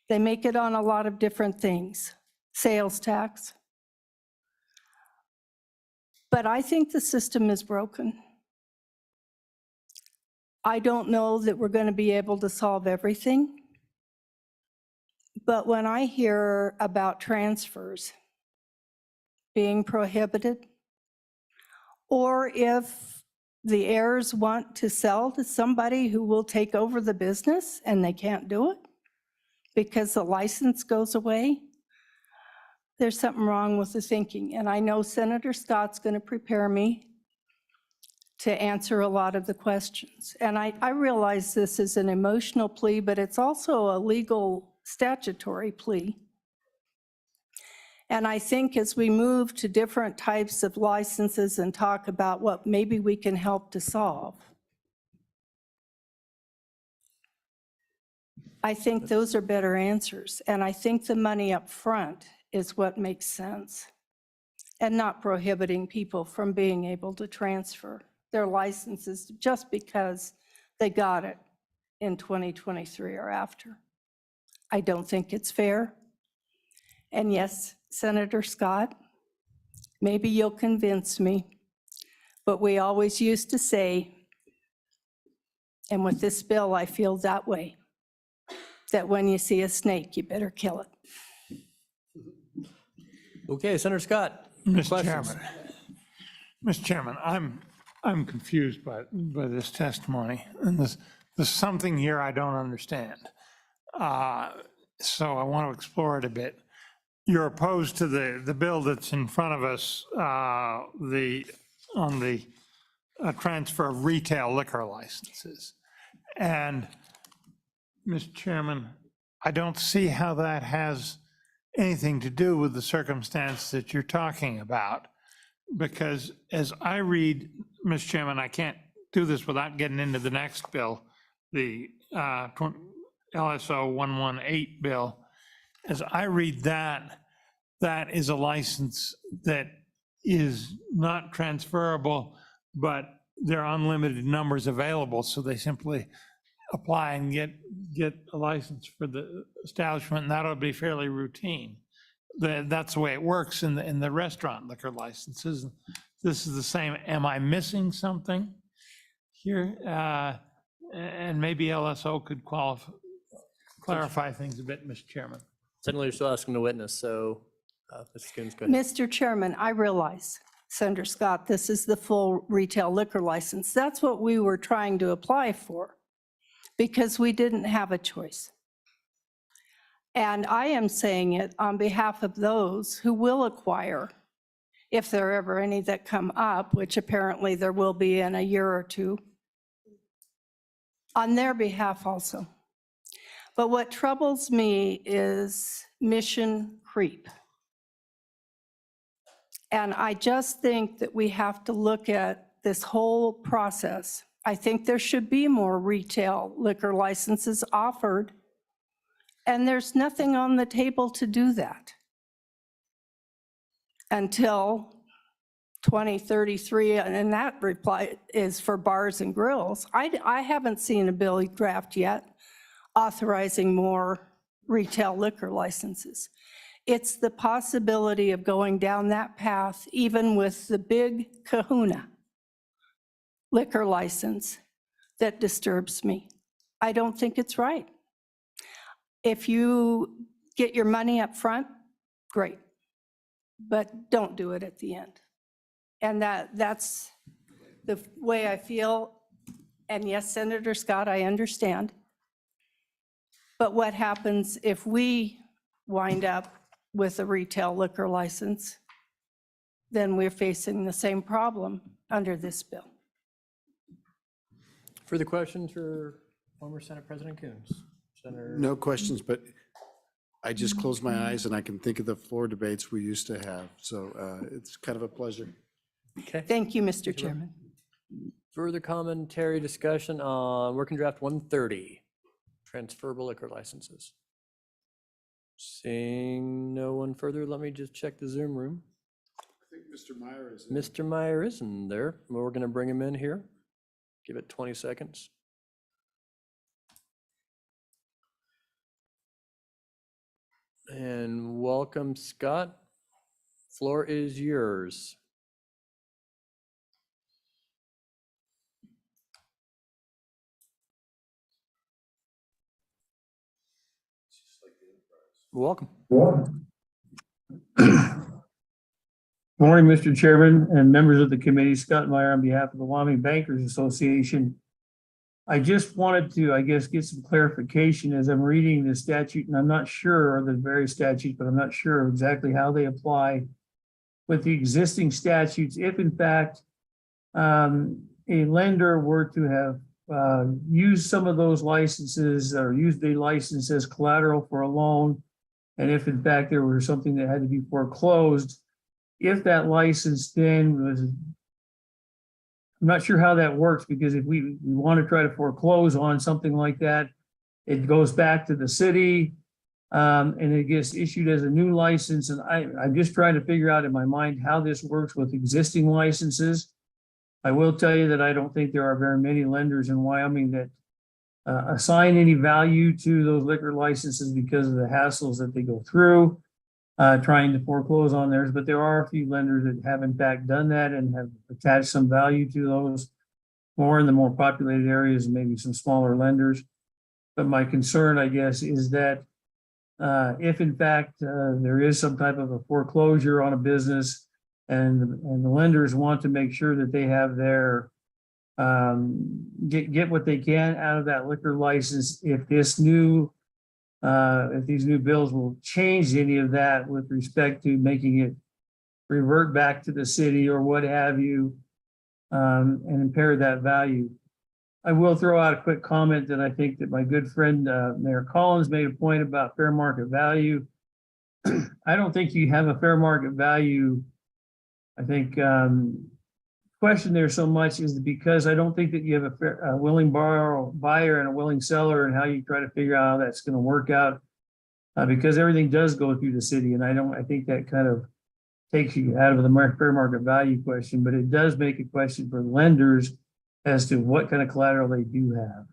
They make it on a lot of different things, sales tax. But I think the system is broken. I don't know that we're going to be able to solve everything. But when I hear about transfers being prohibited, or if the heirs want to sell to somebody who will take over the business and they can't do it because the license goes away, there's something wrong with the thinking. And I know Senator Scott's going to prepare me to answer a lot of the questions. And I realize this is an emotional plea, but it's also a legal statutory plea. And I think as we move to different types of licenses and talk about what maybe we can help to solve, I think those are better answers. And I think the money up front is what makes sense, and not prohibiting people from being able to transfer their licenses just because they got it in 2023 or after. I don't think it's fair. And yes, Senator Scott, maybe you'll convince me, but we always used to say, and with this bill, I feel that way, that when you see a snake, you better kill it. Okay, Senator Scott. Mr. questions? Chairman, Mr. Chairman, I'm confused by this testimony, and there's something here I don't understand. So I want to explore it a bit. You're opposed to the bill that's in front of us, on the transfer of retail liquor licenses. And, Mr. Chairman, I don't see how that has anything to do with the circumstance that you're talking about. Because as I read, Mr. Chairman, I can't do this without getting into the next bill, the LSO 118 bill. As I read that, that is a license that is not transferable, but there are unlimited numbers available, so they simply apply and get a license for the establishment, and that'll be fairly routine. That's the way it works in the restaurant liquor licenses. This is the same. Am I missing something here? And maybe LSO could clarify things a bit, Mr. Chairman. Certainly, you're still asking the witness, so Mrs. Coons, go ahead. Mr. Chairman, I realize Senator Scott, this is the full retail liquor license. That's what we were trying to apply for because we didn't have a choice. And I am saying it on behalf of those who will acquire, if there are ever any that come up, which apparently there will be in a year or two, on their behalf also. But what troubles me is mission creep. And I just think that we have to look at this whole process. I think there should be more retail liquor licenses offered, and there's nothing on the table to do that until 2033, and that reply is for bars and grills. I haven't seen a bill draft yet authorizing more retail liquor licenses. It's the possibility of going down that path, even with the big kahuna liquor license, that disturbs me. I don't think it's right. If you get your money up front, great, but don't do it at the end. And that's the way I feel. And yes, Senator Scott, I understand. But what happens if we wind up with a retail liquor license? Then we're facing the same problem under this bill. Further questions for former Senate President Coons? Senator? No questions, but I just close my eyes and I can think of the floor debates we used to have. So it's kind of a pleasure. Okay. Thank you, Mr. Chairman. Further commentary, discussion on working draft 130, transferable liquor licenses. Seeing no one further, let me just check the Zoom room. I think Mr. Meyer is. Mr. Meyer isn't there. We're going to bring him in here. Give it 20 seconds. And welcome, Scott. Floor is yours. Welcome. Morning, Mr. Chairman and members of the committee. Scott Meyer on behalf of the Wyoming Bankers Association. I just wanted to, I guess, get some clarification as I'm reading the statute, and I'm not sure, or the various statutes, but I'm not sure exactly how they apply with the existing statutes. If in fact a lender were to have used some of those licenses or used a license as collateral for a loan, and if in fact there was something that had to be foreclosed, if that license then was, I'm not sure how that works, because if we want to try to foreclose on something like that, it goes back to the city and it gets issued as a new license. And I'm just trying to figure out in my mind how this works with existing licenses. I will tell you that I don't think there are very many lenders in Wyoming that assign any value to those liquor licenses because of the hassles that they go through trying to foreclose on theirs. But there are a few lenders that have in fact done that and have attached some value to those, more in the more populated areas and maybe some smaller lenders. But my concern, I guess, is that if in fact there is some type of a foreclosure on a business and the lenders want to make sure that they have their get what they can out of that liquor license, if these new bills will change any of that with respect to making it revert back to the city or what have you, and impair that value. I will throw out a quick comment that I think that my good friend Mayor Collins made a point about fair market value. I don't think you have a fair market value. I think question there so much is because I don't think that you have a willing buyer and a willing seller, and how you try to figure out how that's going to work out, because everything does go through the city, and I think that kind of takes you out of the fair market value question, but it does make a question for lenders as to what kind of collateral they do have.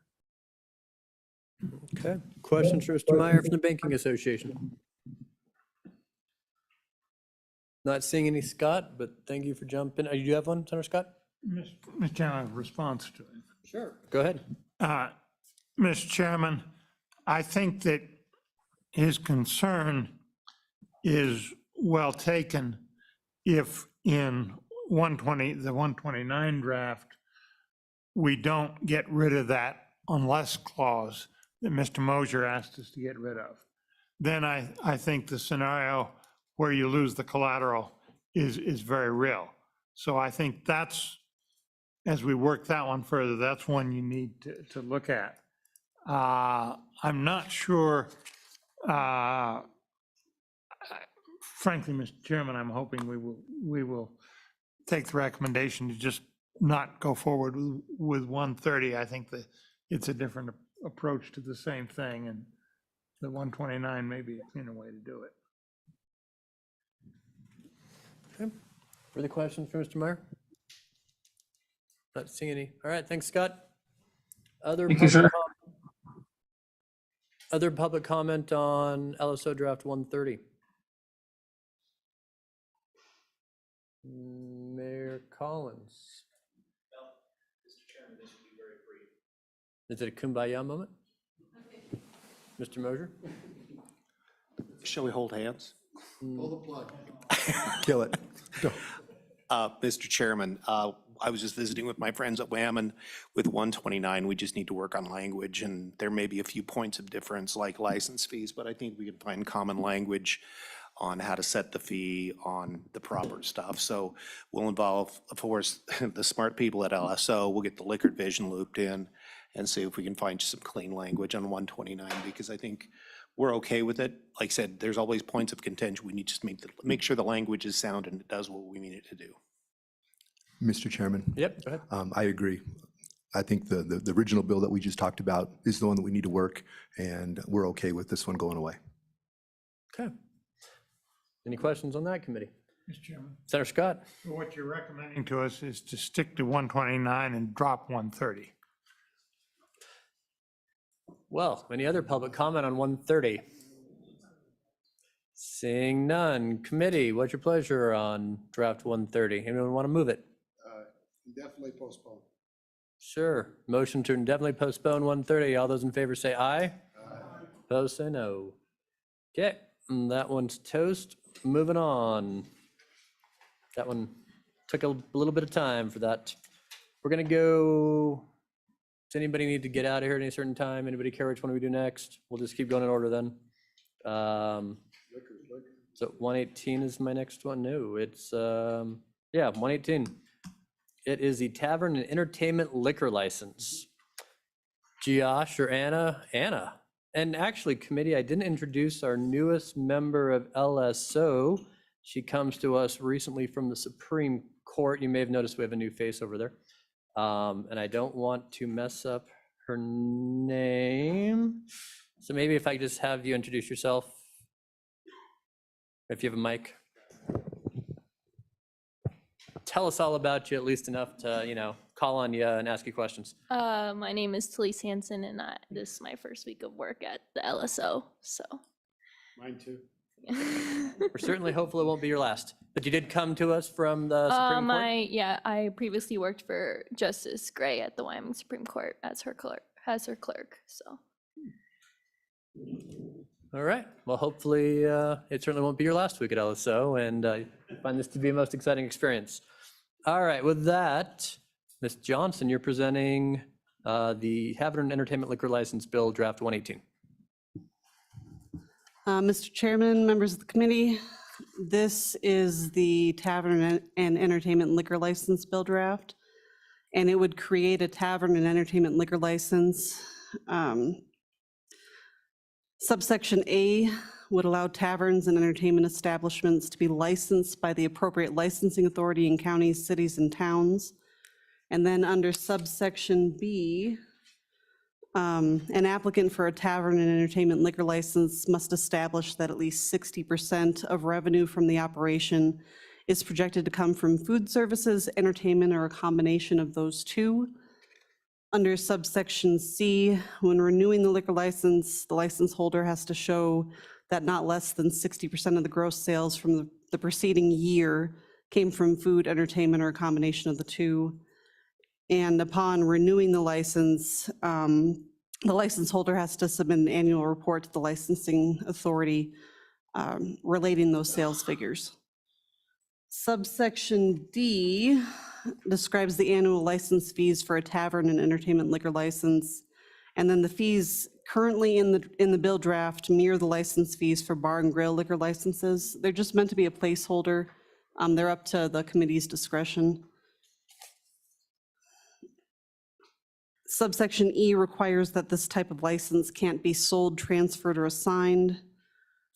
Okay. Questions for Mr. Meyer from the Banking Association? Not seeing any, Scott, but thank you for jumping. You do have one, Senator Scott? Mr. Chairman, response to it. Sure. Go ahead. Mr. Chairman, I think that his concern is well taken if in the 129 draft, we don't get rid of that unless clause that Mr. Mosher asked us to get rid of. Then I think the scenario where you lose the collateral is very real. So I think that's, as we work that one further, that's one you need to look at. I'm not sure, frankly, Mr. Chairman, I'm hoping we will take the recommendation to just not go forward with 130. I think that it's a different approach to the same thing, and the 129 may be a cleaner way to do it. Okay. Further questions for Mr. Meyer? Not seeing any. All right, thanks, Scott. Other Thank you, sir. Other public comment on LSO draft 130? Mayor Collins. Mr. Chairman, this will be very brief. Is it a kumbaya moment? Mr. Mosher? Shall we hold hands? Pull the plug. Kill it. Mr. Chairman, I was just visiting with my friends at WAMN with 129. We just need to work on language, and there may be a few points of difference like license fees, but I think we can find common language on how to set the fee on the proper stuff. So we'll involve, of course, the smart people at LSO. We'll get the liquor division looped in and see if we can find some clean language on 129, because I think we're okay with it. Like I said, there's always points of contention. We need to just make sure the language is sound and it does what we need it to do. Mr. Chairman? Yep, go ahead. I agree. I think the original bill that we just talked about is the one that we need to work, and we're okay with this one going away. Okay. Any questions on that committee? Mr. Chairman. Senator Scott? So what you're recommending to us is to stick to 129 and drop 130. Well, any other public comment on 130? Seeing none. Committee, what's your pleasure on draft 130? Anyone want to move it? Definitely postpone. Sure. Motion to indefinitely postpone 130. All those in favor say aye. Aye. Opposed say no. Okay, and that one's toast. Moving on. That one took a little bit of time for that. We're gonna go, does anybody need to get out of here at any certain time? Anybody care which one we do next? We'll just keep going in order then. So 118 is my next one. No, it's, yeah, 118. It is the Tavern and Entertainment Liquor License. Josh or Anna? Anna. And actually, committee, I didn't introduce our newest member of LSO. She comes to us recently from the Supreme Court. You may have noticed we have a new face over there. And I don't want to mess up her name. So maybe if I just have you introduce yourself, if you have a mic. Tell us all about you, at least enough to, call on you and ask you questions. My name is Talise Hansen, and this is my first week of work at the LSO, so. Mine too. We're certainly hopeful it won't be your last, but you did come to us from the Supreme Court? I previously worked for Justice Gray at the Wyoming Supreme Court as her clerk, so. All right, well, hopefully it certainly won't be your last week at LSO, and I find this to be a most exciting experience. All right, with that, Ms. Johnson, you're presenting the Tavern and Entertainment Liquor License Bill, Draft 118. Mr. Chairman, members of the committee, this is the Tavern and Entertainment Liquor License Bill draft, and it would create a tavern and entertainment liquor license. Subsection A would allow taverns and entertainment establishments to be licensed by the appropriate licensing authority in counties, cities, and towns. And then under subsection B, an applicant for a tavern and entertainment liquor license must establish that at least 60% of revenue from the operation is projected to come from food services, entertainment, or a combination of those two. Under subsection C, when renewing the liquor license, the license holder has to show that not less than 60% of the gross sales from the preceding year came from food, entertainment, or a combination of the two. And upon renewing the license holder has to submit an annual report to the licensing authority relating those sales figures. Subsection D describes the annual license fees for a tavern and entertainment liquor license. And then the fees currently in the bill draft mirror the license fees for bar and grill liquor licenses. They're just meant to be a placeholder. They're up to the committee's discretion. Subsection E requires that this type of license can't be sold, transferred, or assigned.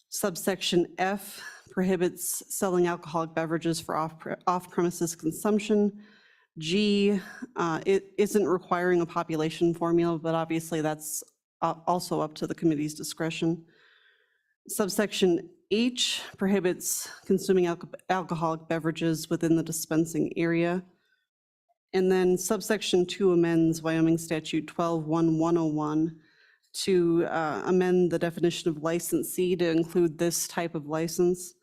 Subsection F prohibits selling alcoholic beverages for off-premises consumption. G, it isn't requiring a population formula, but obviously that's also up to the committee's discretion. Subsection H prohibits consuming alcoholic beverages within the dispensing area. And then subsection 2 amends Wyoming Statute 12-1-101 to amend the definition of licensee to include this type of license.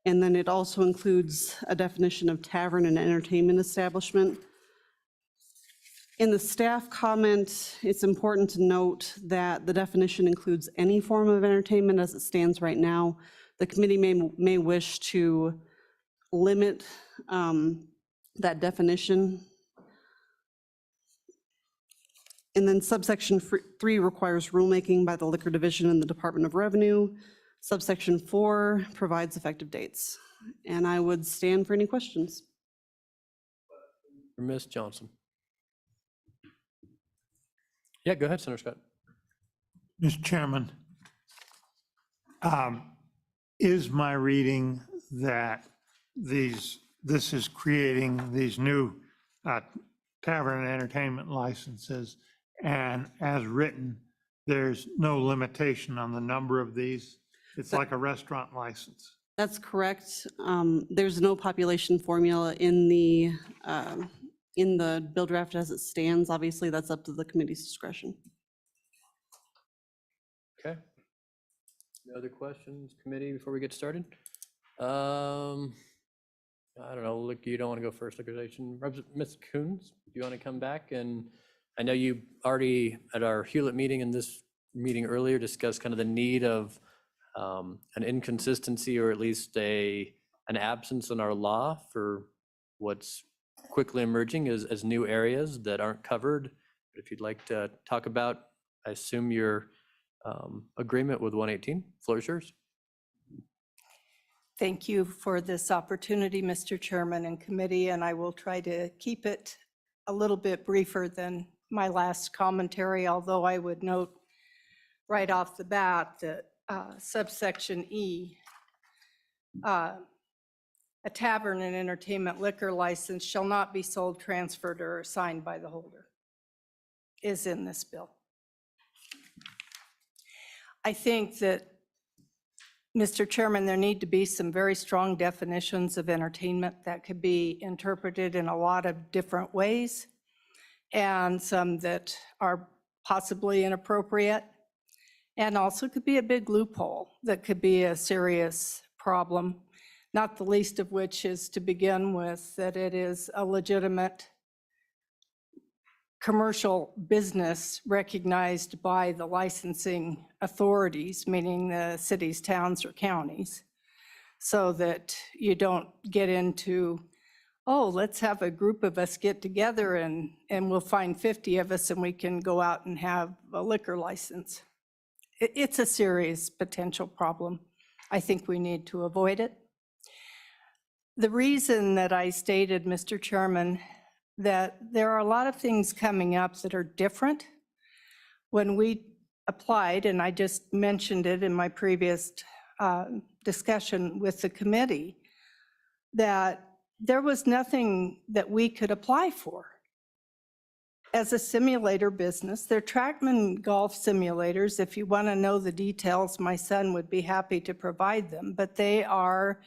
And then it also includes a definition of tavern and entertainment establishment. In the staff comment, it's important to note that the definition includes any form of entertainment as it stands right now. The committee may wish to limit that definition. And then subsection 3 requires rulemaking by the Liquor Division and the Department of Revenue. Subsection 4 provides effective dates. And I would stand for any questions. Ms. Johnson. Yeah, go ahead, Senator Scott. Mr. Chairman, is my reading that this is creating these new tavern and entertainment licenses, and as written, there's no limitation on the number of these? It's like a restaurant license. That's correct. There's no population formula in the bill draft as it stands. Obviously, that's up to the committee's discretion. Okay. No other questions, committee, before we get started? I don't know, look, you don't want to go first, liquidation. Ms. Coons, do you want to come back? And I know you already, at our Hewlett meeting and this meeting earlier, discussed kind of the need of an inconsistency or at least an absence in our law for what's quickly emerging as new areas that aren't covered. If you'd like to talk about, I assume your agreement with 118, floor is yours. Thank you for this opportunity, Mr. Chairman and committee, and I will try to keep it a little bit briefer than my last commentary, although I would note right off the bat that subsection E, a tavern and entertainment liquor license shall not be sold, transferred, or assigned by the holder, is in this bill. I think that, Mr. Chairman, there need to be some very strong definitions of entertainment that could be interpreted in a lot of different ways, and some that are possibly inappropriate, and also could be a big loophole that could be a serious problem, not the least of which is, to begin with, that it is a legitimate commercial business recognized by the licensing authorities, meaning the cities, towns, or counties, so that you don't get into, oh, let's have a group of us get together and we'll find 50 of us and we can go out and have a liquor license. It's a serious potential problem. I think we need to avoid it. The reason that I stated, Mr. Chairman, that there are a lot of things coming up that are different. When we applied, and I just mentioned it in my previous discussion with the committee, that there was nothing that we could apply for. As a simulator business, they're Trackman golf simulators. If you want to know the details, my son would be happy to provide them, but they are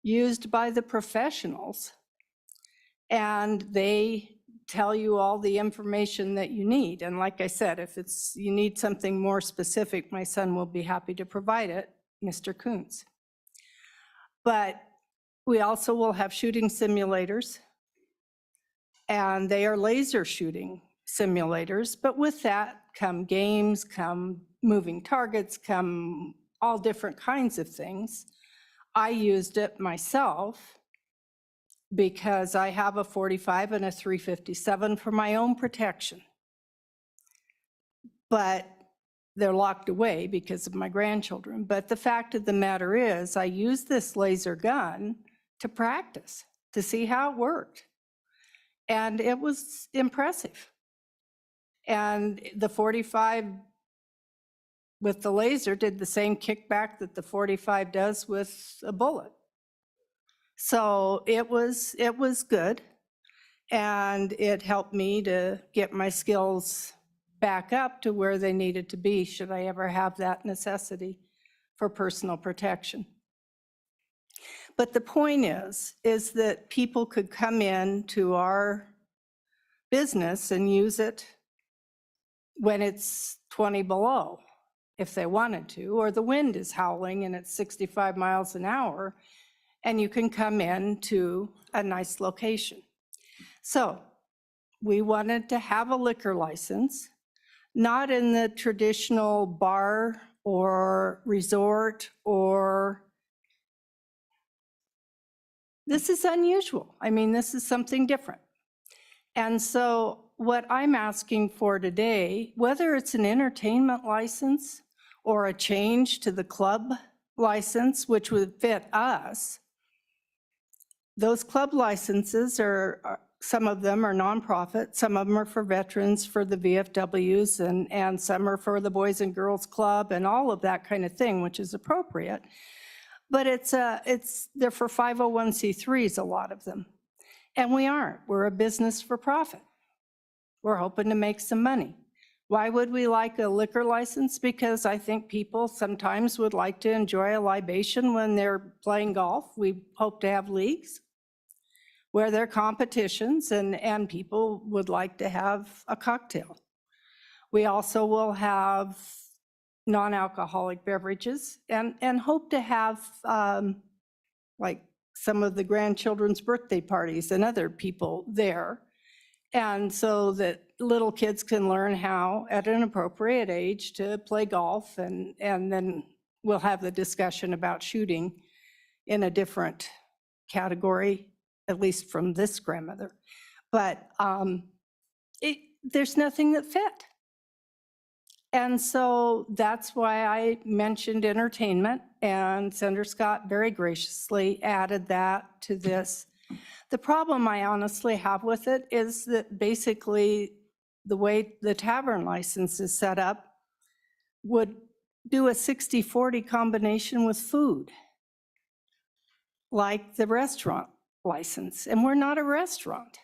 used by the professionals, and they tell you all the information that you need. And like I said, if you need something more specific, my son will be happy to provide it, Mr. Kuntz. But we also will have shooting simulators, and they are laser shooting simulators, but with that come games, come moving targets, come all different kinds of things. I used it myself because I have a 45 and a 357 for my own protection. But they're locked away because of my grandchildren. But the fact of the matter is, I used this laser gun to practice, to see how it worked. And it was impressive. And the 45 with the laser did the same kickback that the 45 does with a bullet. So it was good. And it helped me to get my skills back up to where they needed to be, should I ever have that necessity for personal protection. But the point is that people could come in to our business and use it when it's 20 below, if they wanted to, or the wind is howling and it's 65 miles an hour, and you can come in to a nice location. So we wanted to have a liquor license, not in the traditional bar or resort, or this is unusual. I mean, this is something different. And so what I'm asking for today, whether it's an entertainment license or a change to the club license, which would fit us, those club licenses are, some of them are nonprofit, some of them are for veterans, for the VFWs, and some are for the Boys and Girls Club and all of that kind of thing, which is appropriate. But they're for 501c3s, a lot of them. And we aren't. We're a business for profit. We're hoping to make some money. Why would we like a liquor license? Because I think people sometimes would like to enjoy a libation when they're playing golf. We hope to have leagues where there are competitions and people would like to have a cocktail. We also will have non-alcoholic beverages and hope to have like some of the grandchildren's birthday parties and other people there. And so that little kids can learn how, at an appropriate age, to play golf, and then we'll have the discussion about shooting in a different category, at least from this grandmother. But there's nothing that fit. And so that's why I mentioned entertainment, and Senator Scott very graciously added that to this. The problem I honestly have with it is that basically the way the tavern license is set up would do a 60-40 combination with food, like the restaurant license, and we're not a restaurant.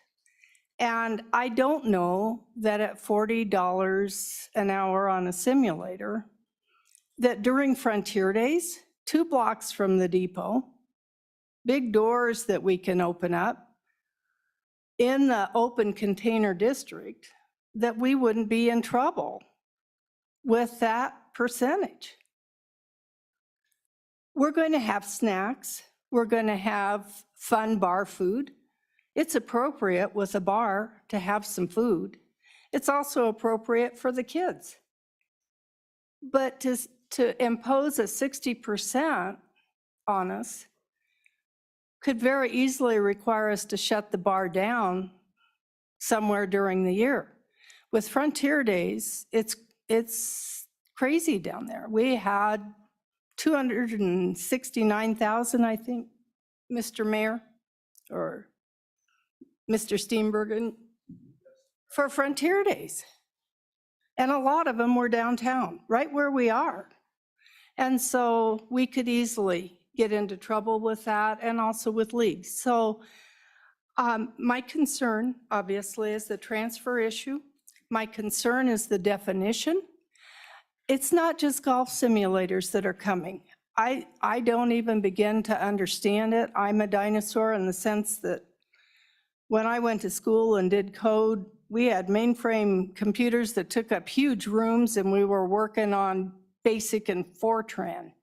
And I don't know that at $40 an hour on a simulator, that during Frontier Days, 2 blocks from the depot, big doors that we can open up in the open container district, that we wouldn't be in trouble with that percentage. We're going to have snacks. We're going to have fun bar food. It's appropriate with a bar to have some food. It's also appropriate for the kids. But to impose a 60% on us could very easily require us to shut the bar down somewhere during the year. With Frontier Days, it's crazy down there. We had 269,000, I think, Mr. Mayor, or Mr. Steenbergen, for Frontier Days. And a lot of them were downtown, right where we are. And so we could easily get into trouble with that, and also with leagues. So my concern, obviously, is the transfer issue. My concern is the definition. It's not just golf simulators that are coming. I don't even begin to understand it. I'm a dinosaur in the sense that when I went to school and did code, we had mainframe computers that took up huge rooms, and we were working on BASIC and Fortran.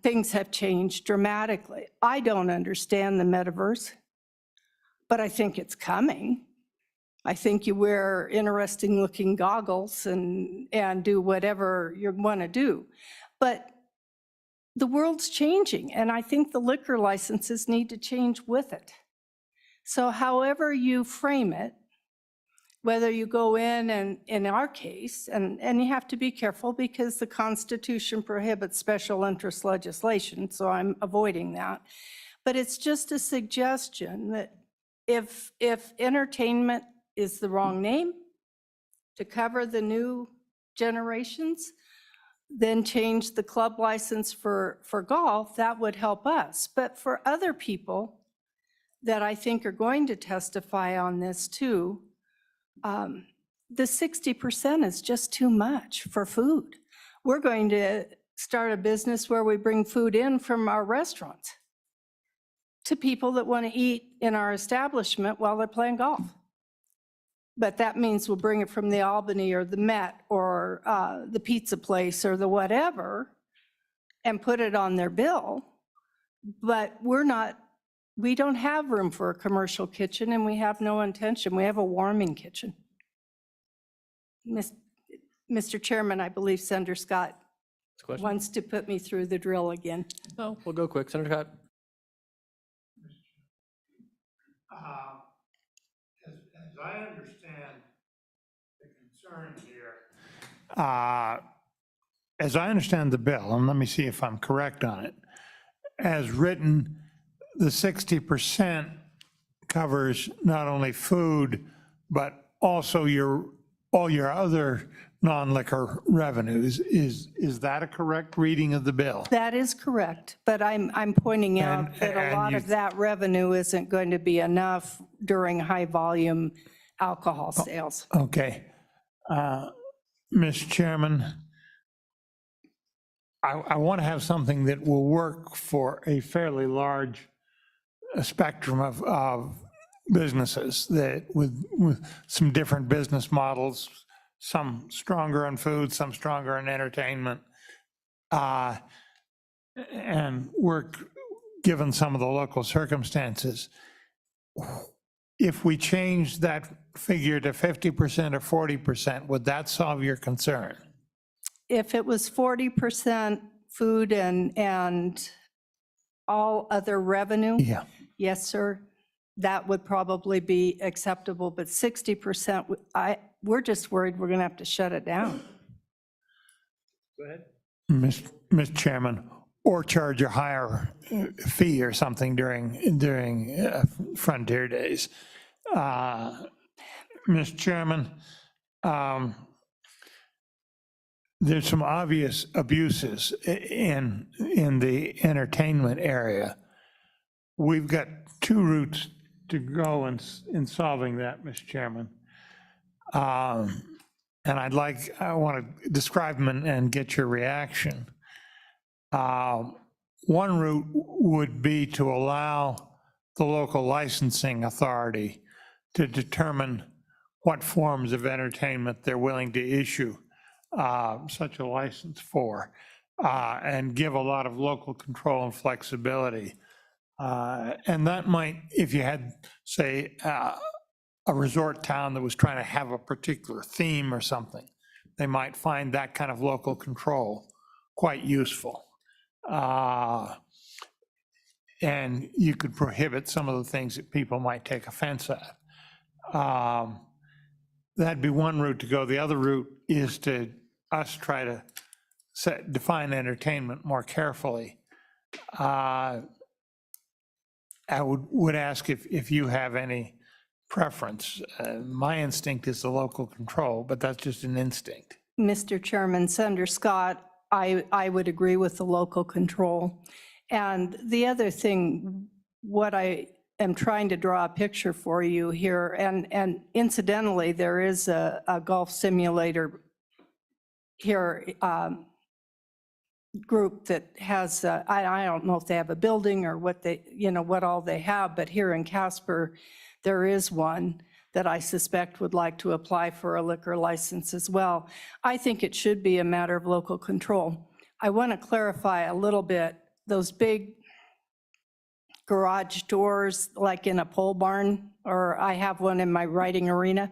Things have changed dramatically. I don't understand the metaverse, but I think it's coming. I think you wear interesting looking goggles and do whatever you want to do. But the world's changing, and I think the liquor licenses need to change with it. So however you frame it, whether you go in our case, and you have to be careful because the Constitution prohibits special interest legislation, so I'm avoiding that. But it's just a suggestion that if entertainment is the wrong name to cover the new generations, then change the club license for golf, that would help us. But for other people that I think are going to testify on this too, the 60% is just too much for food. We're going to start a business where we bring food in from our restaurants to people that want to eat in our establishment while they're playing golf. But that means we'll bring it from the Albany or the Met or the pizza place or the whatever and put it on their bill. But we don't have room for a commercial kitchen, and we have no intention. We have a warming kitchen. Mr. Chairman, I believe Senator Scott wants to put me through the drill again. Oh, we'll go quick. Senator Scott. As I understand the concerns here, as I understand the bill, and let me see if I'm correct on it, as written, the 60% covers not only food, but also all your other non-liquor revenues. Is that a correct reading of the bill? That is correct, but I'm pointing out that a lot of that revenue isn't going to be enough during high-volume alcohol sales. Okay. Mr. Chairman, I want to have something that will work for a fairly large spectrum of businesses that with some different business models, some stronger on food, some stronger in entertainment, and work given some of the local circumstances. If we change that figure to 50% or 40%, would that solve your concern? If it was 40% food and all other revenue, Yeah. yes, sir, that would probably be acceptable, but 60%, we're just worried we're going to have to shut it down. Go ahead. Mr. Chairman, or charge a higher fee or something during Frontier Days. Mr. Chairman, there's some obvious abuses in the entertainment area. We've got two routes to go in solving that, Mr. Chairman. And I want to describe them and get your reaction. One route would be to allow the local licensing authority to determine what forms of entertainment they're willing to issue such a license for, and give a lot of local control and flexibility. And that might, if you had, say, a resort town that was trying to have a particular theme or something, they might find that kind of local control quite useful. And you could prohibit some of the things that people might take offense at. That'd be one route to go. The other route is to us try to define entertainment more carefully. I would ask if you have any preference. My instinct is the local control, but that's just an instinct. Mr. Chairman, Senator Scott, I would agree with the local control. And the other thing, what I am trying to draw a picture for you here, and incidentally, there is a golf simulator here group that has, I don't know if they have a building or what they, what all they have, but here in Casper, there is one that I suspect would like to apply for a liquor license as well. I think it should be a matter of local control. I want to clarify a little bit, those big garage doors, like in a pole barn, or I have one in my riding arena.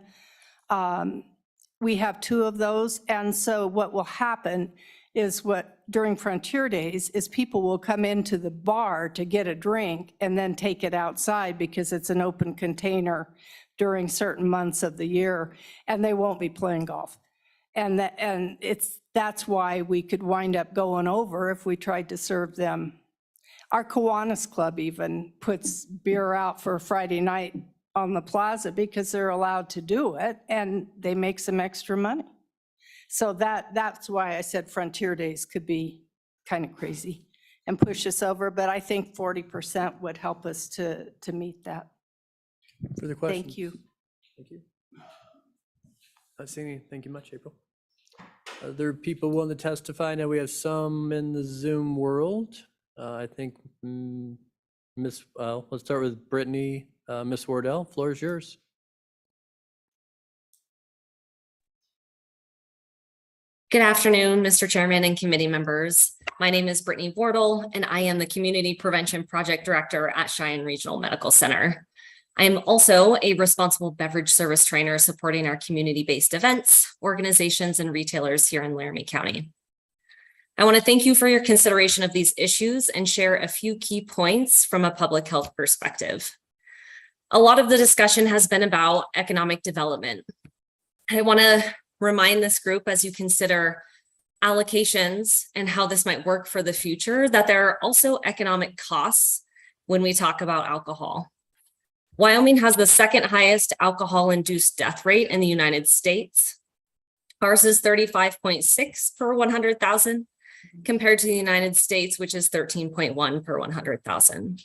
We have two of those, and so what will happen is what, during Frontier Days, is people will come into the bar to get a drink and then take it outside because it's an open container during certain months of the year, and they won't be playing golf. And that's why we could wind up going over if we tried to serve them. Our Kiwanis Club even puts beer out for Friday night on the plaza because they're allowed to do it, and they make some extra money. So that's why I said Frontier Days could be kind of crazy and push us over, but I think 40% would help us to meet that. Further questions? Thank you. Thank you. Not seeing any. Thank you much, April. Other people willing to testify? I know we have some in the Zoom world. I think let's start with Brittany. Ms. Wardell, floor is yours. Good afternoon, Mr. Chairman and committee members. My name is Brittany Wardle, and I am the Community Prevention Project Director at Cheyenne Regional Medical Center. I am also a responsible beverage service trainer supporting our community-based events, organizations, and retailers here in Laramie County. I want to thank you for your consideration of these issues and share a few key points from a public health perspective. A lot of the discussion has been about economic development. I want to remind this group, as you consider allocations and how this might work for the future, that there are also economic costs when we talk about alcohol. Wyoming has the second highest alcohol-induced death rate in the United States. Ours is 35.6 per 100,000 compared to the United States, which is 13.1 per 100,000.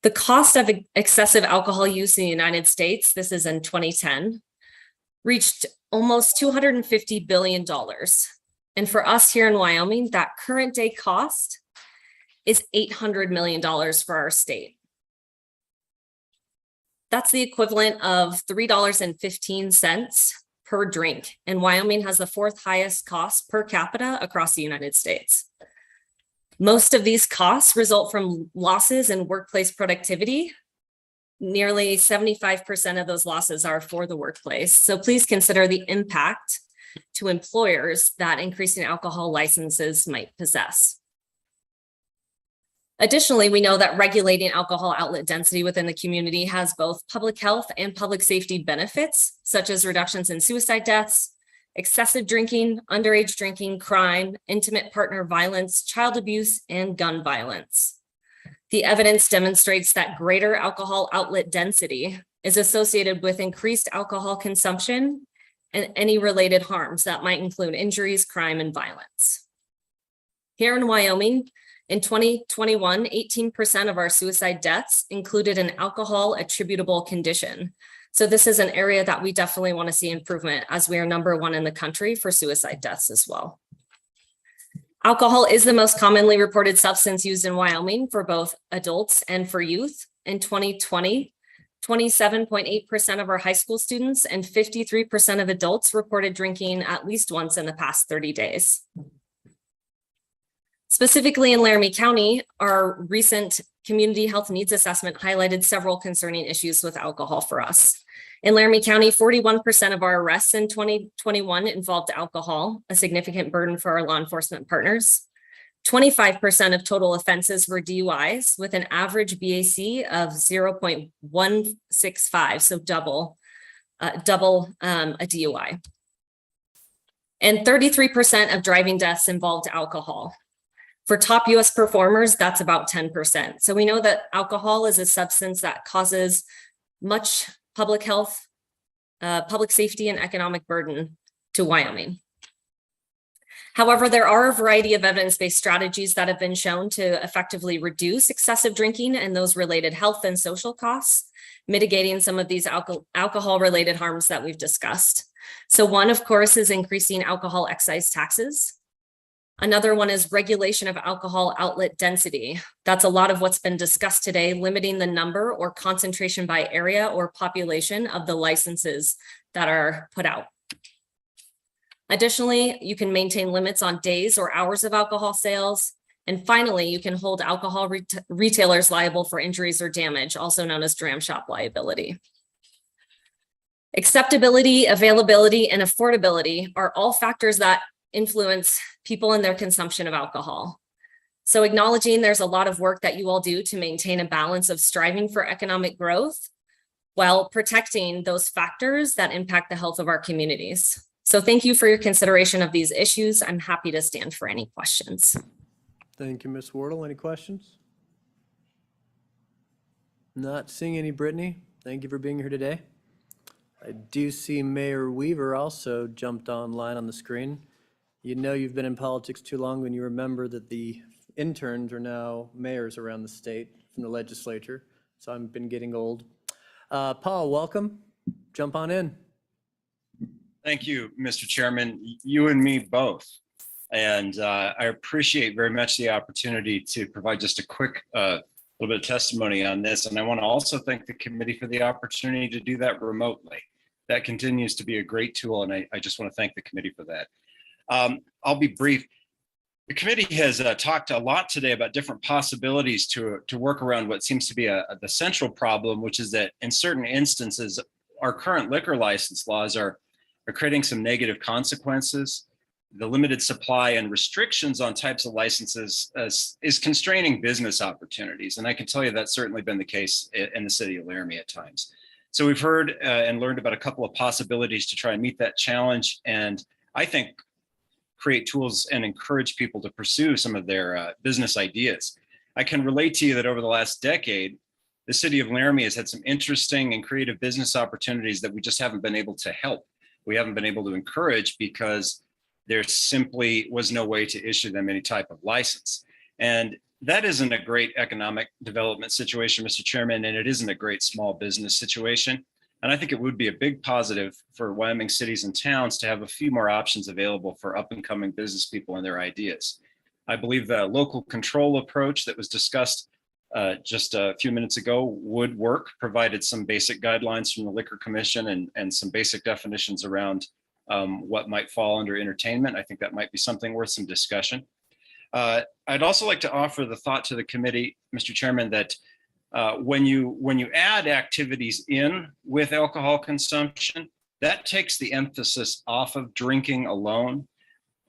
The cost of excessive alcohol use in the United States, this is in 2010, reached almost $250 billion. And for us here in Wyoming, that current day cost is $800 million for our state. That's the equivalent of $3.15 per drink. And Wyoming has the fourth highest cost per capita across the United States. Most of these costs result from losses in workplace productivity. Nearly 75% of those losses are for the workplace. So please consider the impact to employers that increasing alcohol licenses might possess. Additionally, we know that regulating alcohol outlet density within the community has both public health and public safety benefits, such as reductions in suicide deaths, excessive drinking, underage drinking, crime, intimate partner violence, child abuse, and gun violence. The evidence demonstrates that greater alcohol outlet density is associated with increased alcohol consumption and any related harms that might include injuries, crime, and violence. Here in Wyoming, in 2021, 18% of our suicide deaths included an alcohol attributable condition. So this is an area that we definitely want to see improvement, as we are #1 in the country for suicide deaths as well. Alcohol is the most commonly reported substance used in Wyoming for both adults and for youth. In 2020, 27.8% of our high school students and 53% of adults reported drinking at least once in the past 30 days. Specifically in Laramie County, our recent community health needs assessment highlighted several concerning issues with alcohol for us. In Laramie County, 41% of our arrests in 2021 involved alcohol, a significant burden for our law enforcement partners. 25% of total offenses were DUIs with an average BAC of 0.165, so double a DUI. And 33% of driving deaths involved alcohol. For top US performers, that's about 10%. So we know that alcohol is a substance that causes much public health, public safety, and economic burden to Wyoming. However, there are a variety of evidence-based strategies that have been shown to effectively reduce excessive drinking and those related health and social costs, mitigating some of these alcohol-related harms that we've discussed. So one, of course, is increasing alcohol excise taxes. Another one is regulation of alcohol outlet density. That's a lot of what's been discussed today, limiting the number or concentration by area or population of the licenses that are put out. Additionally, you can maintain limits on days or hours of alcohol sales. And finally, you can hold alcohol retailers liable for injuries or damage, also known as dram shop liability. Acceptability, availability, and affordability are all factors that influence people in their consumption of alcohol. So acknowledging there's a lot of work that you all do to maintain a balance of striving for economic growth while protecting those factors that impact the health of our communities. So thank you for your consideration of these issues. I'm happy to stand for any questions. Thank you, Ms. Wardle. Any questions? Not seeing any. Brittany, thank you for being here today. I do see Mayor Weaver also jumped online on the screen. You know you've been in politics too long when you remember that the interns are now mayors around the state from the legislature. So I've been getting old. Paul, welcome. Jump on in. Thank you, Mr. Chairman. You and me both. And I appreciate very much the opportunity to provide just a quick little bit of testimony on this. And I want to also thank the committee for the opportunity to do that remotely. That continues to be a great tool, and I just want to thank the committee for that. I'll be brief. The committee has talked a lot today about different possibilities to work around what seems to be the central problem, which is that in certain instances, our current liquor license laws are creating some negative consequences. The limited supply and restrictions on types of licenses is constraining business opportunities. And I can tell you that's certainly been the case in the city of Laramie at times. So we've heard and learned about a couple of possibilities to try and meet that challenge. And I think create tools and encourage people to pursue some of their business ideas. I can relate to you that over the last decade, the city of Laramie has had some interesting and creative business opportunities that we just haven't been able to help. We haven't been able to encourage because there simply was no way to issue them any type of license. And that isn't a great economic development situation, Mr. Chairman, and it isn't a great small business situation. And I think it would be a big positive for Wyoming cities and towns to have a few more options available for up and coming business people and their ideas. I believe the local control approach that was discussed just a few minutes ago would work, provided some basic guidelines from the Liquor Commission and some basic definitions around what might fall under entertainment. I think that might be something worth some discussion. I'd also like to offer the thought to the committee, Mr. Chairman, that when you add activities in with alcohol consumption, that takes the emphasis off of drinking alone.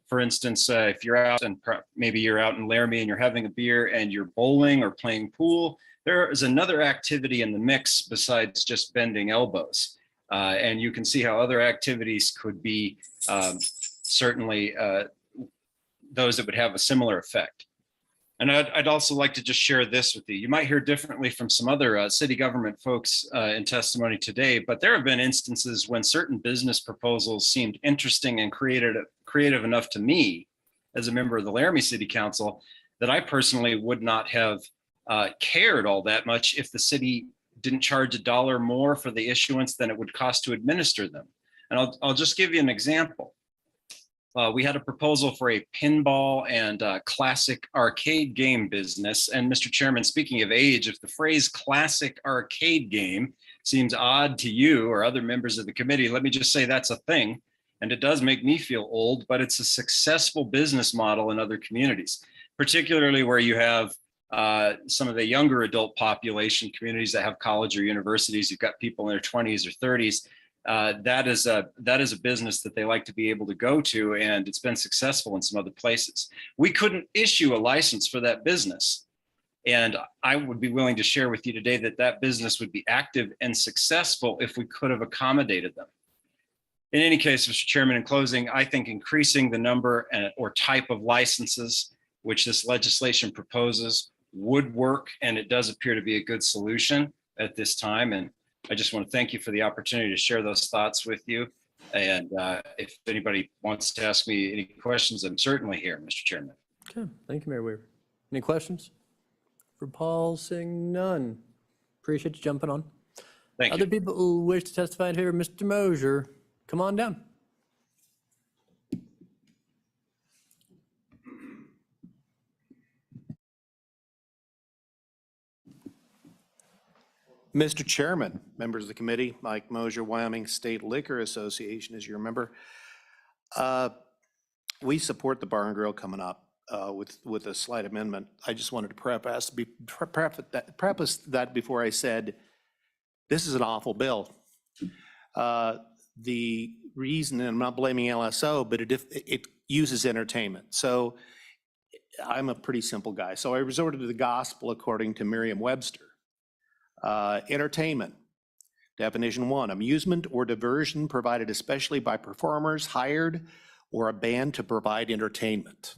For instance, if you're out and maybe you're out in Laramie and you're having a beer and you're bowling or playing pool, there is another activity in the mix besides just bending elbows. And you can see how other activities could be certainly those that would have a similar effect. And I'd also like to just share this with you. You might hear differently from some other city government folks in testimony today, but there have been instances when certain business proposals seemed interesting and creative enough to me as a member of the Laramie City Council that I personally would not have cared all that much if the city didn't charge $1 more for the issuance than it would cost to administer them. And I'll just give you an example. We had a proposal for a pinball and classic arcade game business. And Mr. Chairman, speaking of age, if the phrase classic arcade game seems odd to you or other members of the committee, let me just say that's a thing. And it does make me feel old, but it's a successful business model in other communities, particularly where you have some of the younger adult population communities that have college or universities. You've got people in their 20s or 30s. That is a business that they like to be able to go to, and it's been successful in some other places. We couldn't issue a license for that business. And I would be willing to share with you today that that business would be active and successful if we could have accommodated them. In any case, Mr. Chairman, in closing, I think increasing the number or type of licenses which this legislation proposes would work, and it does appear to be a good solution at this time. And I just want to thank you for the opportunity to share those thoughts with you. And if anybody wants to ask me any questions, I'm certainly here, Mr. Chairman. Okay, thank you, Mayor Weaver. Any questions for Paul? Seeing none. Appreciate you jumping on. Thank you. Other people who wish to testify in favor, Mr. Mosier, come on down. Mr. Chairman, members of the committee, Mike Mosier, Wyoming State Liquor Association, as you remember. We support the bar and grill coming up with a slight amendment. I just wanted to preface that before I said, this is an awful bill. The reason, and I'm not blaming LSO, but it uses entertainment. So I'm a pretty simple guy. So I resorted to the gospel according to Merriam-Webster. Entertainment. Definition 1, amusement or diversion provided especially by performers hired or a band to provide entertainment.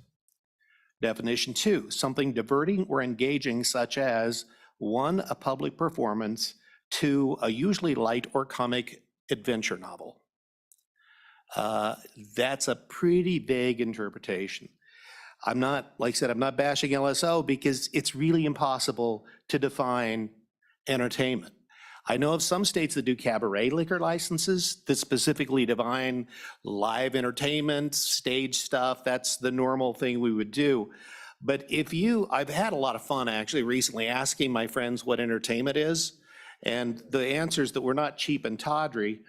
Definition 2, something diverting or engaging such as 1, a public performance, 2, a usually light or comic adventure novel. That's a pretty vague interpretation. I'm not, like I said, I'm not bashing LSO because it's really impossible to define entertainment. I know of some states that do cabaret liquor licenses that specifically define live entertainment, stage stuff. That's the normal thing we would do. But I've had a lot of fun actually recently asking my friends what entertainment is. And the answers that were not cheap and tawdry,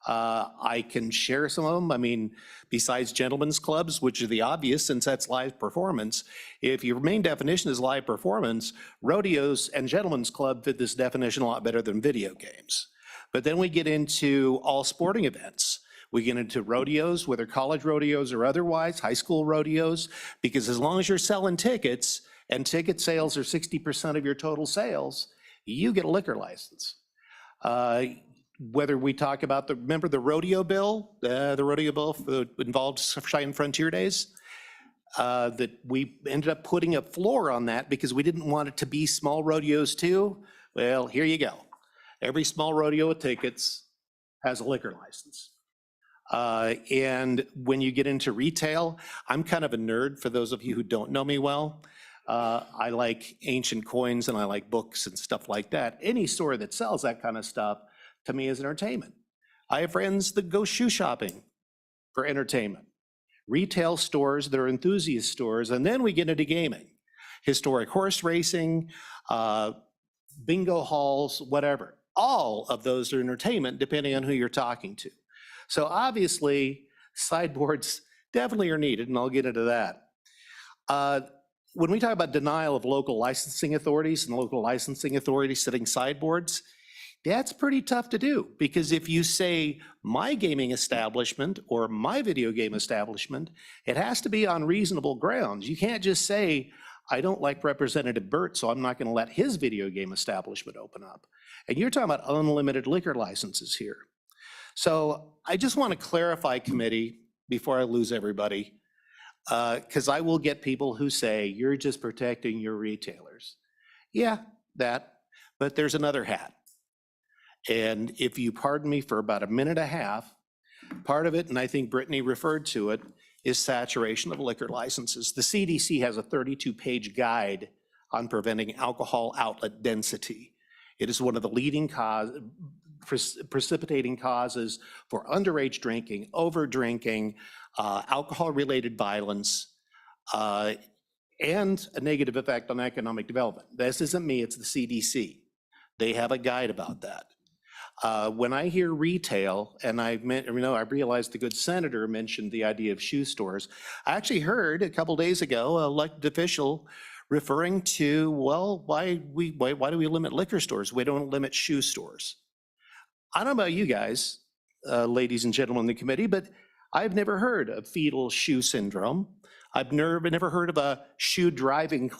I can share some of them. I mean, besides gentlemen's clubs, which are the obvious since that's live performance, if your main definition is live performance, rodeos and gentlemen's club fit this definition a lot better than video games. But then we get into all sporting events. We get into rodeos, whether college rodeos or otherwise, high school rodeos, because as long as you're selling tickets and ticket sales are 60% of your total sales, you get a liquor license. Whether we talk about remember the rodeo bill? The rodeo bill involved Cheyenne Frontier Days? That we ended up putting a floor on that because we didn't want it to be small rodeos too. Well, here you go. Every small rodeo with tickets has a liquor license. And when you get into retail, I'm kind of a nerd for those of you who don't know me well. I like ancient coins and I like books and stuff like that. Any store that sells that kind of stuff to me is entertainment. I have friends that go shoe shopping for entertainment. Retail stores that are enthusiast stores, and then we get into gaming. Historic horse racing, bingo halls, whatever. All of those are entertainment depending on who you're talking to. So obviously, sideboards definitely are needed, and I'll get into that. When we talk about denial of local licensing authorities and local licensing authorities setting sideboards, that's pretty tough to do because if you say my gaming establishment or my video game establishment, it has to be on reasonable grounds. You can't just say, I don't like Representative Burt, so I'm not going to let his video game establishment open up. And you're talking about unlimited liquor licenses here. So I just want to clarify, committee, before I lose everybody, because I will get people who say, you're just protecting your retailers. Yeah, that, but there's another hat. And if you pardon me for about a minute and a half, part of it, and I think Brittany referred to it, is saturation of liquor licenses. The CDC has a 32-page guide on preventing alcohol outlet density. It is one of the leading precipitating causes for underage drinking, over drinking, alcohol-related violence, and a negative effect on economic development. This isn't me, it's the CDC. They have a guide about that. When I hear retail, and I realized the good senator mentioned the idea of shoe stores. I actually heard a couple days ago, an elected official referring to, well, why do we limit liquor stores? We don't limit shoe stores. I don't know about you guys, ladies and gentlemen in the committee, but I've never heard of fetal shoe syndrome. I've never heard of a shoe driving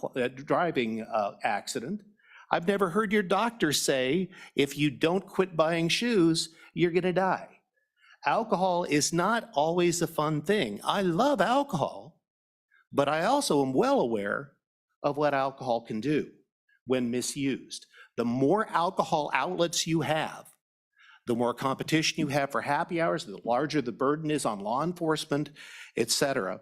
accident. I've never heard your doctor say, if you don't quit buying shoes, you're gonna die. Alcohol is not always a fun thing. I love alcohol, but I also am well aware of what alcohol can do when misused. The more alcohol outlets you have, the more competition you have for happy hours, the larger the burden is on law enforcement, et cetera.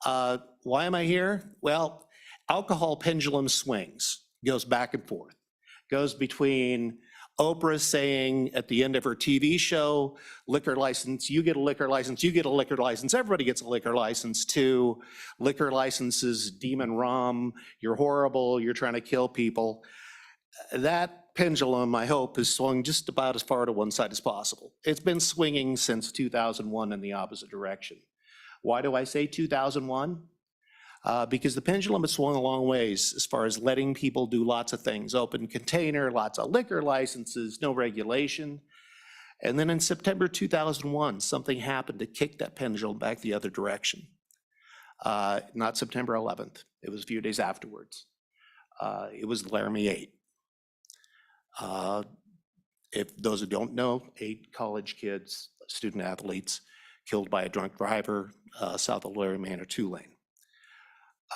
Why am I here? Well, alcohol pendulum swings. Goes back and forth. Goes between Oprah saying at the end of her TV show, liquor license, you get a liquor license, you get a liquor license, everybody gets a liquor license, to liquor licenses, demon rum, you're horrible, you're trying to kill people. That pendulum, I hope, has swung just about as far to one side as possible. It's been swinging since 2001 in the opposite direction. Why do I say 2001? Because the pendulum has swung a long ways as far as letting people do lots of things. Open container, lots of liquor licenses, no regulation. And then in September 2001, something happened to kick that pendulum back the other direction. not September 11th. It was a few days afterwards. It was Laramie 8. If those who don't know, 8 college kids, student athletes, killed by a drunk driver south of Laramie Manor 2 lane.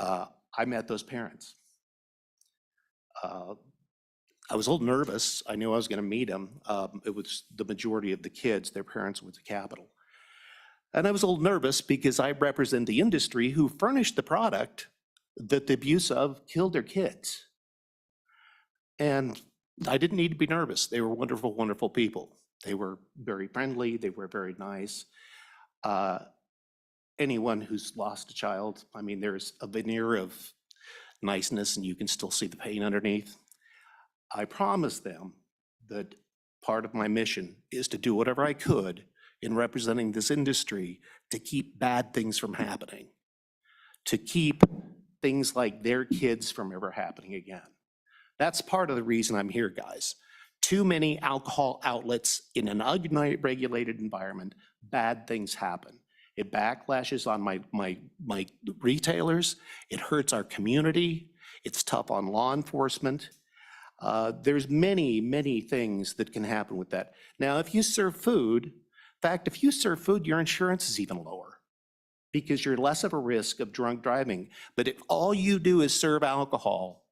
I met those parents. I was a little nervous. I knew I was going to meet them. It was the majority of the kids, their parents went to Capitol. And I was a little nervous because I represent the industry who furnished the product that the abuse of killed their kids. And I didn't need to be nervous. They were wonderful, wonderful people. They were very friendly. They were very nice. Anyone who's lost a child, I mean, there's a veneer of niceness and you can still see the pain underneath. I promised them that part of my mission is to do whatever I could in representing this industry to keep bad things from happening, to keep things like their kids from ever happening again. That's part of the reason I'm here, guys. Too many alcohol outlets in an unregulated environment, bad things happen. It backlashes on my retailers. It hurts our community. It's tough on law enforcement. There's many, many things that can happen with that. Now, if you serve food, in fact, if you serve food, your insurance is even lower because you're less of a risk of drunk driving. But if all you do is serve alcohol,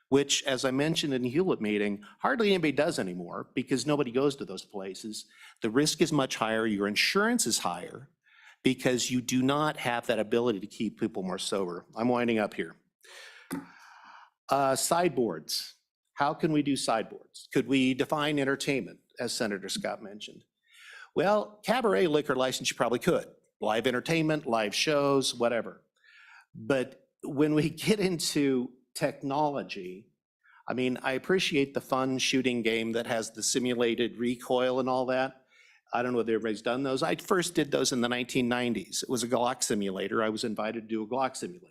which, as I mentioned in the Hewlett meeting, hardly anybody does anymore because nobody goes to those places, the risk is much higher. Your insurance is higher because you do not have that ability to keep people more sober. I'm winding up here. Sideboards. How can we do sideboards? Could we define entertainment, as Senator Scott mentioned? Well, cabaret liquor license, you probably could. Live entertainment, live shows, whatever. But when we get into technology, I mean, I appreciate the fun shooting game that has the simulated recoil and all that. I don't know whether everybody's done those. I first did those in the 1990s. It was a Glock simulator. I was invited to do a Glock simulator.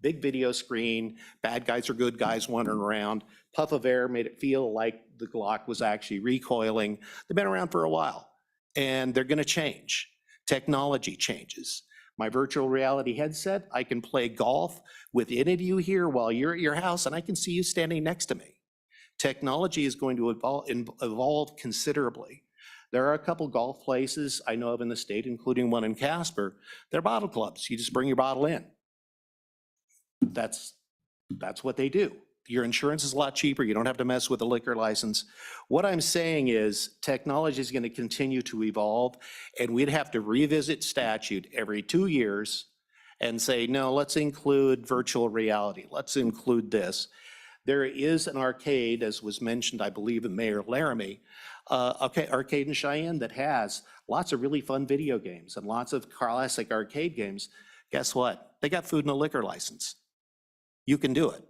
Big video screen, bad guys or good guys wandering around. Puff of air made it feel like the Glock was actually recoiling. They've been around for a while, and they're gonna change. Technology changes. My virtual reality headset, I can play golf with any of you here while you're at your house, and I can see you standing next to me. Technology is going to evolve considerably. There are a couple golf places I know of in the state, including one in Casper. They're bottle clubs. You just bring your bottle in. That's what they do. Your insurance is a lot cheaper. You don't have to mess with a liquor license. What I'm saying is technology is going to continue to evolve, and we'd have to revisit statute every 2 years and say, no, let's include virtual reality. Let's include this. There is an arcade, as was mentioned, I believe, in Mayor Laramie, arcade in Cheyenne that has lots of really fun video games and lots of classic arcade games. Guess what? They got food and a liquor license. You can do it,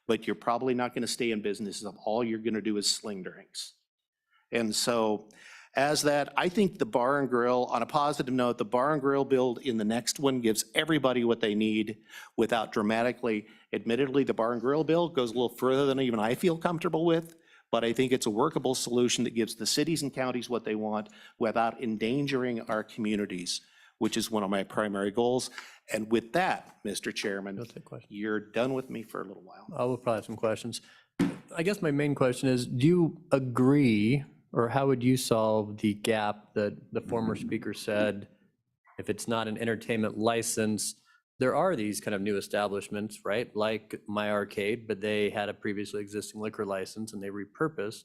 but you're probably not going to stay in business if all you're going to do is sling drinks. And so as that, I think the bar and grill, on a positive note, the bar and grill bill in the next one gives everybody what they need without dramatically, admittedly, the bar and grill bill goes a little further than even I feel comfortable with, but I think it's a workable solution that gives the cities and counties what they want without endangering our communities, which is one of my primary goals. And with that, Mr. Chairman, you're done with me for a little while. I will probably have some questions. I guess my main question is, do you agree, or how would you solve the gap that the former speaker said, if it's not an entertainment license, there are these kind of new establishments, right? Like My Arcade, but they had a previously existing liquor license and they repurposed.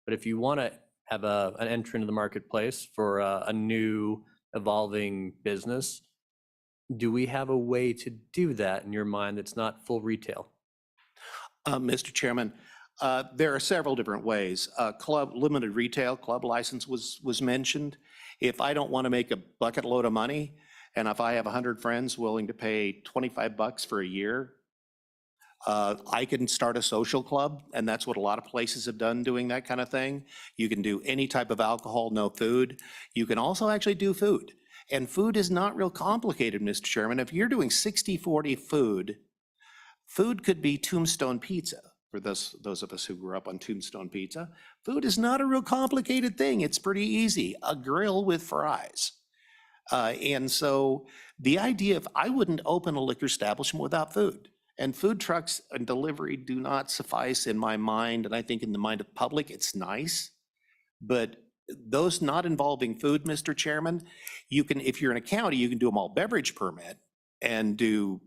But if you want to have an entry into the marketplace for a new evolving business, do we have a way to do that in your mind that's not full retail? Mr. Chairman, there are several different ways. Club limited retail club license was mentioned. If I don't want to make a bucket load of money, and if I have 100 friends willing to pay $25 for a year, I can start a social club, and that's what a lot of places have done doing that kind of thing. You can do any type of alcohol, no food. You can also actually do food. And food is not real complicated, Mr. Chairman. If you're doing 60-40 food, food could be Tombstone pizza. For those of us who grew up on Tombstone pizza, food is not a real complicated thing. It's pretty easy. A grill with fries. And so the idea of, I wouldn't open a liquor establishment without food. And food trucks and delivery do not suffice in my mind, and I think in the mind of the public, it's nice. But those not involving food, Mr. Chairman, you can, if you're in a county, you can do a malt beverage permit and do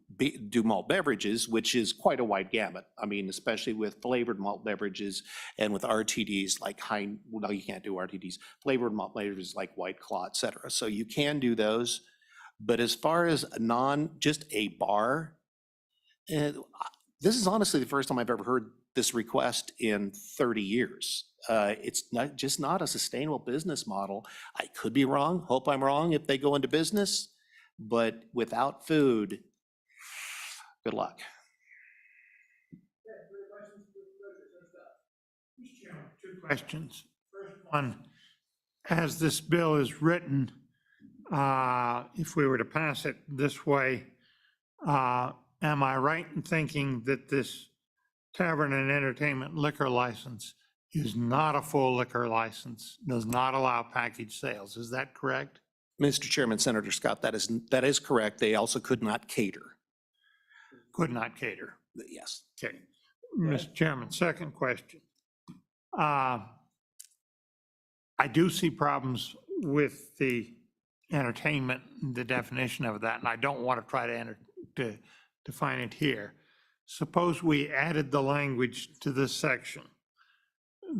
malt beverages, which is quite a wide gamut. I mean, especially with flavored malt beverages and with RTDs like well, no, you can't do RTDs, flavored malt beverages like White Claw, et cetera. So you can do those. But as far as just a bar, this is honestly the first time I've ever heard this request in 30 years. It's just not a sustainable business model. I could be wrong. Hope I'm wrong if they go into business, but without food, good luck. Two questions. First one, as this bill is written, if we were to pass it this way, am I right in thinking that this tavern and entertainment liquor license is not a full liquor license, does not allow package sales? Is that correct? Mr. Chairman, Senator Scott, that is correct. They also could not cater. Could not cater. Yes. Okay. Mr. Chairman, second question. I do see problems with the entertainment, the definition of that, and I don't want to try to define it here. Suppose we added the language to this section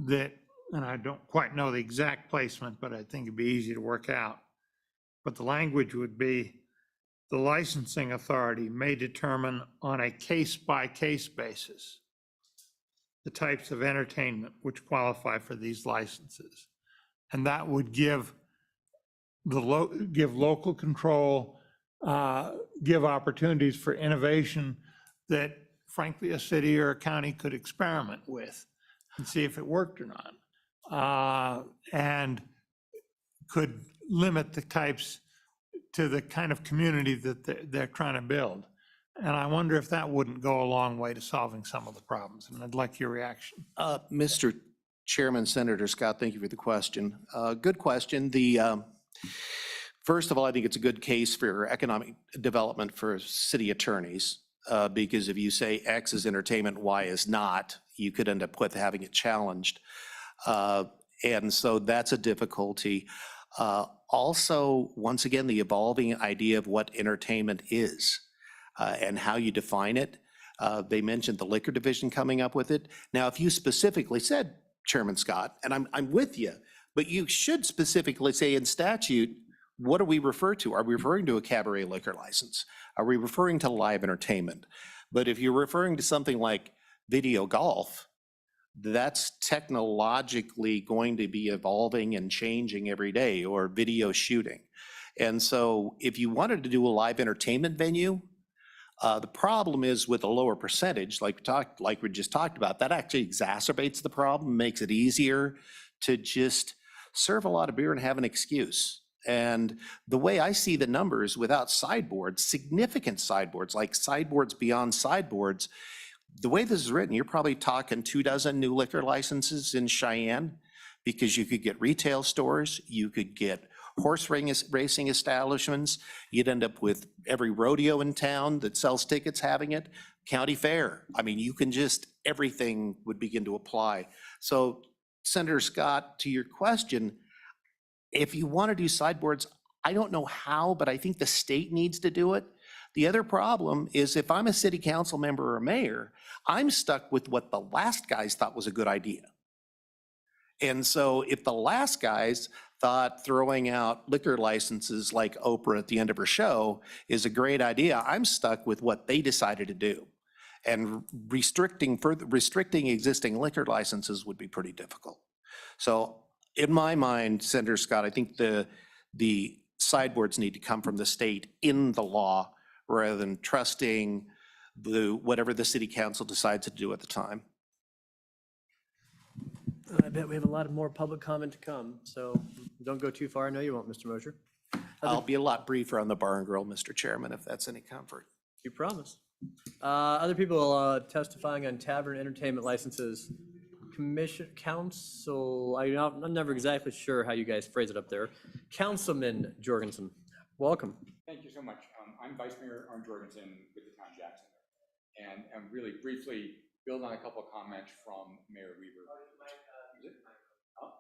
that, and I don't quite know the exact placement, but I think it'd be easy to work out. But the language would be, the licensing authority may determine on a case-by-case basis the types of entertainment which qualify for these licenses. And that would give local control, give opportunities for innovation that frankly a city or a county could experiment with and see if it worked or not, and could limit the types to the kind of community that they're trying to build. And I wonder if that wouldn't go a long way to solving some of the problems, and I'd like your reaction. Mr. Chairman, Senator Scott, thank you for the question. Good question. First of all, I think it's a good case for economic development for city attorneys, because if you say X is entertainment, Y is not, you could end up with having it challenged. And so that's a difficulty. Also, once again, the evolving idea of what entertainment is and how you define it. They mentioned the liquor division coming up with it. Now, if you specifically said, Chairman Scott, and I'm with you, but you should specifically say in statute, what do we refer to? Are we referring to a cabaret liquor license? Are we referring to live entertainment? But if you're referring to something like video golf, that's technologically going to be evolving and changing every day, or video shooting. And so if you wanted to do a live entertainment venue, the problem is with a lower percentage, like we just talked about, that actually exacerbates the problem, makes it easier to just serve a lot of beer and have an excuse. And the way I see the numbers without sideboards, significant sideboards, like sideboards beyond sideboards, the way this is written, you're probably talking 24 new liquor licenses in Cheyenne, because you could get retail stores, you could get horse racing establishments, you'd end up with every rodeo in town that sells tickets having it, county fair. I mean, you can just, everything would begin to apply. So Senator Scott, to your question, if you want to do sideboards, I don't know how, but I think the state needs to do it. The other problem is if I'm a city council member or a mayor, I'm stuck with what the last guys thought was a good idea. And so if the last guys thought throwing out liquor licenses like Oprah at the end of her show is a great idea, I'm stuck with what they decided to do. And restricting existing liquor licenses would be pretty difficult. So in my mind, Senator Scott, I think the sideboards need to come from the state in the law rather than trusting whatever the city council decides to do at the time. I bet we have a lot of more public comment to come, so don't go too far. I know you won't, Mr. Mosher. I'll be a lot briefer on the bar and grill, Mr. Chairman, if that's any comfort. You promise. Other people testifying on tavern entertainment licenses. Commission, council, I'm never exactly sure how you guys phrase it up there. Councilman Jorgensen. welcome. Thank you so much. I'm Vice Mayor Arn Jorgensen with the town of Jackson. And really briefly build on a couple of comments from Mayor Weaver. Oh,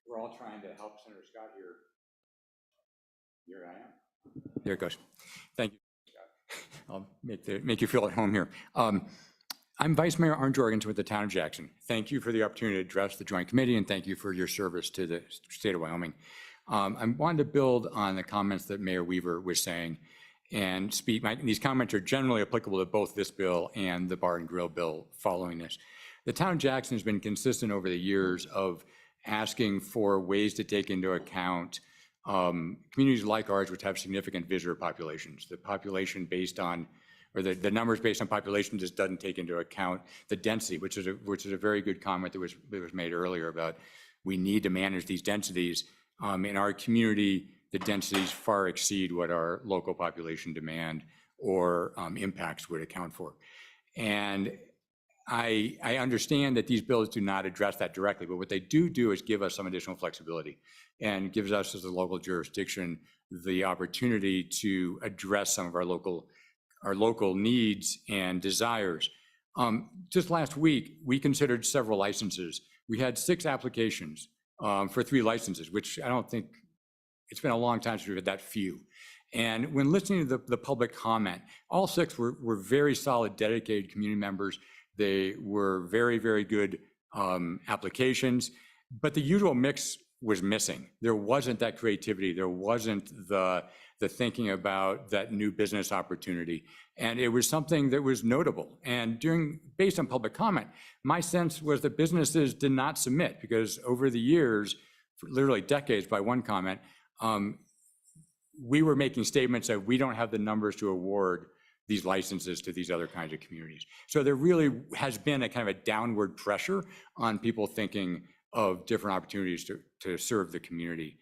we're all trying to help Senator Scott here. Here I am. There it goes. Thank you, Scott. I'll make you feel at home here. I'm Vice Mayor Arn Jorgensen with the town of Jackson. Thank you for the opportunity to address the Joint Committee, and thank you for your service to the state of Wyoming. I wanted to build on the comments that Mayor Weaver was saying and speak. These comments are generally applicable to both this bill and the bar and grill bill following this. The town of Jackson has been consistent over the years of asking for ways to take into account communities like ours, which have significant visitor populations. The population based on, or the numbers based on population just doesn't take into account the density, which is a very good comment that was made earlier about we need to manage these densities. In our community, the densities far exceed what our local population demand or impacts would account for. And I understand that these bills do not address that directly, but what they do is give us some additional flexibility and gives us as a local jurisdiction the opportunity to address some of our local needs and desires. Just last week, we considered several licenses. We had 6 applications for 3 licenses, which I don't think, it's been a long time since we've had that few. And when listening to the public comment, all 6 were very solid, dedicated community members. They were very, very good applications, but the usual mix was missing. There wasn't that creativity. There wasn't the thinking about that new business opportunity. And it was something that was notable. And based on public comment, my sense was that businesses did not submit because over the years, literally decades by one comment, we were making statements that we don't have the numbers to award these licenses to these other kinds of communities. So there really has been a kind of a downward pressure on people thinking of different opportunities to serve the community.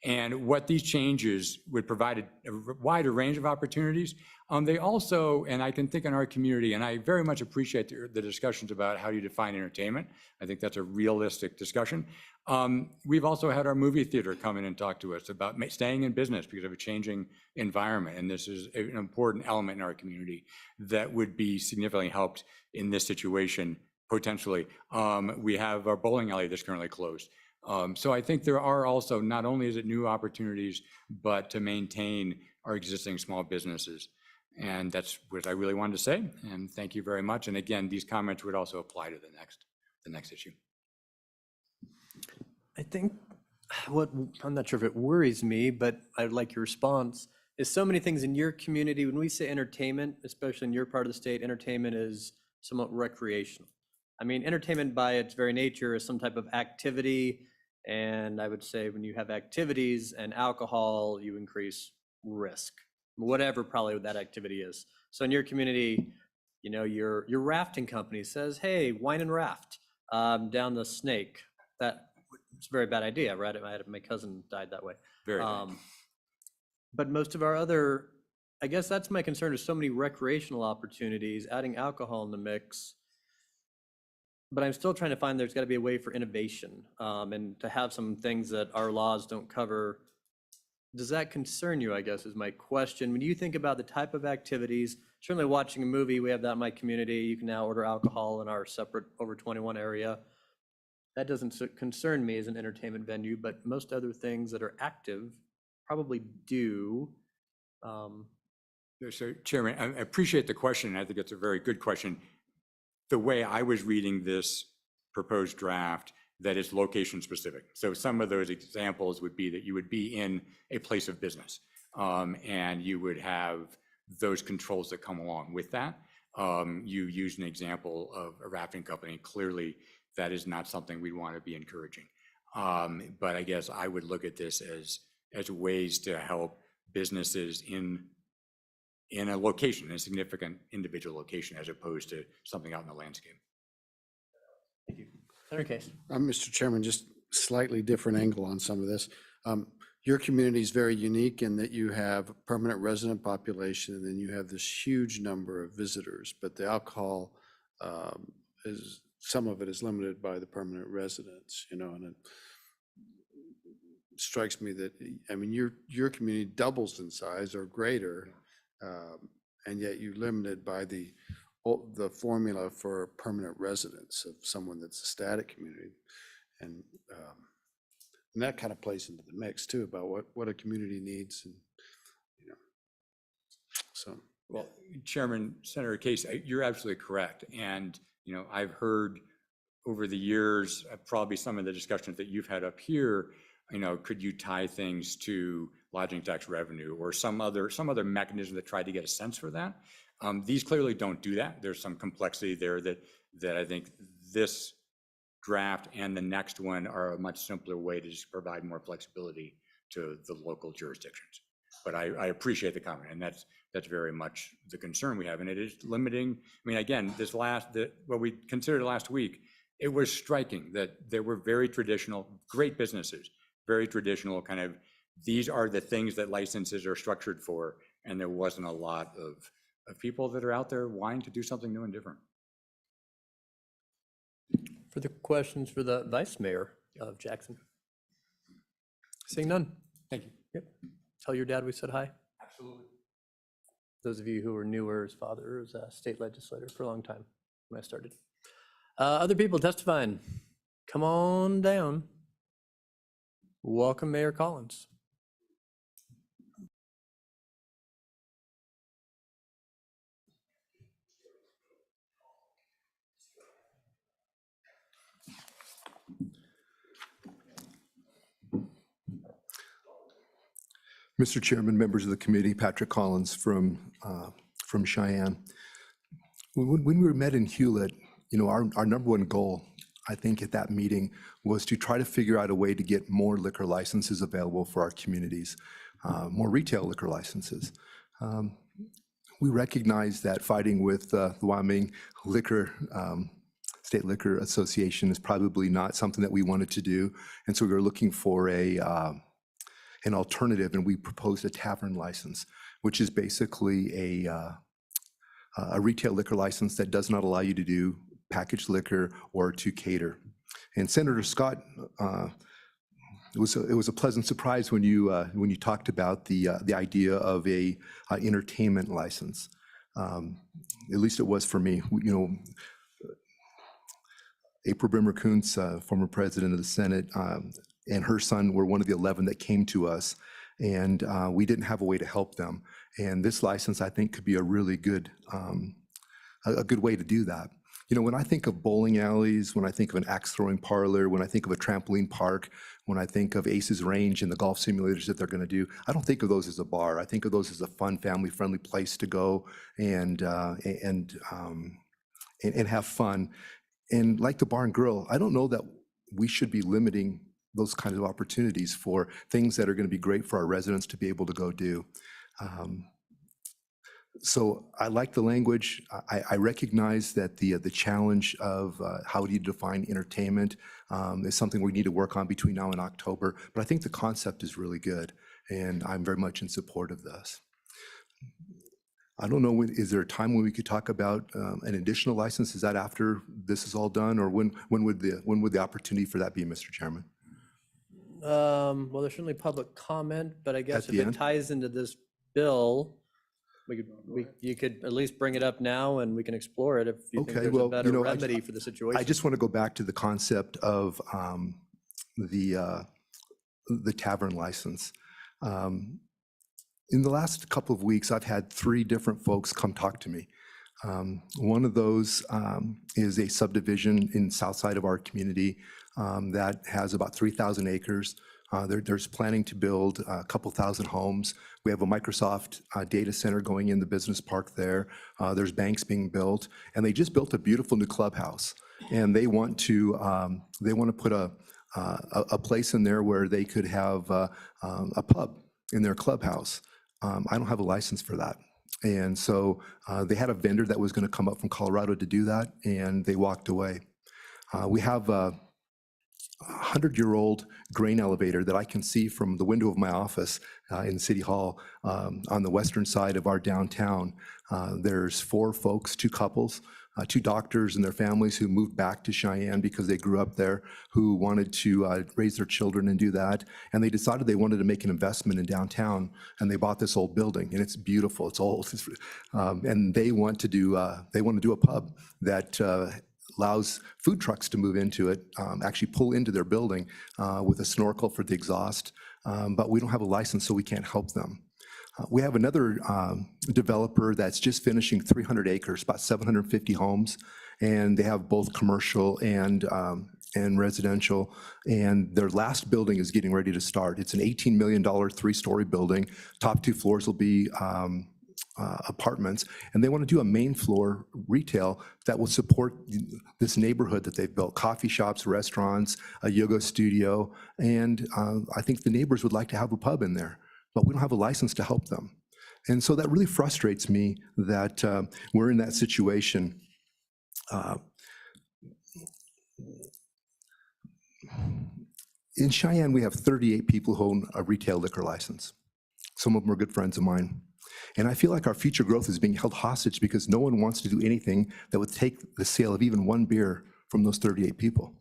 And what these changes would provide a wider range of opportunities. They also, and I can think in our community, and I very much appreciate the discussions about how you define entertainment. I think that's a realistic discussion. We've also had our movie theater come in and talk to us about staying in business because of a changing environment. And this is an important element in our community that would be significantly helped in this situation, potentially. We have our bowling alley that's currently closed. So I think there are also, not only is it new opportunities, but to maintain our existing small businesses. And that's what I really wanted to say. And thank you very much. And again, these comments would also apply to the next issue. I think I'm not sure if it worries me, but I'd like your response, is so many things in your community. When we say entertainment, especially in your part of the state, entertainment is somewhat recreational. I mean, entertainment by its very nature is some type of activity. And I would say when you have activities and alcohol, you increase risk, whatever probably that activity is. So in your community, you know, your rafting company says, hey, wine and raft down the Snake. It's a very bad idea, right? My cousin died that way. Very bad. But most of our other, I guess that's my concern, is so many recreational opportunities, adding alcohol in the mix. But I'm still trying to find there's got to be a way for innovation and to have some things that our laws don't cover. Does that concern you, I guess, is my question. When you think about the type of activities, certainly watching a movie, we have that in my community. You can now order alcohol in our separate over 21 area. That doesn't concern me as an entertainment venue, but most other things that are active probably do. So Chairman, I appreciate the question. I think it's a very good question. The way I was reading this proposed draft, that is location specific. So some of those examples would be that you would be in a place of business and you would have those controls that come along with that. You used an example of a rafting company. Clearly, that is not something we want to be encouraging. But I guess I would look at this as ways to help businesses in a location, a significant individual location, as opposed to something out in the landscape. Thank you. Senator Case. Mr. Chairman, just slightly different angle on some of this. Your community is very unique in that you have a permanent resident population and then you have this huge number of visitors, but the alcohol some of it is limited by the permanent residents, you know, and strikes me that, I mean, your community doubles in size or greater, and yet you're limited by the formula for permanent residence of someone that's a static community. And that kind of plays into the mix too, about what a community needs, and, you know, so. Well, Chairman, Senator Case, you're absolutely correct. And, you know, I've heard over the years, probably some of the discussions that you've had up here, you know, could you tie things to lodging tax revenue or some other mechanism that tried to get a sense for that? These clearly don't do that. There's some complexity there that I think this draft and the next one are a much simpler way to just provide more flexibility to the local jurisdictions. But I appreciate the comment, and that's very much the concern we have, and it is limiting. I mean, again, what we considered last week, it was striking that there were very traditional, great businesses, very traditional kind of, these are the things that licenses are structured for, and there wasn't a lot of people that are out there wanting to do something new and different. Further questions for the Vice Mayor of Jackson? Seeing none. Thank you. Yep. Tell your dad we said hi. Absolutely. Those of you who are newer, his father was a state legislator for a long time when I started. Other people testifying, come on down. Welcome, Mayor Collins. Mr. Chairman, members of the committee, Patrick Collins from Cheyenne. When we were met in Hewlett, you know, our number one goal, I think, at that meeting was to try to figure out a way to get more liquor licenses available for our communities, more retail liquor licenses. We recognize that fighting with the Wyoming State Liquor Association is probably not something that we wanted to do, and so we were looking for an alternative, and we proposed a tavern license, which is basically a retail liquor license that does not allow you to do packaged liquor or to cater. And Senator Scott, it was a pleasant surprise when you talked about the idea of a entertainment license. At least it was for me. You know, April Brimmer-Kuntz, former president of the Senate, and her son were one of the 11 that came to us, and we didn't have a way to help them. And this license, I think, could be a really good, a good way to do that. You know, when I think of bowling alleys, when I think of an axe throwing parlor, when I think of a trampoline park, when I think of Aces Range and the golf simulators that they're going to do, I don't think of those as a bar. I think of those as a fun, family-friendly place to go and have fun. And like the bar and grill, I don't know that we should be limiting those kinds of opportunities for things that are going to be great for our residents to be able to go do. So I like the language. I recognize that the challenge of how do you define entertainment is something we need to work on between now and October, but I think the concept is really good, and I'm very much in support of this. I don't know, is there a time when we could talk about an additional license? Is that after this is all done, or when would the opportunity for that be, Mr. Chairman? Well, there's certainly public comment, but I guess At if the it end? ties into this bill, you could at least bring it up now and we can explore it if you think Okay, there's well, a better you know, remedy for the situation. I just want to go back to the concept of the tavern license. In the last couple of weeks, I've had 3 different folks come talk to me. One of those is a subdivision in south side of our community that has about 3,000 acres. There's planning to build a couple thousand homes. We have a Microsoft data center going in the business park there. There's banks being built, and they just built a beautiful new clubhouse. And they want to put a place in there where they could have a pub in their clubhouse. I don't have a license for that. And so they had a vendor that was going to come up from Colorado to do that, and they walked away. We have a 100-year-old grain elevator that I can see from the window of my office in City Hall on the western side of our downtown. There's 4 folks, 2 couples two doctors and their families who moved back to Cheyenne because they grew up there, who wanted to raise their children and do that. And they decided they wanted to make an investment in downtown, and they bought this old building, and it's beautiful, it's old. And they want to do a pub that allows food trucks to move into it, actually pull into their building with a snorkel for the exhaust. But we don't have a license, so we can't help them. We have another developer that's just finishing 300 acres, about 750 homes, and they have both commercial and residential, and their last building is getting ready to start. It's an $18 million three-story building. Top two floors will be apartments, and they want to do a main floor retail that will support this neighborhood that they've built, coffee shops, restaurants, a yoga studio, and I think the neighbors would like to have a pub in there, but we don't have a license to help them. And so that really frustrates me that we're in that situation. In Cheyenne, we have 38 people who own a retail liquor license. Some of them are good friends of mine. And I feel like our future growth is being held hostage because no one wants to do anything that would take the sale of even one beer from those 38 people.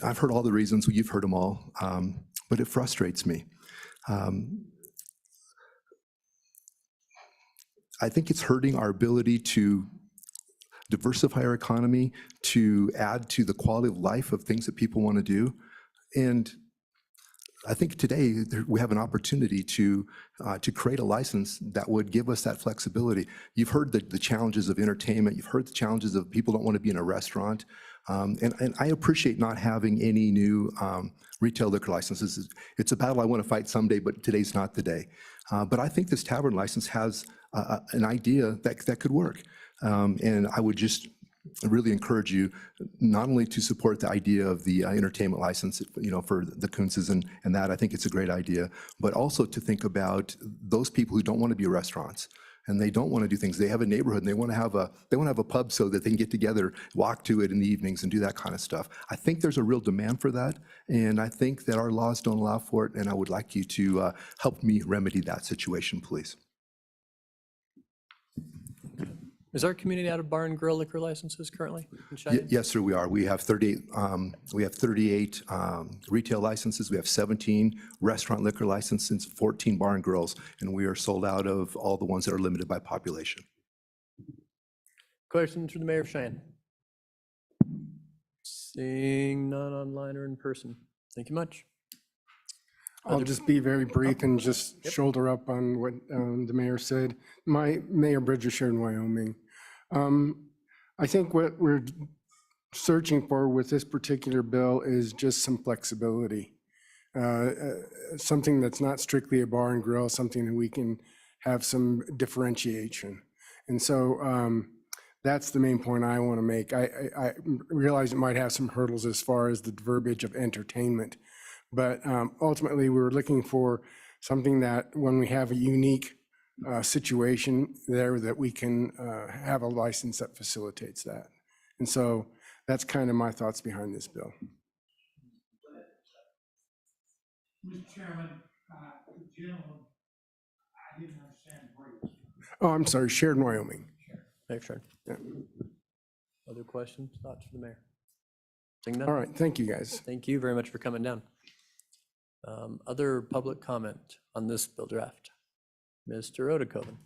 I've heard all the reasons, you've heard them all, but it frustrates me. I think it's hurting our ability to diversify our economy, to add to the quality of life of things that people want to do. And I think today we have an opportunity to create a license that would give us that flexibility. You've heard the challenges of entertainment. You've heard the challenges of people don't want to be in a restaurant. And I appreciate not having any new retail liquor licenses. It's a battle I want to fight someday, but today's not the day. But I think this tavern license has an idea that could work. And I would just really encourage you not only to support the idea of the entertainment license, for the Kuntzes and that, I think it's a great idea, but also to think about those people who don't want to be restaurants and they don't want to do things. They have a neighborhood and they want to have a pub so that they can get together, walk to it in the evenings and do that kind of stuff. I think there's a real demand for that, and I think that our laws don't allow for it, and I would like you to help me remedy that situation, please. Is our community out of bar and grill liquor licenses currently in Cheyenne? Yes, sir, we are. We have 38 retail licenses. We have 17 restaurant liquor licenses, 14 bar and grills, and we are sold out of all the ones that are limited by population. Questions for the Mayor of Cheyenne? Seeing none online or in person. Thank you much. I'll just be very brief and just shoulder up on what the mayor said. Mayor Bridger, Sheridan, Wyoming. I think what we're searching for with this particular bill is just some flexibility. Something that's not strictly a bar and grill, something that we can have some differentiation. And so that's the main point I want to make. I realize it might have some hurdles as far as the verbiage of entertainment. But ultimately, we were looking for something that when we have a unique situation there, that we can have a license that facilitates that. And so that's kind of my thoughts behind this bill. Mr. Chairman, the gentleman, I didn't understand where he was. Oh, I'm sorry, Sheridan, Wyoming. Mayor Sheridan. Yeah. Other questions, thoughts for the mayor? Seeing none? All right, thank you, guys. Thank you very much for coming down. Other public comment on this bill draft? Mr. Odekoven.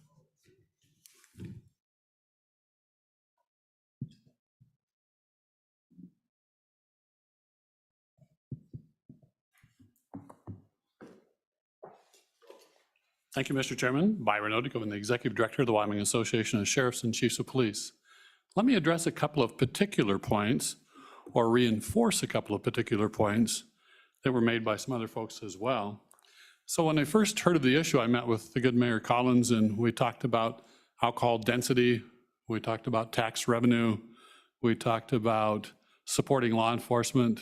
Thank you, Mr. Chairman. Byron Odekoven, the Executive Director of the Wyoming Association of Sheriffs and Chiefs of Police. Let me address a couple of particular points, or reinforce a couple of particular points that were made by some other folks as well. So when I first heard of the issue, I met with the good Mayor Collins, and we talked about alcohol density, we talked about tax revenue, we talked about supporting law enforcement,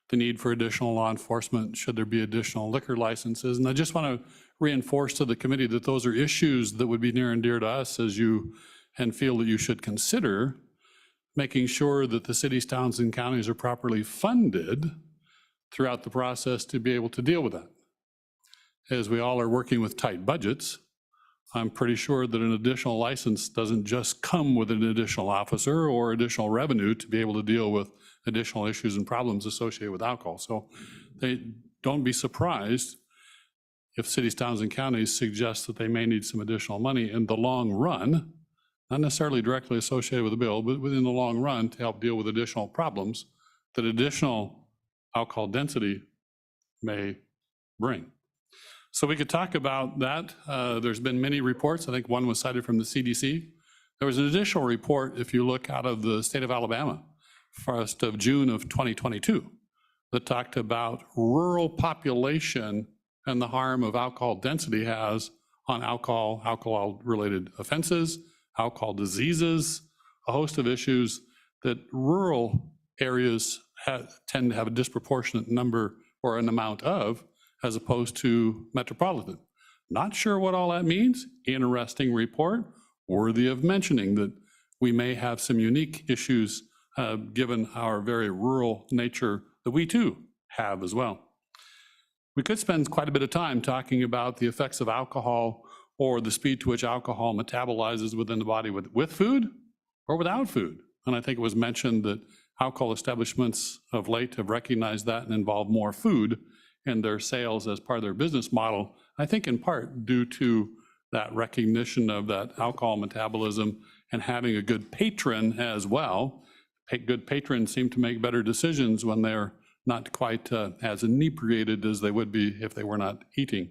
the need for additional law enforcement, should there be additional liquor licenses. And I just want to reinforce to the committee that those are issues that would be near and dear to us as you, and feel that you should consider making sure that the cities, towns, and counties are properly funded throughout the process to be able to deal with that. As we all are working with tight budgets, I'm pretty sure that an additional license doesn't just come with an additional officer or additional revenue to be able to deal with additional issues and problems associated with alcohol. So don't be surprised if cities, towns, and counties suggest that they may need some additional money in the long run, not necessarily directly associated with the bill, but within the long run to help deal with additional problems that additional alcohol density may bring. So we could talk about that. There's been many reports. I think one was cited from the CDC. There was an additional report, if you look out of the state of Alabama, 1st of June of 2022, that talked about rural population and the harm of alcohol density has on alcohol-related offenses, alcohol diseases, a host of issues that rural areas tend to have a disproportionate number or an amount of, as opposed to metropolitan. Not sure what all that means. Interesting report, worthy of mentioning that we may have some unique issues given our very rural nature that we too have as well. We could spend quite a bit of time talking about the effects of alcohol or the speed to which alcohol metabolizes within the body with food or without food. And I think it was mentioned that alcohol establishments of late have recognized that and involved more food in their sales as part of their business model, I think in part due to that recognition of that alcohol metabolism and having a good patron as well. Good patrons seem to make better decisions when they're not quite as inebriated as they would be if they were not eating.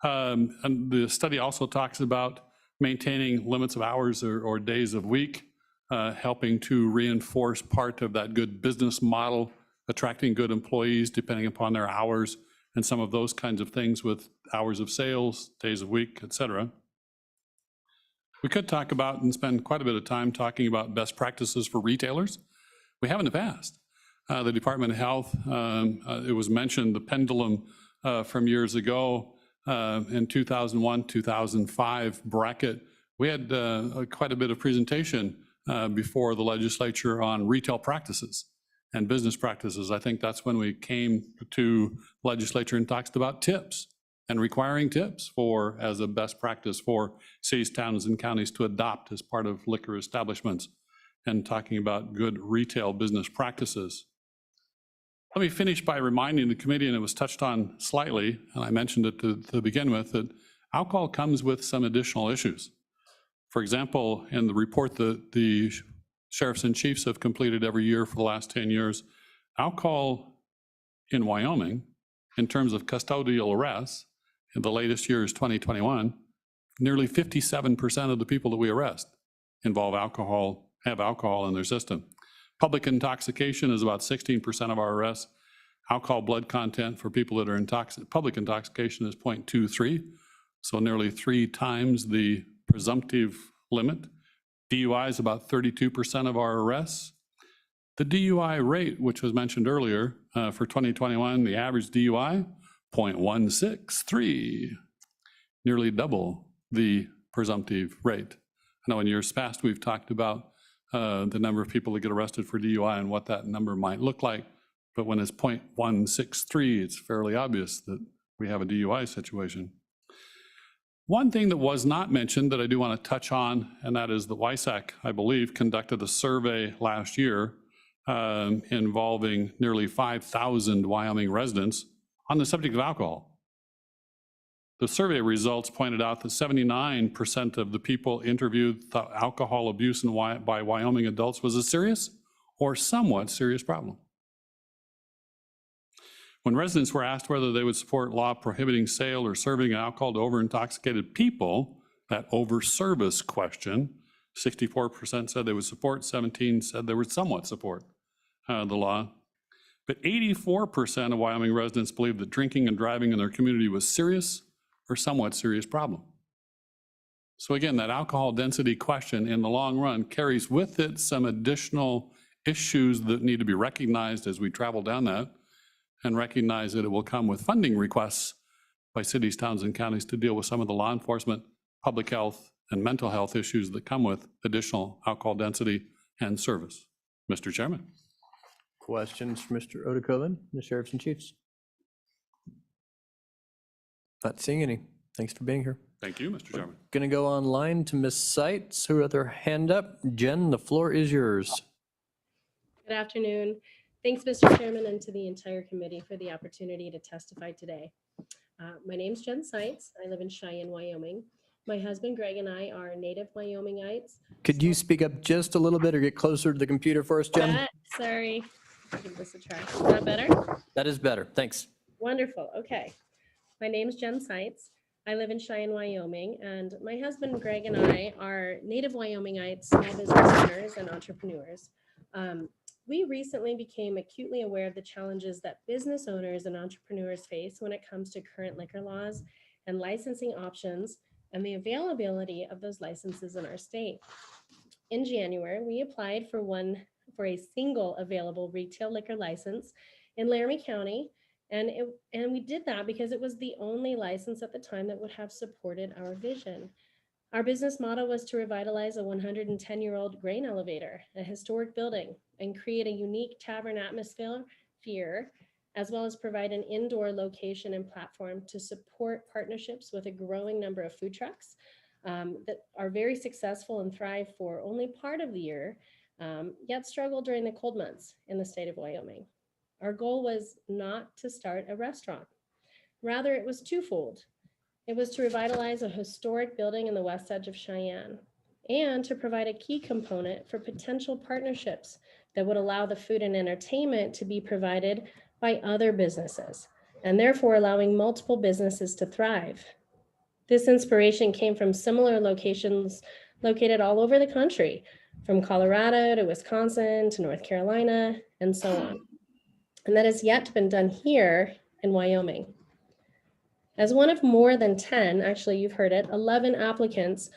And the study also talks about maintaining limits of hours or days of week, helping to reinforce part of that good business model, attracting good employees depending upon their hours, and some of those kinds of things with hours of sales, days of week, et cetera. We could talk about and spend quite a bit of time talking about best practices for retailers. We have in the past. The Department of Health, it was mentioned, the pendulum from years ago in 2001, 2005 bracket. We had quite a bit of presentation before the legislature on retail practices and business practices. I think that's when we came to legislature and talked about tips and requiring tips as a best practice for cities, towns, and counties to adopt as part of liquor establishments, and talking about good retail business practices. Let me finish by reminding the committee, and it was touched on slightly, and I mentioned it to begin with, that alcohol comes with some additional issues. For example, in the report that the sheriffs and chiefs have completed every year for the last 10 years, alcohol in Wyoming, in terms of custodial arrests, in the latest year is 2021, nearly 57% of the people that we arrest have alcohol in their system. Public intoxication is about 16% of our arrests. Alcohol blood content for people that are intoxicated, public intoxication is 0.23, so nearly 3 times the presumptive limit. DUI is about 32% of our arrests. The DUI rate, which was mentioned earlier, for 2021, the average DUI, 0.163, nearly double the presumptive rate. I know in years past, we've talked about the number of people that get arrested for DUI and what that number might look like, but when it's 0.163, it's fairly obvious that we have a DUI situation. One thing that was not mentioned that I do want to touch on, and that is the WISAC, I believe, conducted a survey last year involving nearly 5,000 Wyoming residents on the subject of alcohol. The survey results pointed out that 79% of the people interviewed thought alcohol abuse by Wyoming adults was a serious or somewhat serious problem. When residents were asked whether they would support law prohibiting sale or serving alcohol to over-intoxicated people, that over-service question, 64% said they would support, 17% said they would somewhat support the law. But 84% of Wyoming residents believed that drinking and driving in their community was serious or somewhat serious problem. So again, that alcohol density question in the long run carries with it some additional issues that need to be recognized as we travel down that, and recognize that it will come with funding requests by cities, towns, and counties to deal with some of the law enforcement, public health, and mental health issues that come with additional alcohol density and service. Mr. Chairman. Questions for Mr. Odekoven, the sheriffs and chiefs? Not seeing any. Thanks for being here. Thank you, Mr. Chairman. Going to go online to Ms. Seitz, who had their hand up. Jen, the floor is yours. Good afternoon. Thanks, Mr. Chairman, and to the entire committee for the opportunity to testify today. My name's Jen Seitz. I live in Cheyenne, Wyoming. My husband Greg and I are native Wyomingites. Could you speak up just a little bit or get closer to the computer for us, Jen? Sorry. Give this a try. Is that better? That is better. Thanks. Wonderful. Okay. My name's Jen Seitz. I live in Cheyenne, Wyoming, and my husband Greg and I are native Wyomingites, small business owners and entrepreneurs. We recently became acutely aware of the challenges that business owners and entrepreneurs face when it comes to current liquor laws and licensing options and the availability of those licenses in our state. In January, we applied for a single available retail liquor license in Laramie County, and we did that because it was the only license at the time that would have supported our vision. Our business model was to revitalize a 110-year-old grain elevator, a historic building, and create a unique tavern atmosphere, as well as provide an indoor location and platform to support partnerships with a growing number of food trucks that are very successful and thrive for only part of the year, yet struggle during the cold months in the state of Wyoming. Our goal was not to start a restaurant. Rather, it was twofold. It was to revitalize a historic building in the west edge of Cheyenne and to provide a key component for potential partnerships that would allow the food and entertainment to be provided by other businesses, and therefore allowing multiple businesses to thrive. This inspiration came from similar locations located all over the country, from Colorado to Wisconsin to North Carolina, and so on. And that has yet been done here in Wyoming. As one of more than 10, actually you've heard it, 11 applicants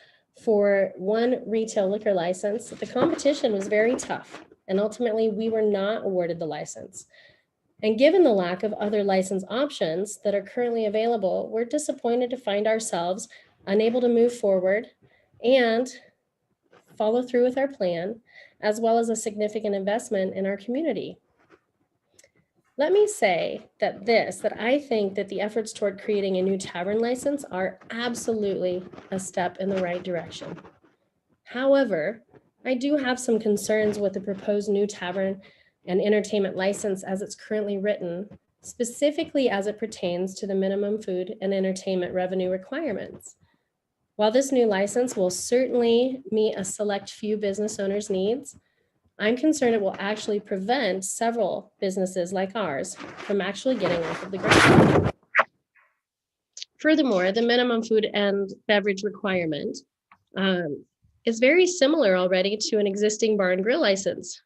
for one retail liquor license, the competition was very tough, and ultimately we were not awarded the license. And given the lack of other license options that are currently available, we're disappointed to find ourselves unable to move forward and follow through with our plan, as well as a significant investment in our community. Let me say that I think that the efforts toward creating a new tavern license are absolutely a step in the right direction. However, I do have some concerns with the proposed new tavern and entertainment license as it's currently written, specifically as it pertains to the minimum food and entertainment revenue requirements. While this new license will certainly meet a select few business owners' needs, I'm concerned it will actually prevent several businesses like ours from actually getting off of the ground. Furthermore, the minimum food and beverage requirement is very similar already to an existing bar and grill license.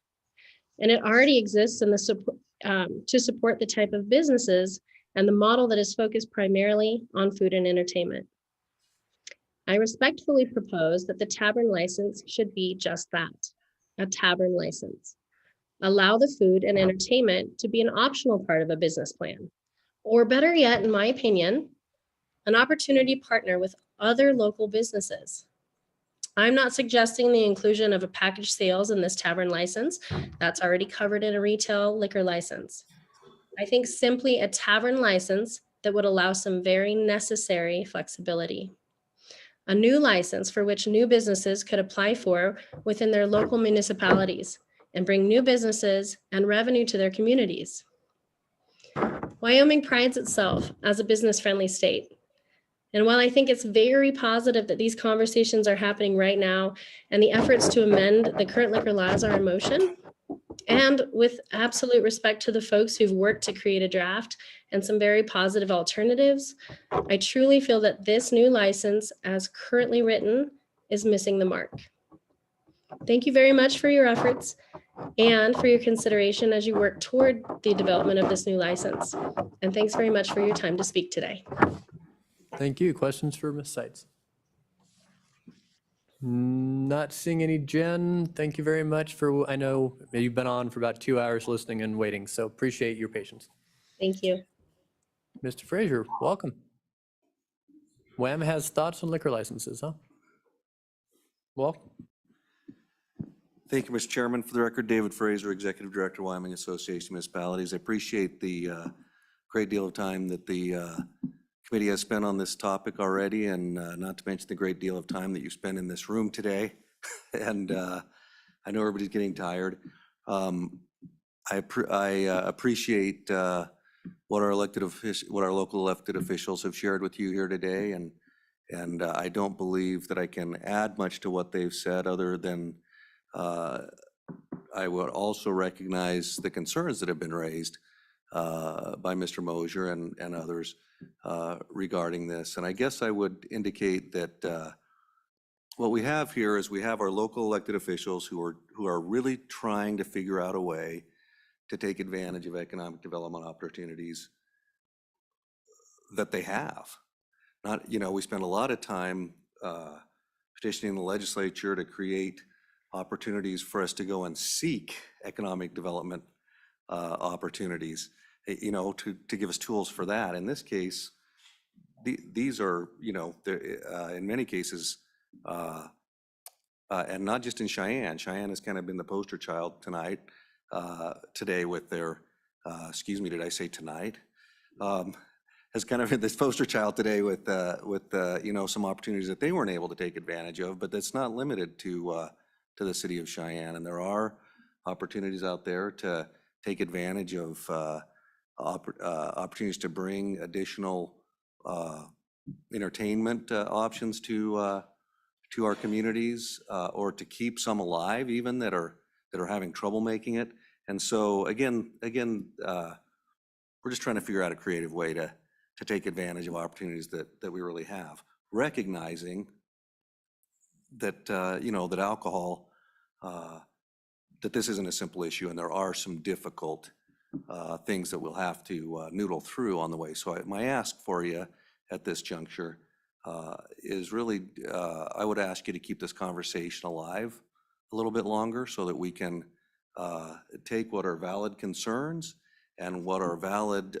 And it already exists in to support the type of businesses and the model that is focused primarily on food and entertainment. I respectfully propose that the tavern license should be just that, a tavern license. Allow the food and entertainment to be an optional part of a business plan, or better yet, in my opinion, an opportunity to partner with other local businesses. I'm not suggesting the inclusion of a package sales in this tavern license. That's already covered in a retail liquor license. I think simply a tavern license that would allow some very necessary flexibility. A new license for which new businesses could apply for within their local municipalities and bring new businesses and revenue to their communities. Wyoming prides itself as a business-friendly state. And while I think it's very positive that these conversations are happening right now and the efforts to amend the current liquor laws are in motion, and with absolute respect to the folks who've worked to create a draft and some very positive alternatives, I truly feel that this new license, as currently written, is missing the mark. Thank you very much for your efforts and for your consideration as you work toward the development of this new license. And thanks very much for your time to speak today. Thank you. Questions for Ms. Seitz? Not seeing any. Jen, thank you very much I know you've been on for about 2 hours listening and waiting, so appreciate your patience. Thank you. Mr. Frazier, welcome. WHAM has thoughts on liquor licenses, huh? Welcome. Thank you, Mr. Chairman. For the record, David Fraser, Executive Director, Wyoming Association of Municipalities. I appreciate the great deal of time that the committee has spent on this topic already, and not to mention the great deal of time that you spent in this room today. And I know everybody's getting tired. I appreciate what our local elected officials have shared with you here today, and I don't believe that I can add much to what they've said other than I would also recognize the concerns that have been raised by Mr. Mosier and others regarding this. And I guess I would indicate that what we have here is we have our local elected officials who are really trying to figure out a way to take advantage of economic development opportunities that they have. Not, we spend a lot of time petitioning the legislature to create opportunities for us to go and seek economic development opportunities, to give us tools for that. In this case, these are, in many cases, and not just in Cheyenne. Cheyenne has kind of been the poster child today with their, excuse me, did I say tonight? Has kind of been this poster child today with some opportunities that they weren't able to take advantage of, but that's not limited to the city of Cheyenne. And there are opportunities out there to take advantage of opportunities to bring additional entertainment options to our communities, or to keep some alive even that are having trouble making it. And so again, we're just trying to figure out a creative way to take advantage of opportunities that we really have, recognizing that that alcohol, that this isn't a simple issue, and there are some difficult things that we'll have to noodle through on the way. So my ask for you at this juncture is really, I would ask you to keep this conversation alive a little bit longer so that we can take what are valid concerns and what are valid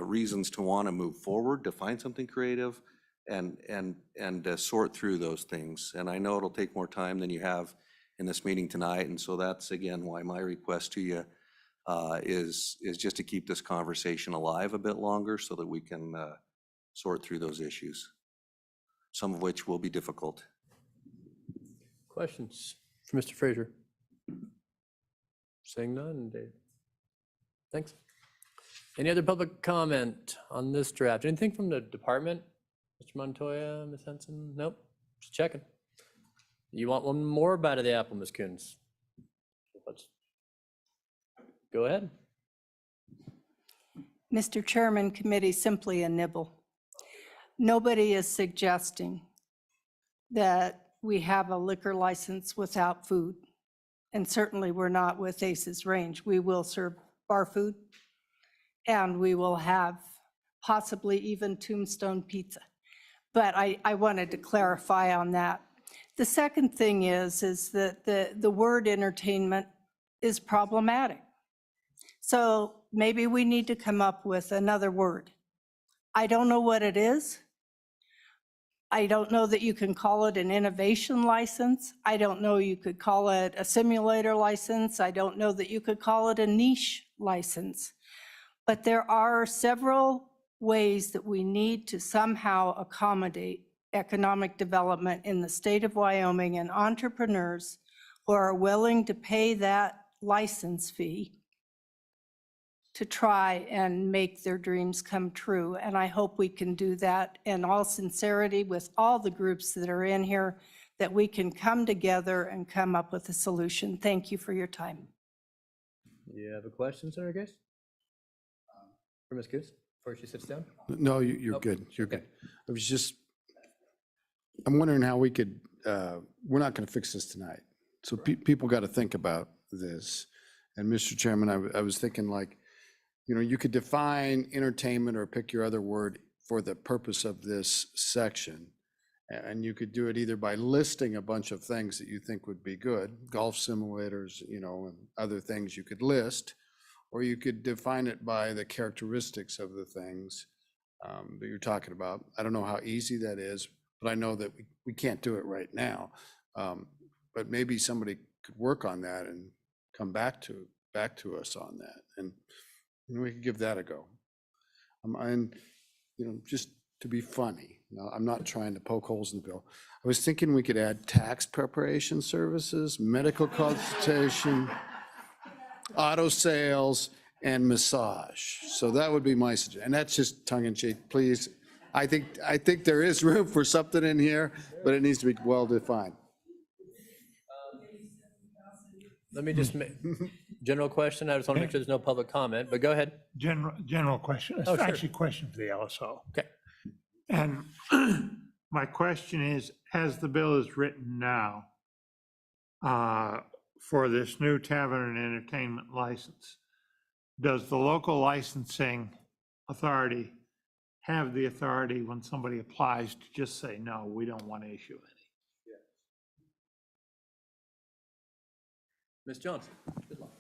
reasons to want to move forward, to find something creative, and sort through those things. And I know it'll take more time than you have in this meeting tonight, and so that's again why my request to you is just to keep this conversation alive a bit longer so that we can sort through those issues, some of which will be difficult. Questions for Mr. Fraser? Saying none, Dave. Thanks. Any other public comment on this draft? Anything from the department? Mr. Montoya, Ms. Henson? Nope, just checking. You want one more bite of the apple, Ms. Coons? Let's go ahead. Mr. Chairman, committee, simply a nibble. Nobody is suggesting that we have a liquor license without food. And certainly we're not with Ace's Range. We will serve bar food, and we will have possibly even Tombstone Pizza. But I wanted to clarify on that. The second thing is that the word entertainment is problematic. So maybe we need to come up with another word. I don't know what it is. I don't know that you can call it an innovation license. I don't know you could call it a simulator license. I don't know that you could call it a niche license. But there are several ways that we need to somehow accommodate economic development in the state of Wyoming and entrepreneurs who are willing to pay that license fee to try and make their dreams come true. And I hope we can do that in all sincerity with all the groups that are in here, that we can come together and come up with a solution. Thank you for your time. You have a question, Senator Gase? For Ms. Goose, before she sits down? No, you're good. You're good. I'm wondering how we could, we're not going to fix this tonight. So people got to think about this. And Mr. Chairman, I was thinking like, you could define entertainment or pick your other word for the purpose of this section. And you could do it either by listing a bunch of things that you think would be good, golf simulators, and other things you could list, or you could define it by the characteristics of the things that you're talking about. I don't know how easy that is, but I know that we can't do it right now. But maybe somebody could work on that and come back to us on that. And We could give that a go. And, just to be funny, I'm not trying to poke holes in the bill. I was thinking we could add tax preparation services, medical consultation, auto sales, and massage. So that would be my suggestion. And that's just tongue in cheek, please. I think there is room for something in here, but it needs to be well defined. Let me just make, general question, I just want to make sure there's no public comment, but go ahead. General question, it's Oh, sure. actually a question for the LSO. Okay. And my question is, as the bill is written now, for this new tavern and entertainment license, does the local licensing authority have the authority when somebody applies to just say, no, we don't want to issue any? Ms. Johnson. Good luck.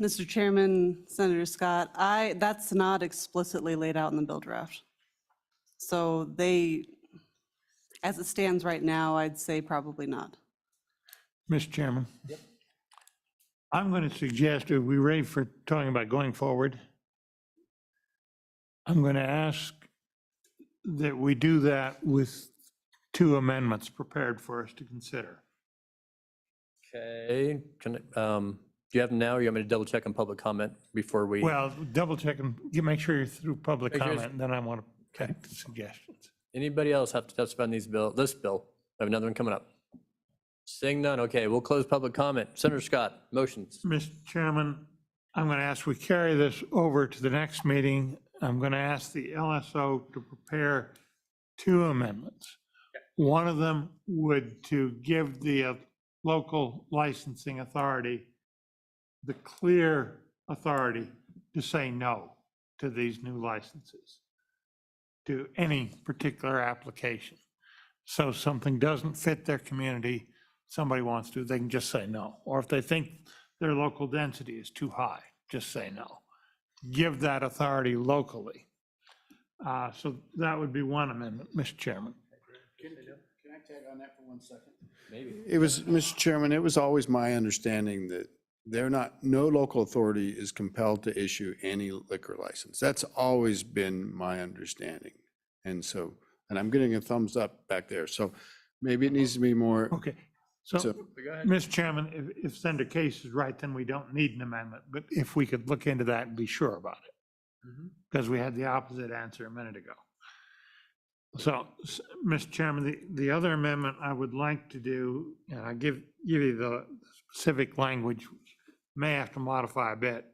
Mr. Chairman, Senator Scott, that's not explicitly laid out in the bill draft. So as it stands right now, I'd say probably not. Mr. Chairman? Yep. I'm going to suggest, are we ready for talking about going forward? I'm going to ask that we do that with 2 amendments prepared for us to consider. Okay, do you have them now, or you want me to double check on public comment before we? Well, double check and make sure you're through public Make sure comment, and then I want to take the suggestions. Anybody else have to testify on this bill? I have another one coming up. Seeing none, okay, we'll close public comment. Senator Scott, motions. Mr. Chairman, I'm going to ask we carry this over to the next meeting. I'm going to ask the LSO to prepare 2 amendments. One of them would to give the local licensing authority the clear authority to say no to these new licenses, to any particular application. So something doesn't fit their community, somebody wants to, they can just say no. Or if they think their local density is too high, just say no. Give that authority locally. So that would be one amendment, Mr. Chairman. Can I tag on that for 1 second? Maybe. It was, Mr. Chairman, it was always my understanding that no local authority is compelled to issue any liquor license. That's always been my understanding. And I'm getting a thumbs up back there. So maybe it needs to be more. Okay. So, Mr. Chairman, if Senator Case is right, then we don't need an amendment. But if we could look into that and be sure about it, because we had the opposite answer a minute ago. So, Mr. Chairman, the other amendment I would like to do, and I give you the specific language, may have to modify a bit,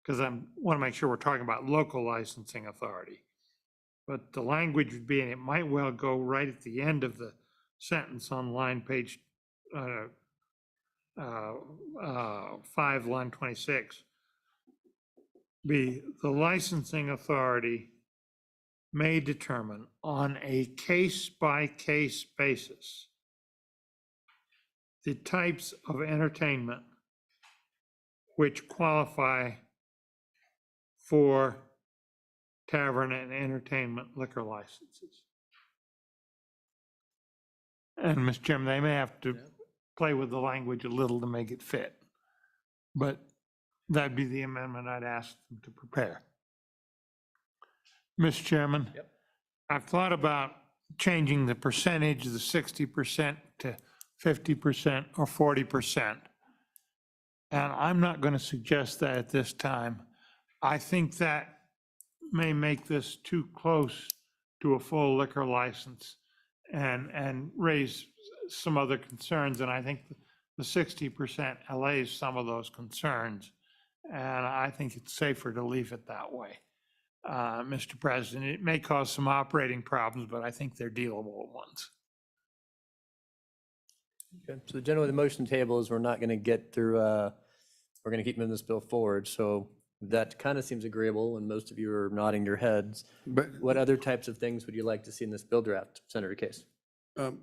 because I want to make sure we're talking about local licensing authority. But the language would be, and it might well go right at the end of the sentence on page 5, line 26, be the licensing authority may determine on a case-by-case basis the types of entertainment which qualify for tavern and entertainment liquor licenses. And Mr. Chairman, they may have to play with the language a little to make it fit. But that'd be the amendment I'd ask them to prepare. Mr. Chairman, I've thought about changing the percentage, the 60% to 50% or 40%. And I'm not going to suggest that at this time. I think that may make this too close to a full liquor license and raise some other concerns. And I think the 60% allays some of those concerns. And I think it's safer to leave it that way. Mr. President, it may cause some operating problems, but I think they're dealable ones. Okay, so generally the motion table is we're not going to get through, we're going to keep moving this bill forward. So that kind of seems agreeable, and most of you are nodding your heads. But what other types of things would you like to see in this bill draft, Senator Case?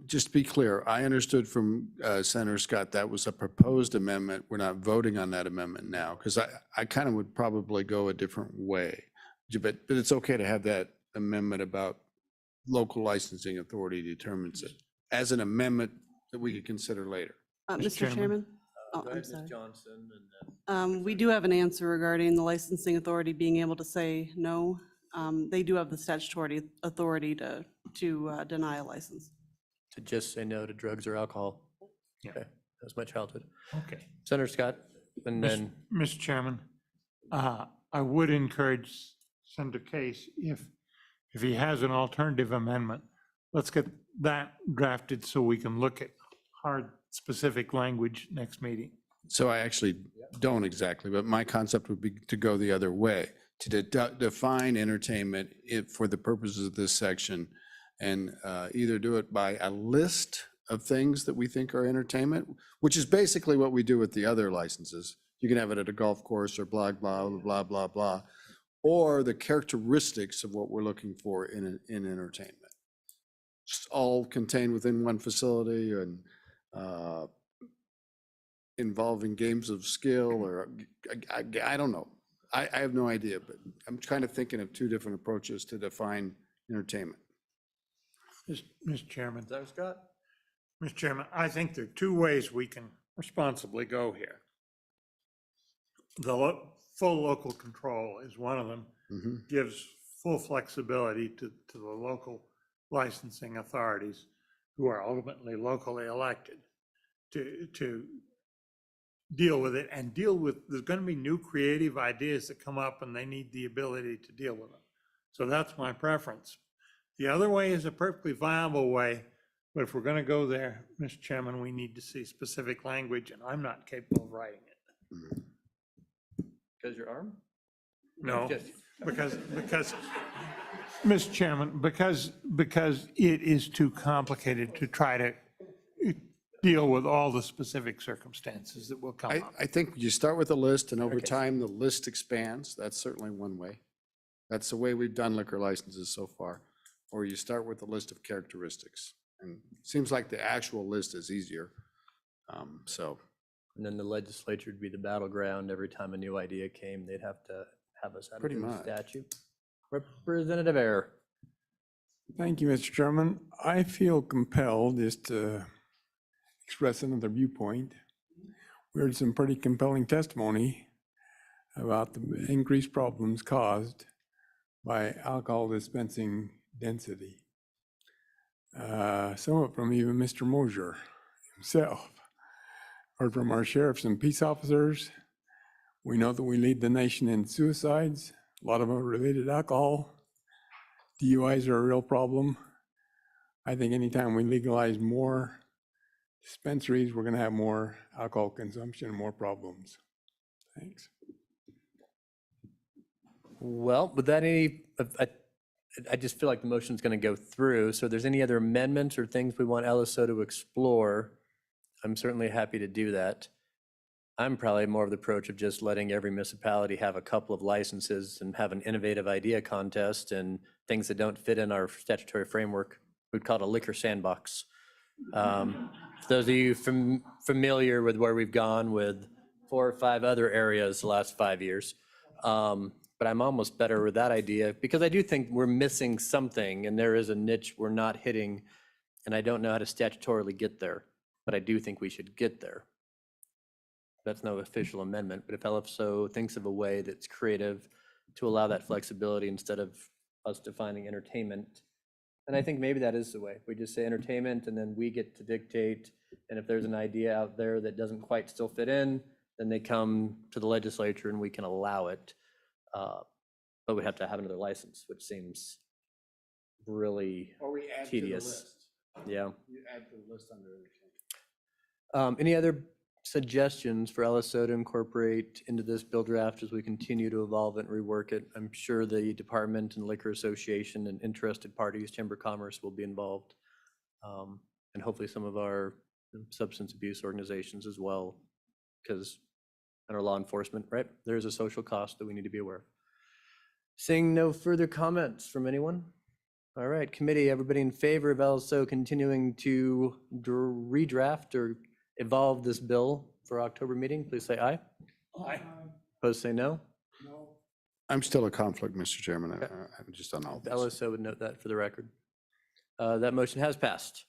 Just to be clear, I understood from Senator Scott that was a proposed amendment. We're not voting on that amendment now, because I kind of would probably go a different way. But it's okay to have that amendment about local licensing authority determines it as an amendment that we could consider later. Mr. Chairman, Oh, Go I'm ahead, Ms. sorry. Johnson, and then. We do have an answer regarding the licensing authority being able to say no. They do have the statutory authority to deny a license. To just say no to drugs or alcohol. Yeah. Okay, that's my childhood. Okay. Senator Scott, and then, Mr. Chairman, I would encourage Senator Case, if he has an alternative amendment, let's get that drafted so we can look at hard, specific language next meeting. So I actually don't exactly, but my concept would be to go the other way, to define entertainment for the purposes of this section, and either do it by a list of things that we think are entertainment, which is basically what we do with the other licenses. You can have it at a golf course or blah, blah, blah, blah, blah, or the characteristics of what we're looking for in entertainment. Just all contained within one facility, and involving games of skill, or I don't know. I have no idea, but I'm kind of thinking of two different approaches to define entertainment. Mr. Chairman. Senator Scott? Mr. Chairman, I think there are two ways we can responsibly go here. The full local control is one of them, gives full flexibility to the local licensing authorities, who are ultimately locally elected, to deal with it, and there's going to be new creative ideas that come up, and they need the ability to deal with them. So that's my preference. The other way is a perfectly viable way, but if we're going to go there, Mr. Chairman, we need to see specific language, and I'm not capable of writing it. Because your arm? No, Just- because, Mr. Chairman, because it is too complicated to try to deal with all the specific circumstances that will come up. I think you start with a list, and over time, the list expands. That's certainly one way. That's the way we've done liquor licenses so far. Or you start with a list of characteristics. And it seems like the actual list is easier. And then the legislature would be the battleground. Every time a new idea came, they'd have to have us add it Pretty to the much. statute. Representative Ayer. Thank you, Mr. Chairman. I feel compelled just to express another viewpoint. We heard some pretty compelling testimony about the increased problems caused by alcohol dispensing density. Some of it from even Mr. Mosier himself. Heard from our sheriffs and peace officers. We know that we lead the nation in suicides. A lot of them are related to alcohol. DUIs are a real problem. I think anytime we legalize more dispensaries, we're going to have more alcohol consumption and more problems. Thanks. Well, with that, I just feel like the motion's going to go through. So if there's any other amendments or things we want LSO to explore, I'm certainly happy to do that. I'm probably more of the approach of just letting every municipality have a couple of licenses and have an innovative idea contest, and things that don't fit in our statutory framework, we'd call it a liquor sandbox. For those of you familiar with where we've gone with 4 or 5 other areas the last 5 years. But I'm almost better with that idea, because I do think we're missing something, and there is a niche we're not hitting, and I don't know how to statutorily get there, but I do think we should get there. That's no official amendment, but if LFSO thinks of a way that's creative to allow that flexibility instead of us defining entertainment, and I think maybe that is the way. We just say entertainment, and then we get to dictate, and if there's an idea out there that doesn't quite still fit in, then they come to the legislature and we can allow it. But we have to have another license, which seems really Or we add tedious. to the list. Yeah. You add to the list under entertainment. Any other suggestions for LSO to incorporate into this bill draft as we continue to evolve it and rework it? I'm sure the department and Liquor Association and interested parties, Chamber of Commerce, will be involved. And hopefully some of our substance abuse organizations as well, because under law enforcement, right, there's a social cost that we need to be aware of. Seeing no further comments from anyone? All right, committee, everybody in favor of LSO continuing to redraft or evolve this bill for October meeting, please say aye. Aye. Opposed, say no. No. I'm still a conflict, Mr. Chairman. I'm just on all The this. LSO would note that for the record. That motion has passed.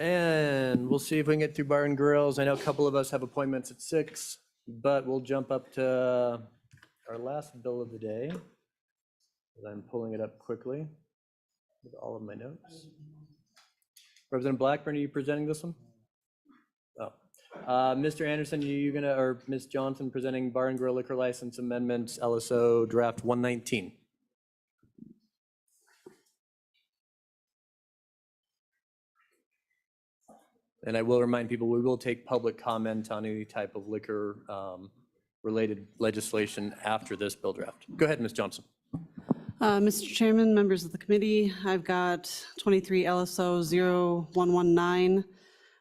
And we'll see if we can get through bar and grills. I know a couple of us have appointments at 6, but we'll jump up to our last bill of the day. I'm pulling it up quickly with all of my notes. Representative Blackburn, are you presenting this one? Oh. Mr. Anderson, you gonna, or Ms. Johnson presenting bar and grill liquor license amendments, LSO draft 119. And I will remind people, we will take public comment on any type of liquor related legislation after this bill draft. Go ahead, Ms. Johnson. Mr. Chairman, members of the committee, I've got 23 LSO 0119,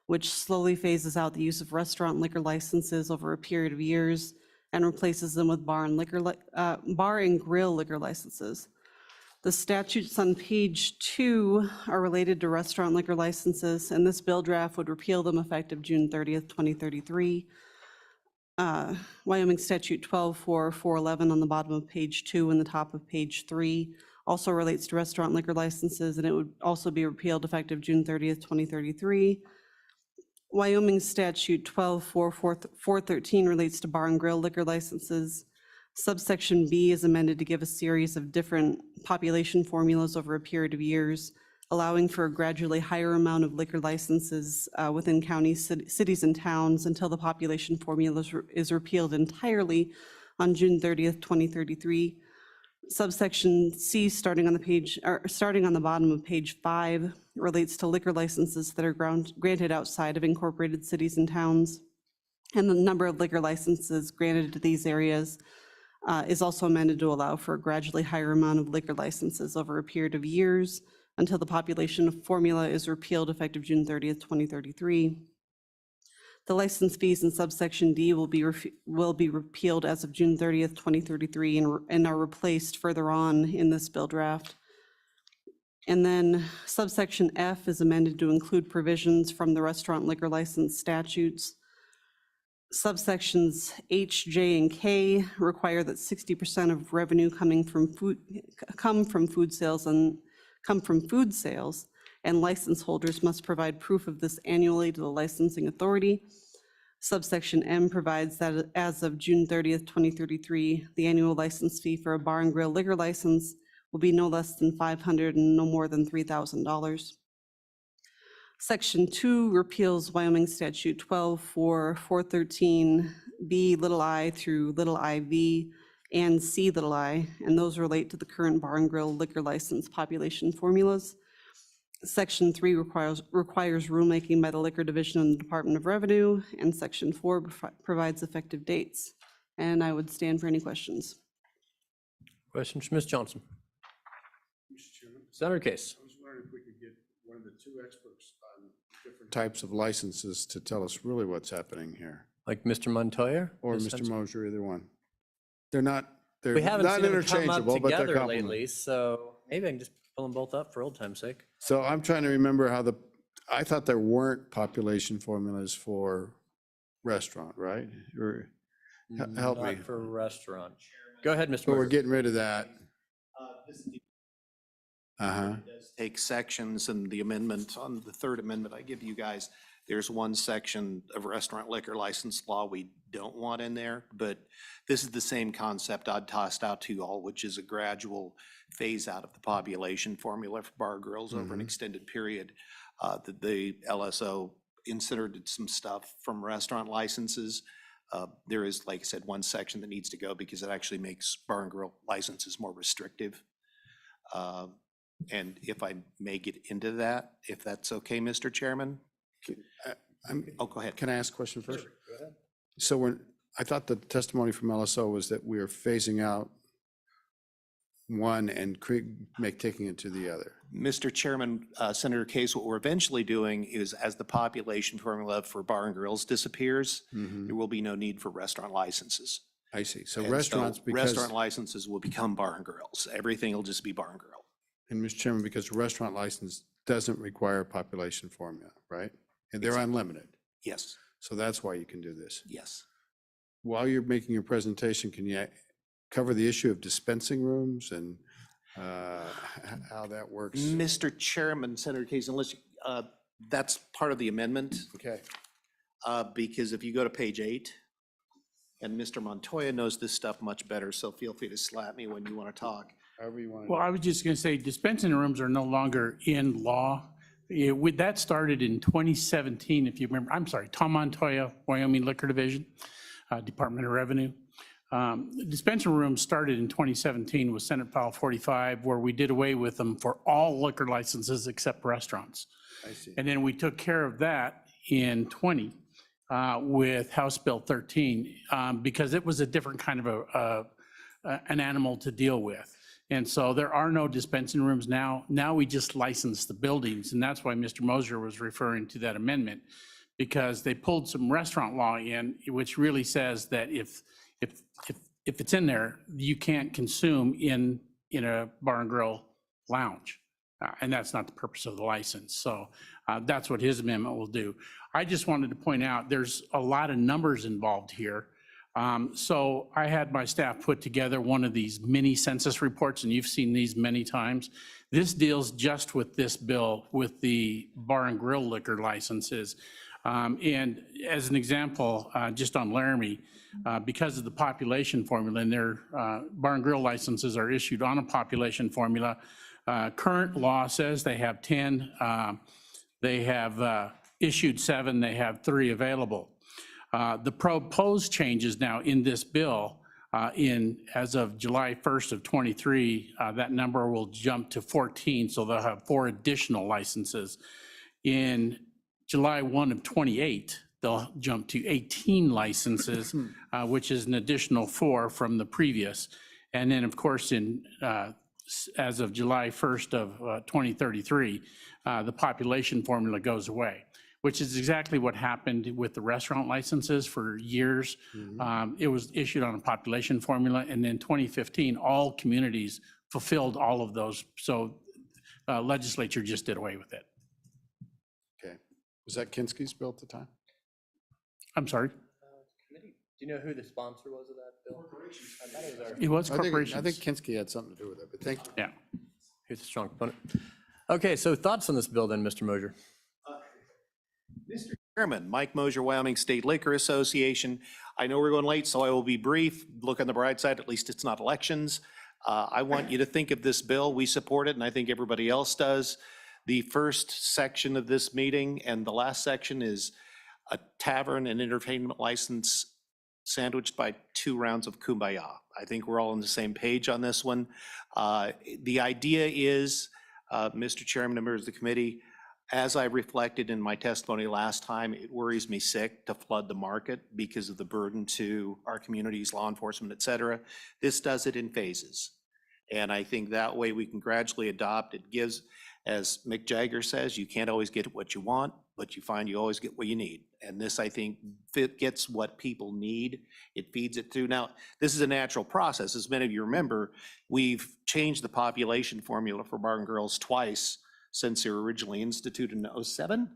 which slowly phases out the use of restaurant liquor licenses over a period of years and replaces them with bar and grill liquor licenses. The statutes on page 2 are related to restaurant liquor licenses, and this bill draft would repeal them effective June 30th, 2033. Wyoming Statute 12-4-411 on the bottom of page 2 and the top of page 3 also relates to restaurant liquor licenses, and it would also be repealed effective June 30th, 2033. Wyoming Statute 12-4-413 relates to bar and grill liquor licenses. Subsection B is amended to give a series of different population formulas over a period of years, allowing for a gradually higher amount of liquor licenses within counties, cities, and towns until the population formula is repealed entirely on June 30th, 2033. Subsection C, starting on the bottom of page 5, relates to liquor licenses that are granted outside of incorporated cities and towns. And the number of liquor licenses granted to these areas is also amended to allow for a gradually higher amount of liquor licenses over a period of years until the population formula is repealed effective June 30th, 2033. The license fees in subsection D will be repealed as of June 30th, 2033, and are replaced further on in this bill draft. And then subsection F is amended to include provisions from the restaurant liquor license statutes. Subsections H, J, and K require that 60% of revenue come from food sales, and license holders must provide proof of this annually to the licensing authority. Subsection M provides that as of June 30th, 2033, the annual license fee for a bar and grill liquor license will be no less than $500 and no more than $3,000. Section 2 repeals Wyoming Statute 12-4-413 B little I through little IV and C little I, and those relate to the current bar and grill liquor license population formulas. Section 3 requires rulemaking by the Liquor Division in the Department of Revenue, and Section 4 provides effective dates. And I would stand for any questions. Questions from Ms. Johnson? Senator Case. I was wondering if we could get one of the two experts on different types of licenses to tell us really what's happening here. Like Mr. Montoya? Or Mr. Mosier, either one. They're not We haven't seen them come up interchangeable, but they're together complementary. lately, so maybe I can just pull them both up for old time's sake. So I'm trying to remember how I thought there weren't population formulas for restaurant, right? Or help me. Not for restaurant. Go ahead, Mr. But we're Mosier. getting rid of that. Take sections, and the amendment on the third amendment I give you guys, there's one section of restaurant liquor license law we don't want in there, but this is the same concept I'd tossed out to you all, which is a gradual phase out of the population formula for bar grills over an extended period. The LSO inserted some stuff from restaurant licenses. There is, like I said, one section that needs to go because it actually makes bar and grill licenses more restrictive. And if I may get into that, if that's okay, Mr. Chairman? Oh, go ahead. Can I ask a question first? Go ahead. So I thought the testimony from LSO was that we are phasing out one and taking it to the other. Mr. Chairman, Senator Case, what we're eventually doing is as the population formula for bar and grills disappears, there will be no need for restaurant licenses. I see. So And restaurants, restaurant licenses will become bar and grills. Everything will just be bar and grill. And Mr. Chairman, because restaurant license doesn't require a population formula, right? And they're unlimited. Yes. So that's why you can do this. Yes. While you're making your presentation, can you cover the issue of dispensing rooms and how that works? Mr. Chairman, Senator Case, unless That's part of the amendment. Okay. Because if you go to page 8, and Mr. Montoya knows this stuff much better, so feel free to slap me when you want to talk. However you want Well, I was just going to say dispensing rooms are no longer in law. That started in 2017, if you remember. I'm sorry, Tom Montoya, Wyoming Liquor Division, Department of Revenue. Dispensing rooms started in 2017 with Senate File 45, where we did away with them for all liquor licenses except restaurants. I see. And then we took care of that in 20 with House Bill 13 because it was a different kind of an animal to deal with. And so there are no dispensing rooms now. Now we just license the buildings. And that's why Mr. Mosier was referring to that amendment, because they pulled some restaurant law in, which really says that if it's in there, you can't consume in a bar and grill lounge. And that's not the purpose of the license. So that's what his amendment will do. I just wanted to point out there's a lot of numbers involved here. So I had my staff put together one of these mini census reports, and you've seen these many times. This deals just with this bill with the bar and grill liquor licenses. And as an example, just on Laramie, because of the population formula, and their bar and grill licenses are issued on a population formula. Current law says they have 10. They have issued 7. They have 3 available. The proposed changes now in this bill, as of July 1st of 23, that number will jump to 14, so they'll have 4 additional licenses. In July 1 of 28, they'll jump to 18 licenses, which is an additional 4 from the previous. And then, of course, as of July 1st of 2033, the population formula goes away, which is exactly what happened with the restaurant licenses for years. It was issued on a population formula, and then 2015, all communities fulfilled all of those. So legislature just did away with it. Okay. Was that Kinski's bill at the time? I'm sorry? Do you know who the sponsor was of that bill? I thought it was our. It was corporations. I think Kinski had something to do with it, but thank you. Yeah. He's a strong opponent. Okay, so thoughts on this bill then, Mr. Mosier? Mr. Chairman, Mike Mosier, Wyoming State Liquor Association. I know we're going late, so I will be brief. Look on the bright side, at least it's not elections. I want you to think of this bill. We support it, and I think everybody else does. The first section of this meeting and the last section is a tavern and entertainment license sandwiched by 2 rounds of kumbaya. I think we're all on the same page on this one. The idea is, Mr. Chairman, members of the committee, as I reflected in my testimony last time, it worries me sick to flood the market because of the burden to our communities, law enforcement, et cetera. This does it in phases. And I think that way we can gradually adopt. It gives, as Mick Jagger says, you can't always get what you want, but you find you always get what you need. And this, I think, gets what people need. It feeds it through. Now, this is a natural process. As many of you remember, we've changed the population formula for bar and grills twice since they were originally instituted in 2007.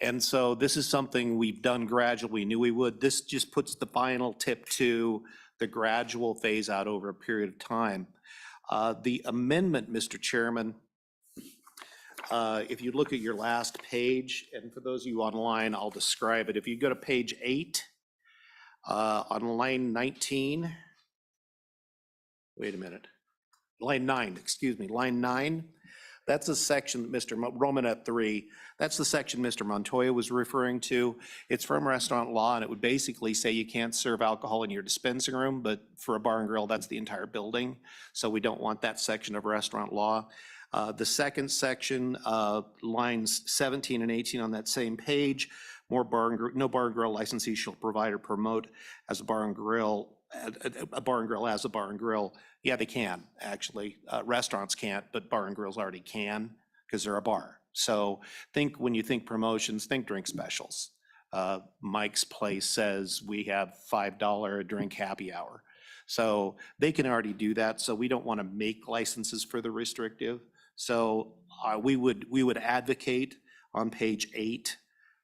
And so this is something we've done gradually. We knew we would. This just puts the final tip to the gradual phase out over a period of time. The amendment, Mr. Chairman, if you look at your last page, and for those of you online, I'll describe it. If you go to page 8, on line 19, wait a minute, line 9, excuse me, line 9, that's a section that Mr. Romanet 3, that's the section Mr. Montoya was referring to. It's from restaurant law, and it would basically say you can't serve alcohol in your dispensing room, but for a bar and grill, that's the entire building. So we don't want that section of restaurant law. The second section, lines 17 and 18 on that same page, no bar and grill licensee shall provide or promote as a bar and grill, a bar and grill as a bar and grill. Yeah, they can, actually. Restaurants can't, but bar and grills already can because they're a bar. So when you think promotions, think drink specials. Mike's Place says we have $5 a drink happy hour. So they can already do that. So we don't want to make licenses further restrictive. So we would advocate on page 8,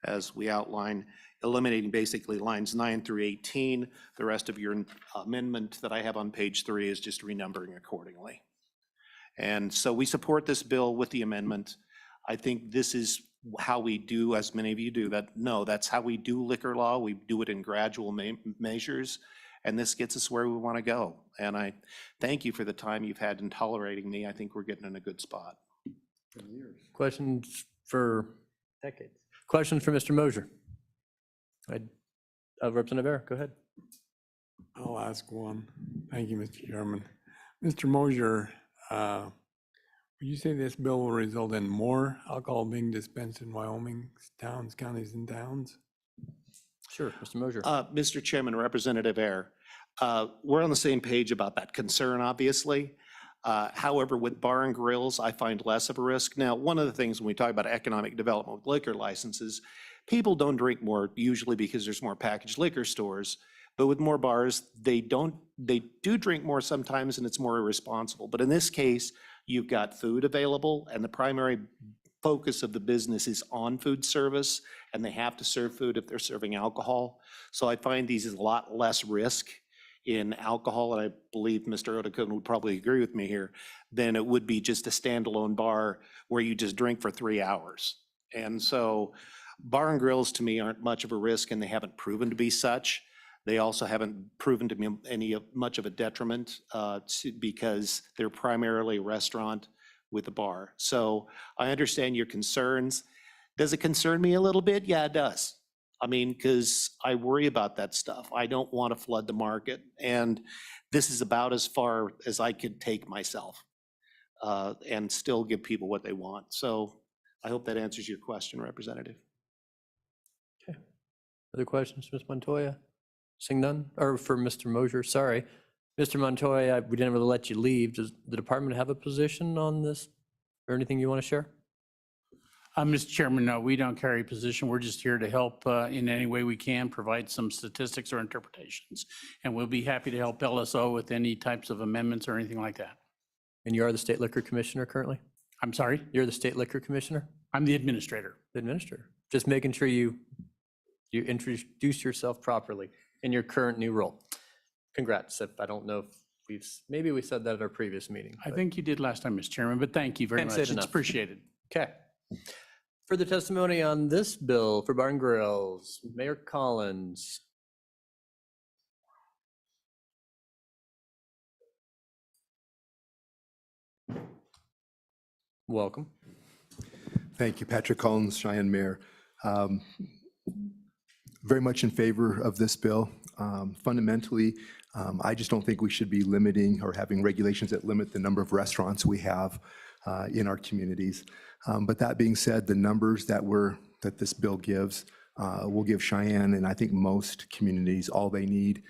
as we outline, eliminating basically lines 9 through 18. The rest of your amendment that I have on page 3 is just renumbering accordingly. And so we support this bill with the amendment. I think this is how we do, as many of you do, that's how we do liquor law. We do it in gradual measures, and this gets us where we want to go. And I thank you for the time you've had in tolerating me. I think we're getting in a good spot. Questions for decades? Questions for Mr. Mosier? Representative Bear, go ahead. I'll ask one. Thank you, Mr. Chairman. Mr. Mosier, would you say this bill will result in more alcohol being dispensed in Wyoming towns, counties, and towns? Sure, Mr. Mosier. Mr. Chairman, Representative Ayer, we're on the same page about that concern, obviously. However, with bar and grills, I find less of a risk. Now, one of the things when we talk about economic development with liquor licenses, people don't drink more usually because there's more packaged liquor stores. But with more bars, they do drink more sometimes, and it's more irresponsible. But in this case, you've got food available, and the primary focus of the business is on food service, and they have to serve food if they're serving alcohol. So I find these is a lot less risk in alcohol, and I believe Mr. Odekun would probably agree with me here, than it would be just a standalone bar where you just drink for 3 hours. And so bar and grills to me aren't much of a risk, and they haven't proven to be such. They also haven't proven to be much of a detriment because they're primarily a restaurant with a bar. So I understand your concerns. Does it concern me a little bit? Yeah, it does. I mean, because I worry about that stuff. I don't want to flood the market. And this is about as far as I could take myself and still give people what they want. So I hope that answers your question, Representative. Okay. Other questions, Ms. Montoya? Seeing none, or for Mr. Mosier, sorry. Mr. Montoya, we didn't really let you leave. Does the department have a position on this or anything you want to share? Mr. Chairman, no, we don't carry a position. We're just here to help in any way we can, provide some statistics or interpretations. And we'll be happy to help LSO with any types of amendments or anything like that. And you are the state liquor commissioner currently? I'm sorry? You're the state liquor commissioner? I'm the administrator. The administrator. Just making sure you introduce yourself properly in your current new role. Congrats. I don't know if maybe we said that at our previous meeting. I think you did last time, Mr. Chairman, but thank you very much. It's appreciated. Okay. Further testimony on this bill for bar and grills, Mayor Collins. Welcome. Thank you, Patrick Collins, Cheyenne Mayor. Very much in favor of this bill. Fundamentally, I just don't think we should be limiting or having regulations that limit the number of restaurants we have in our communities. But that being said, the numbers that this bill gives will give Cheyenne and I think most communities all they need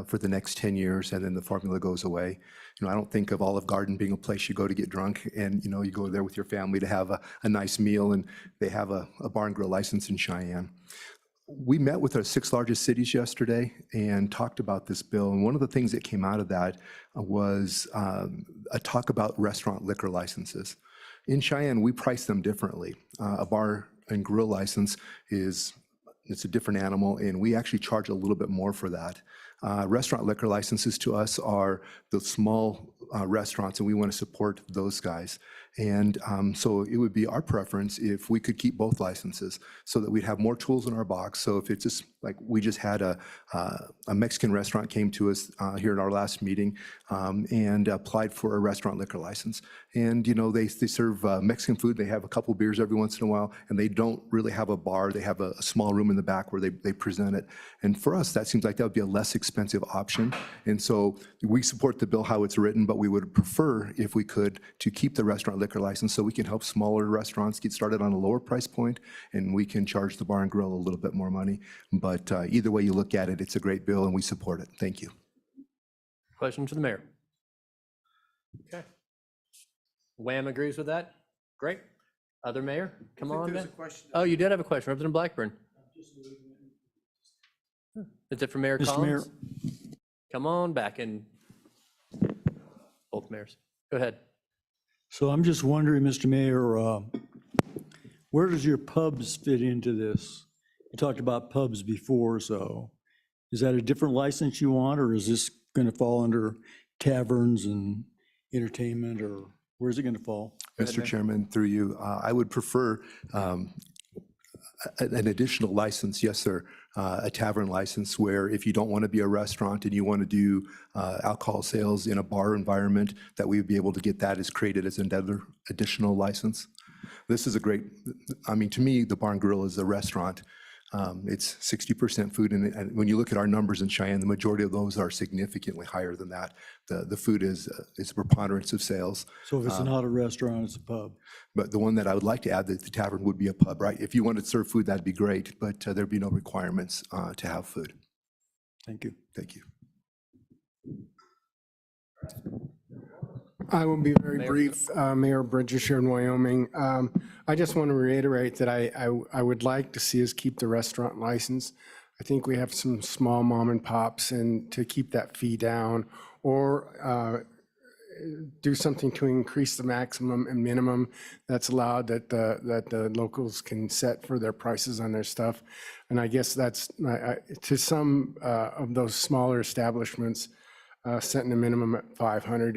for the next 10 years, and then the formula goes away. You know, I don't think of Olive Garden being a place you go to get drunk and, you know, you go there with your family to have a nice meal, and they have a bar and grill license in Cheyenne. We met with our 6 largest cities yesterday and talked about this bill. And one of the things that came out of that was a talk about restaurant liquor licenses. In Cheyenne, we price them differently. A bar and grill license it's a different animal, and we actually charge a little bit more for that. Restaurant liquor licenses to us are the small restaurants, and we want to support those guys. And so it would be our preference if we could keep both licenses so that we'd have more tools in our box. So if it's just like we just had a Mexican restaurant came to us here at our last meeting and applied for a restaurant liquor license. And, you know, they serve Mexican food. They have a couple beers every once in a while, and they don't really have a bar. They have a small room in the back where they present it. And for us, that seems like that would be a less expensive option. And so we support the bill how it's written, but we would prefer, if we could, to keep the restaurant liquor license so we can help smaller restaurants get started on a lower price point, and we can charge the bar and grill a little bit more money. But either way you look at it, it's a great bill and we support it. Thank you. Question to the mayor. Okay. Wham agrees with that. Great. Other mayor, come on. Oh, you did have a question, Representative Blackburn. Is it for Mayor Collins? Come on back, and both mayors. Go ahead. So I'm just wondering, Mr. Mayor, where does your pubs fit into this? You talked about pubs before, so is that a different license you want, or is this going to fall under taverns and entertainment, or where's it going to fall? Mr. Chairman, through you, I would prefer an additional license, yes, sir, a tavern license where if you don't want to be a restaurant and you want to do alcohol sales in a bar environment, that we would be able to get that as created as another additional license. This is a great, I mean, to me, the Bar and Grill is a restaurant. It's 60% food, and when you look at our numbers in Cheyenne, the majority of those are significantly higher than that. The food is a preponderance of sales. So if it's not a restaurant, it's a pub. But the one that I would like to add, that the tavern would be a pub, right? If you wanted to serve food, that'd be great, but there'd be no requirements to have food. Thank you. Thank you. I will be very brief, Mayor Bridges here in Wyoming. I just want to reiterate that I would like to see us keep the restaurant license. I think we have some small mom and pops, and to keep that fee down, or do something to increase the maximum and minimum that's allowed that the locals can set for their prices on their stuff. And I guess that's to some of those smaller establishments, setting a minimum at 500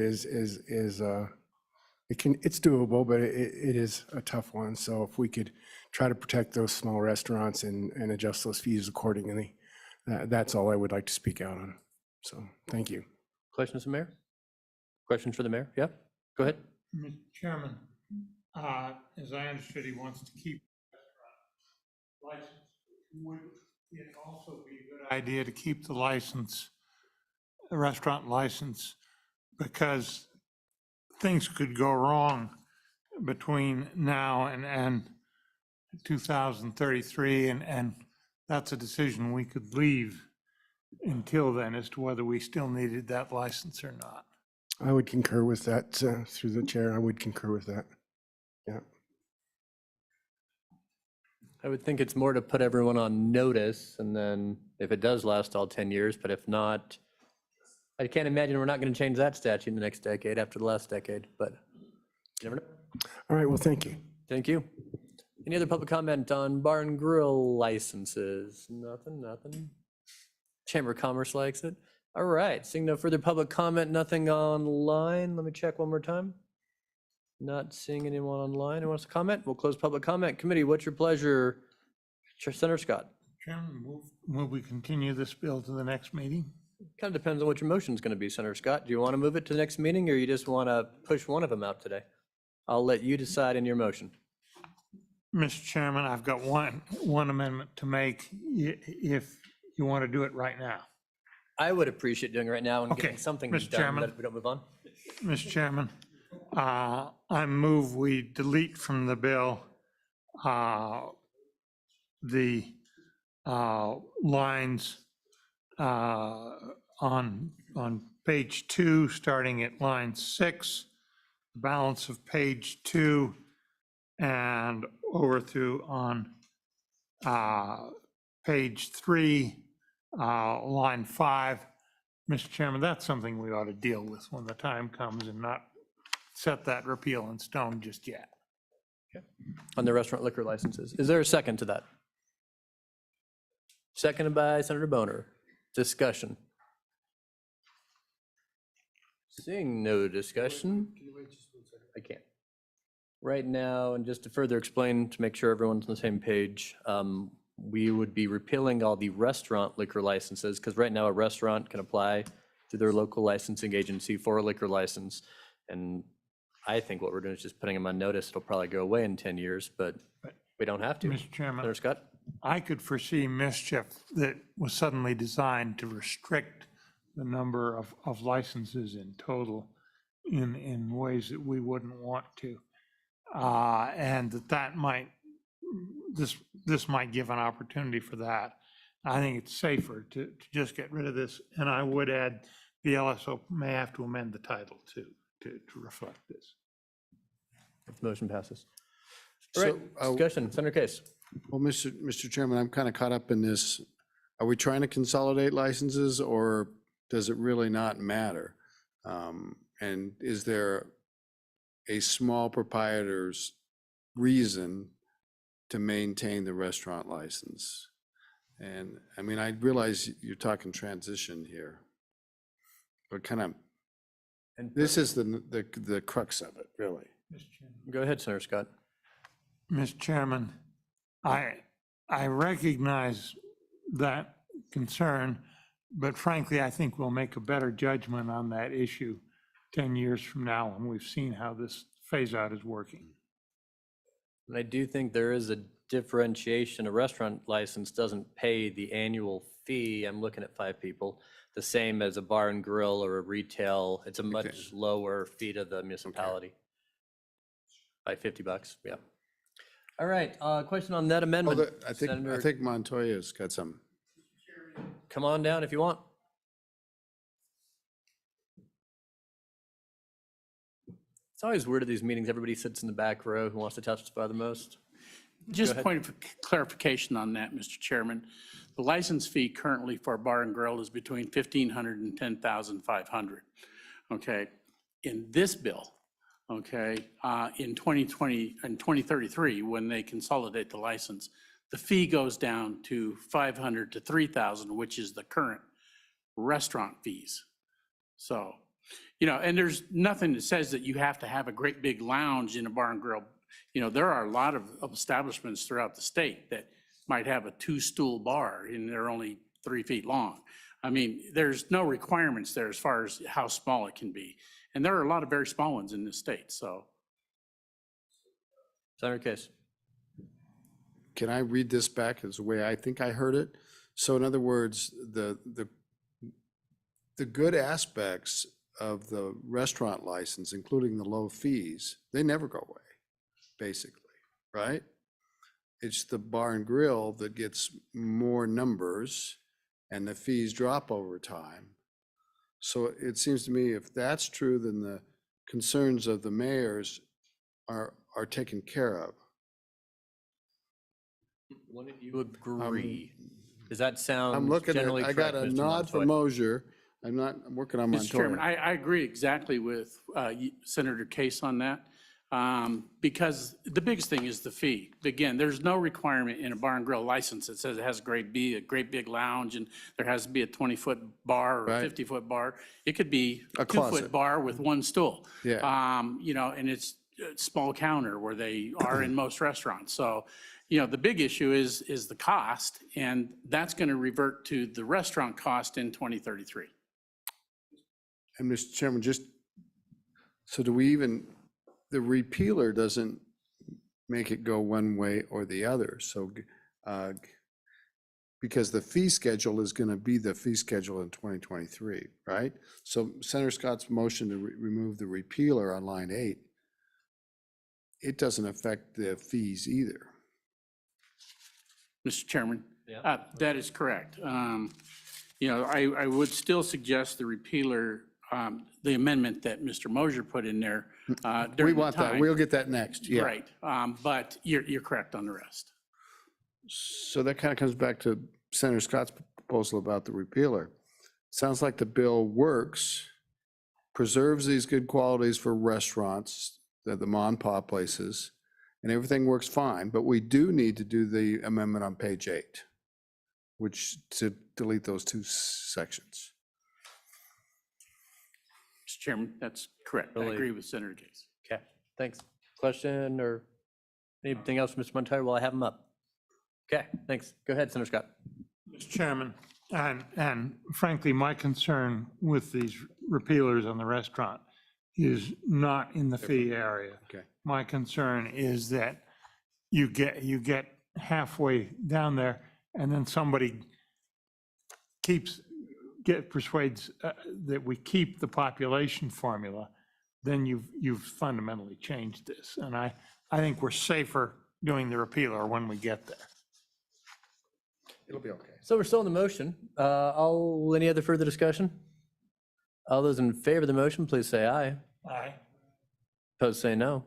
it's doable, but it is a tough one. So if we could try to protect those small restaurants and adjust those fees accordingly, that's all I would like to speak out on. So thank you. Questions, Mayor? Questions for the mayor? Yeah, go ahead. Mr. Chairman, as I understood, he wants to keep license. Would it also be a good idea to keep the license, the restaurant license, because things could go wrong between now and 2033, and that's a decision we could leave until then as to whether we still needed that license or not. I would concur with that through the chair. I would concur with that. Yeah. I would think it's more to put everyone on notice, and then if it does last all 10 years, but if not, I can't imagine we're not going to change that statute in the next decade after the last decade, but you never know. All right, well, thank you. Thank you. Any other public comment on bar and grill licenses? Nothing. Chamber of Commerce likes it. All right, seeing no further public comment, nothing online. Let me check one more time. Not seeing anyone online who wants to comment. We'll close public comment. Committee, what's your pleasure? Senator Scott. Chairman, move we continue this bill to the next meeting? Kind of depends on what your motion is going to be, Senator Scott. Do you want to move it to the next meeting, or you just want to push one of them out today? I'll let you decide in your motion. Mr. Chairman, I've got one amendment to make if you want to do it right now. I would appreciate doing it right now and Okay, getting something Mr. done Chairman. that we don't move on. Mr. Chairman, I move we delete from the bill the lines on page 2, starting at line 6, balance of page 2, and over through on page 3, line 5. Mr. Chairman, that's something we ought to deal with when the time comes and not set that repeal in stone just yet. On the restaurant liquor licenses. Is there a second to that? Seconded by Senator Boner. Discussion. Seeing no discussion. I can't. Right now, and just to further explain, to make sure everyone's on the same page, we would be repealing all the restaurant liquor licenses, because right now a restaurant can apply to their local licensing agency for a liquor license. And I think what we're doing is just putting them on notice. It'll probably go away in 10 years, but we don't have to. Mr. Chairman, Senator Scott? I could foresee mischief that was suddenly designed to restrict the number of licenses in total in ways that we wouldn't want to. And that might, this might give an opportunity for that. I think it's safer to just get rid of this. And I would add, the LSO may have to amend the title to reflect this. If the motion passes. All right, discussion, Senator Case. Well, Mr. Chairman, I'm kind of caught up in this. Are we trying to consolidate licenses, or does it really not matter? And is there a small proprietor's reason to maintain the restaurant license? And I mean, I realize you're talking transition here, but kind of, this is the crux of it, really. Go ahead, Senator Scott. Mr. Chairman, I I recognize that concern, but frankly, I think we'll make a better judgment on that issue 10 years from now when we've seen how this phase out is working. And I do think there is a differentiation. A restaurant license doesn't pay the annual fee. I'm looking at 5 people, the same as a bar and grill or a retail. It's a much lower fee to the municipality. By $50, yeah. All right, question on that amendment. I think Montoya's got some. Come on down if you want. It's always weird at these meetings. Everybody sits in the back row who wants to testify the most. Just a point of clarification on that, Mr. Chairman. The license fee currently for a bar and grill is between $1,500 and $10,500. Okay, in this bill, okay, in 2020 and 2033, when they consolidate the license, the fee goes down to $500 to $3,000, which is the current restaurant fees. So, you know, and there's nothing that says that you have to have a great big lounge in a bar and grill. You know, there are a lot of establishments throughout the state that might have a 2-stool bar and they're only 3 feet long. I mean, there's no requirements there as far as how small it can be. And there are a lot of very small ones in this state, so. Senator Case. Can I read this back as the way I think I heard it? So in other words, the good aspects of the restaurant license, including the low fees, they never go away, basically, right? It's the bar and grill that gets more numbers and the fees drop over time. So it seems to me if that's true, then the concerns of the mayors are taken care of. Wouldn't you agree? Does that sound I'm looking at, generally I got correct, a Mr. nod from Montoya? Mosier. I'm working on Mr. Chairman, Montoya. I agree exactly with Senator Case on that. Because the biggest thing is the fee. Again, there's no requirement in a bar and grill license that says it has a great big lounge, and there has to be a 20-foot bar or a Right. 50-foot bar. It could be A a closet. 2-foot bar with 1 stool. Yeah. You know, and it's a small counter where they are in most restaurants. So, you know, the big issue is the cost, and that's going to revert to the restaurant cost in 2033. And Mr. Chairman, so do we even, the repealer doesn't make it go one way or the other. So, because the fee schedule is going to be the fee schedule in 2023, right? So Senator Scott's motion to remove the repealer on line 8, it doesn't affect the fees either. Mr. Chairman? Yeah. That is correct. You know, I would still suggest the repealer, the amendment that Mr. Mosier put in there during We the want that. time. We'll get that next. Yeah. Right, but you're correct on the rest. So that kind of comes back to Senator Scott's proposal about the repealer. Sounds like the bill works, preserves these good qualities for restaurants, the mom and pop places, and everything works fine, but we do need to do the amendment on page 8, which to delete those 2 sections. Mr. Chairman, that's correct. I Really? agree with Senator Case. Okay, thanks. Question or anything else, Mr. Montoya, while I have him up? Okay, thanks. Go ahead, Senator Scott. Mr. Chairman, and frankly, my concern with these repealers on the restaurant is not in the fee area. Okay. My concern is that you get halfway down there and then somebody persuades that we keep the population formula, then you've fundamentally changed this. And I think we're safer doing the repealer when we get there. It'll be okay. So we're still in the motion. Any other further discussion? All those in favor of the motion, please say aye. Aye. Opposed, say no.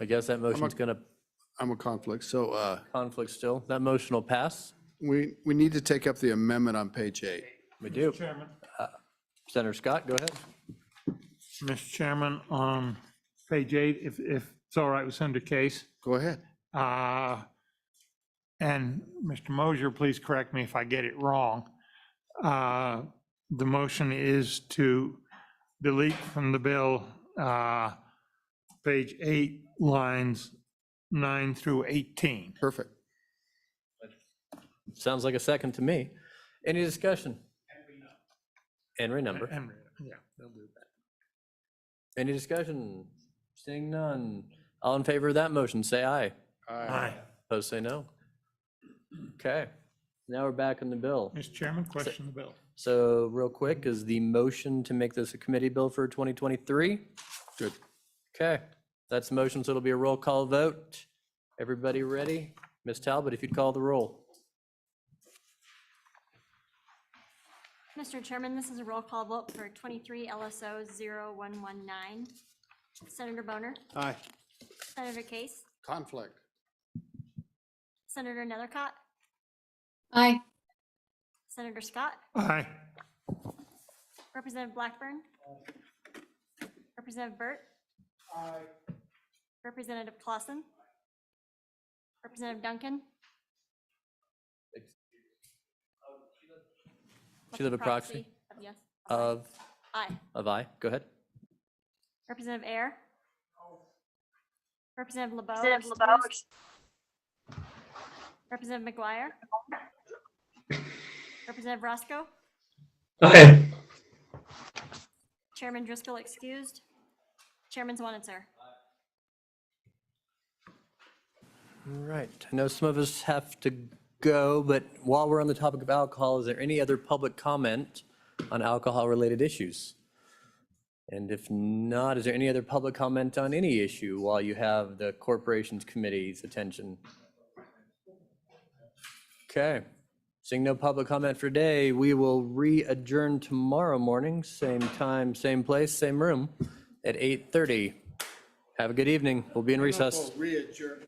I guess that motion's gonna I'm a conflict, so conflict still. That motion will pass. we need to take up the amendment on page 8. We do. Mr. Chairman. Senator Scott, go ahead. Mr. Chairman, on page 8, if it's all right with Senator Case. Go ahead. And Mr. Mosier, please correct me if I get it wrong. The motion is to delete from the bill, page 8, lines 9 through 18. Perfect. Sounds like a second to me. Any discussion? And renumber. Yeah, they'll do that. Any discussion? Seeing none. All in favor of that motion, say aye. Aye. Opposed, say no. Okay, now we're back on the bill. Mr. Chairman, question the bill. So real quick, is the motion to make this a committee bill for 2023? Good. Okay, that's the motion, so it'll be a roll call vote. Everybody ready? Ms. Talbot, if you'd call the roll. Mr. Chairman, this is a roll call vote for 23 LSO 0119. Senator Boner, Aye. Senator Case, Conflict. Senator Nethercott, Aye. Senator Scott, Aye. Representative Blackburn, Representative Burt, Representative Clausen, Representative Duncan. Should have a proxy Of yes. of Aye. aye. Go ahead. Representative Ayer. Representative LeBeau. excused. Representative McGuire. Representative Roscoe. Aye. Chairman Driscoll excused. Chairman Swanitzer. All right, I know some of us have to go, but while we're on the topic of alcohol, is there any other public comment on alcohol-related issues? And if not, is there any other public comment on any issue while you have the Corporations Committee's attention? Okay, seeing no public comment for today, we will re-adjourn tomorrow morning, same time, same place, same room, at 8:30. Have a good evening. We'll be in recess. Re-adjourn.